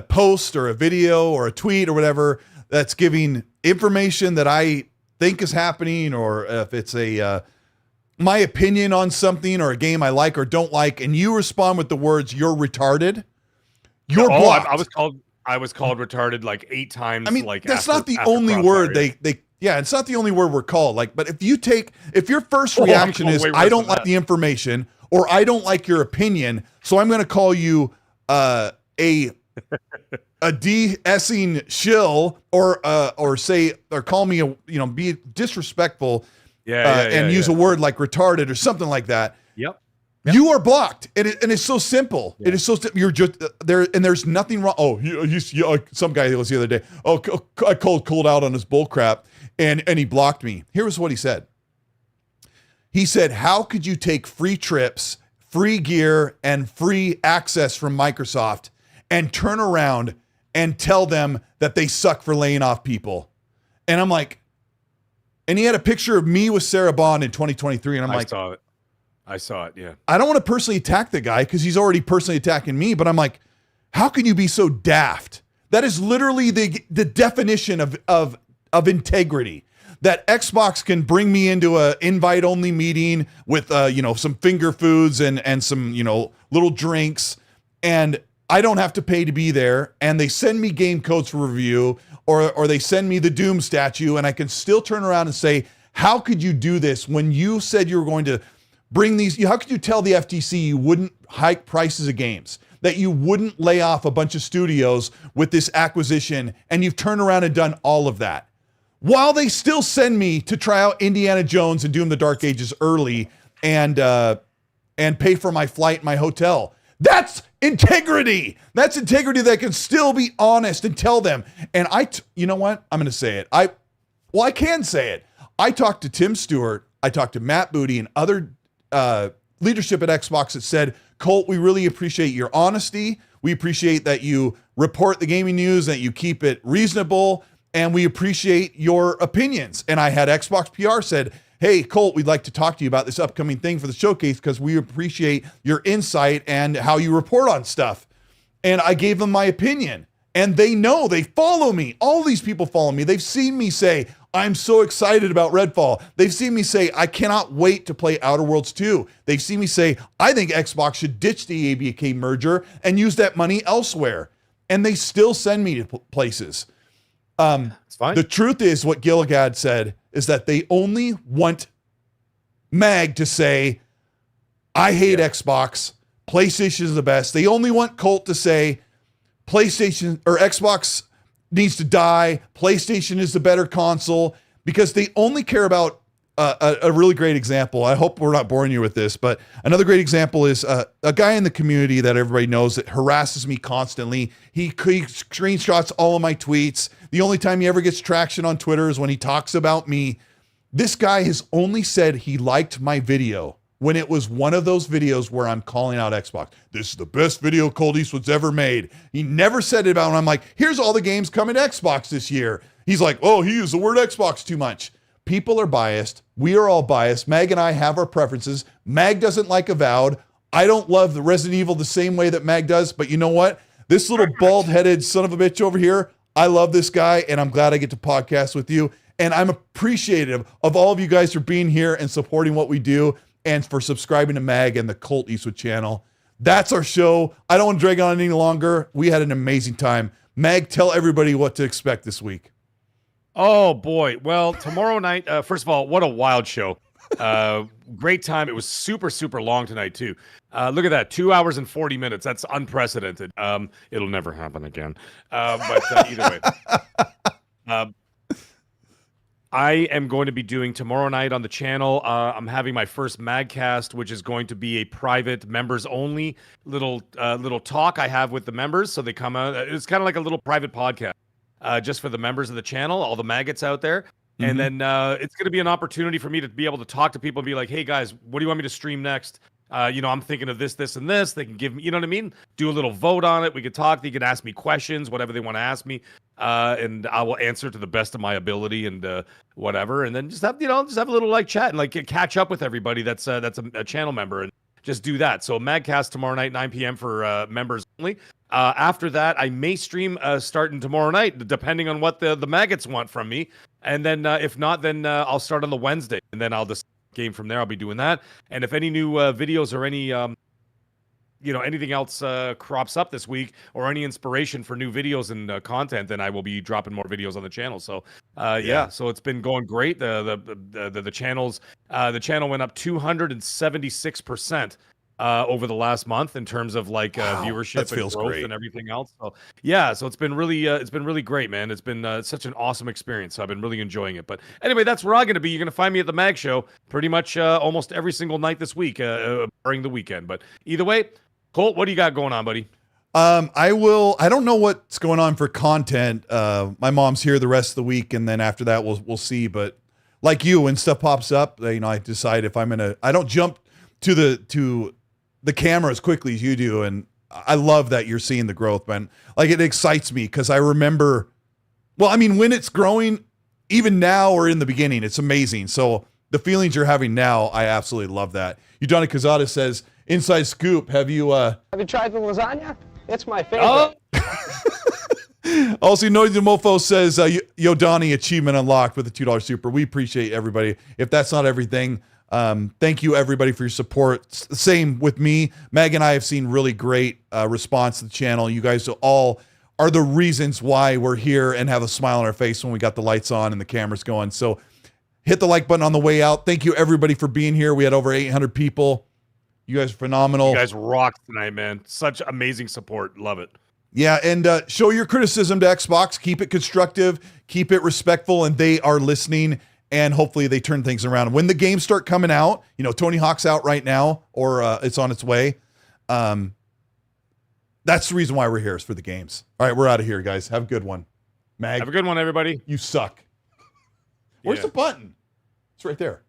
post or a video or a tweet or whatever that's giving information that I think is happening, or if it's my opinion on something or a game I like or don't like, and you respond with the words "you're retarded," you're blocked. I was called retarded like 8 times. I mean, like that's not the only word it's not the only word we're called. Like, but if your first reaction is I don't like the information or I don't like your opinion, so I'm going to call you a de-essing shill or call me be disrespectful and use a word like retarded or something like that. Yep. You are blocked, and it's so simple. Yeah. It is so you're just there, and there's nothing wrong. Oh, some guy was the other day. Oh, I called out on his bull crap, and he blocked me. Here's what he said. He said, "How could you take free trips, free gear, and free access from Microsoft and turn around and tell them that they suck for laying off people?" And I'm like, and he had a picture of me with Sarah Bond in 2023, and I saw it, yeah. I don't want to personally attack the guy because he's already personally attacking me, but I'm like, how can you be so daft? That is literally the definition of integrity. That Xbox can bring me into a invite-only meeting with some finger foods and some little drinks, and I don't have to pay to be there, and they send me game codes for review, or they send me the Doom statue, and I can still turn around and say, how could you do this when you said you were going to bring these? How could you tell the FTC you wouldn't hike prices of games, that you wouldn't lay off a bunch of studios with this acquisition, and you've turned around and done all of that while they still send me to try out Indiana Jones and Doom the Dark Ages early and pay for my flight and my hotel? That's integrity. That's integrity that can still be honest and tell them. And you know what? I'm going to say it. I can say it. I talked to Tim Stewart. I talked to Matt Booty and other leadership at Xbox that said, Colt, we really appreciate your honesty. We appreciate that you report the gaming news, that you keep it reasonable, and we appreciate your opinions. And I had Xbox PR said, hey, Colt, we'd like to talk to you about this upcoming thing for the showcase because we appreciate your insight and how you report on stuff. And I gave them my opinion. And they know, they follow me. All these people follow me. They've seen me say, I'm so excited about Redfall. They've seen me say, I cannot wait to play Outer Worlds 2. They've seen me say, I think Xbox should ditch the ABK merger and use that money elsewhere. And they still send me to places. It's fine. The truth is, what Gilligad said is that they only want Mag to say, I hate Xbox. PlayStation is the best. They only want Colt to say, PlayStation or Xbox needs to die. PlayStation is the better console, because they only care about a really great example. I hope we're not boring you with this, but another great example is a guy in the community that everybody knows that harasses me constantly. He screenshots all of my tweets. The only time he ever gets traction on Twitter is when he talks about me. This guy has only said he liked my video when it was one of those videos where I'm calling out Xbox. This is the best video Colteastwood's ever made. He never said it about when I'm like, here's all the games coming to Xbox this year. He's like, oh, he used the word Xbox too much. People are biased. We are all biased. Mag and I have our preferences. Mag doesn't like Avowed. I don't love the Resident Evil the same way that Mag does, but you know what? This little bald-headed son of a bitch over here, I love this guy, and I'm glad I get to podcast with you. And I'm appreciative of all of you guys for being here and supporting what we do, and for subscribing to Mag and the Colt Eastwood channel. That's our show. I don't want to drag on any longer. We had an amazing time. Mag, tell everybody what to expect this week. Oh, boy. Well, tomorrow night, first of all, what a wild show. Great time. It was super, super long tonight, too. Look at that, 2 hours and 40 minutes. That's unprecedented. It'll never happen again. But either way. I am going to be doing tomorrow night on the channel. I'm having my first Magcast, which is going to be a private, members-only little talk I have with the members. So they come out. It's kind of like a little private podcast, just for the members of the channel, all the maggots out there. Mm-hmm. And then it's going to be an opportunity for me to be able to talk to people and be like, hey, guys, what do you want me to stream next? I'm thinking of this, this, and this. They can give me, you know what I mean? Do a little vote on it. We could talk. They can ask me questions, whatever they want to ask me. And I will answer to the best of my ability and whatever. And then just have a little like chat and like catch up with everybody that's a channel member just do that. So Magcast tomorrow night, 9 p.m. for members only. After that, I may stream starting tomorrow night, depending on what the maggots want from me. And then if not, then I'll start on the Wednesday, and then I'll just game from there. I'll be doing that. And if any new videos or any anything else crops up this week, or any inspiration for new videos and content, then I will be dropping more videos on the channel. So so it's been going great. The channel went up 276% over the last month in terms of viewership and growth and everything else. So so it's been really great, man. It's been such an awesome experience. So I've been really enjoying it. But anyway, that's where I'm going to be. You're going to find me at the Mag Show pretty much almost every single night this week during the weekend. But either way, Colt, what do you got going on, buddy? I don't know what's going on for content. My mom's here the rest of the week, and then after that we'll see. But like you, when stuff pops up, I decide if I don't jump to the camera as quickly as you do. And I love that you're seeing the growth, man. Like, it excites me because I remember, when it's growing, even now or in the beginning, it's amazing. So the feelings you're having now, I absolutely love that. Udana Kazada says, inside scoop, have you tried the lasagna? It's my favorite. Also, Noisy Mofo says, Yodani achievement unlocked with a $2 super. We appreciate everybody. If that's not everything, thank you everybody for your support. Same with me. Meg and I have seen really great response to the channel. You guys all are the reasons why we're here and have a smile on our face when we got the lights on and the cameras going. So hit the like button on the way out. Thank you everybody for being here. We had over 800 people. You guys are phenomenal. You guys rocked tonight, man. Such amazing support. Love it. Yeah, and show your criticism to Xbox. Keep it constructive. Keep it respectful, and they are listening. And hopefully they turn things around. When the games start coming out, Tony Hawk's out right now, or it's on its way. That's the reason why we're here, is for the games. All right, we're out of here, guys. Have a good one. Mag. Have a good one, everybody. You suck. Where's the button? It's right there.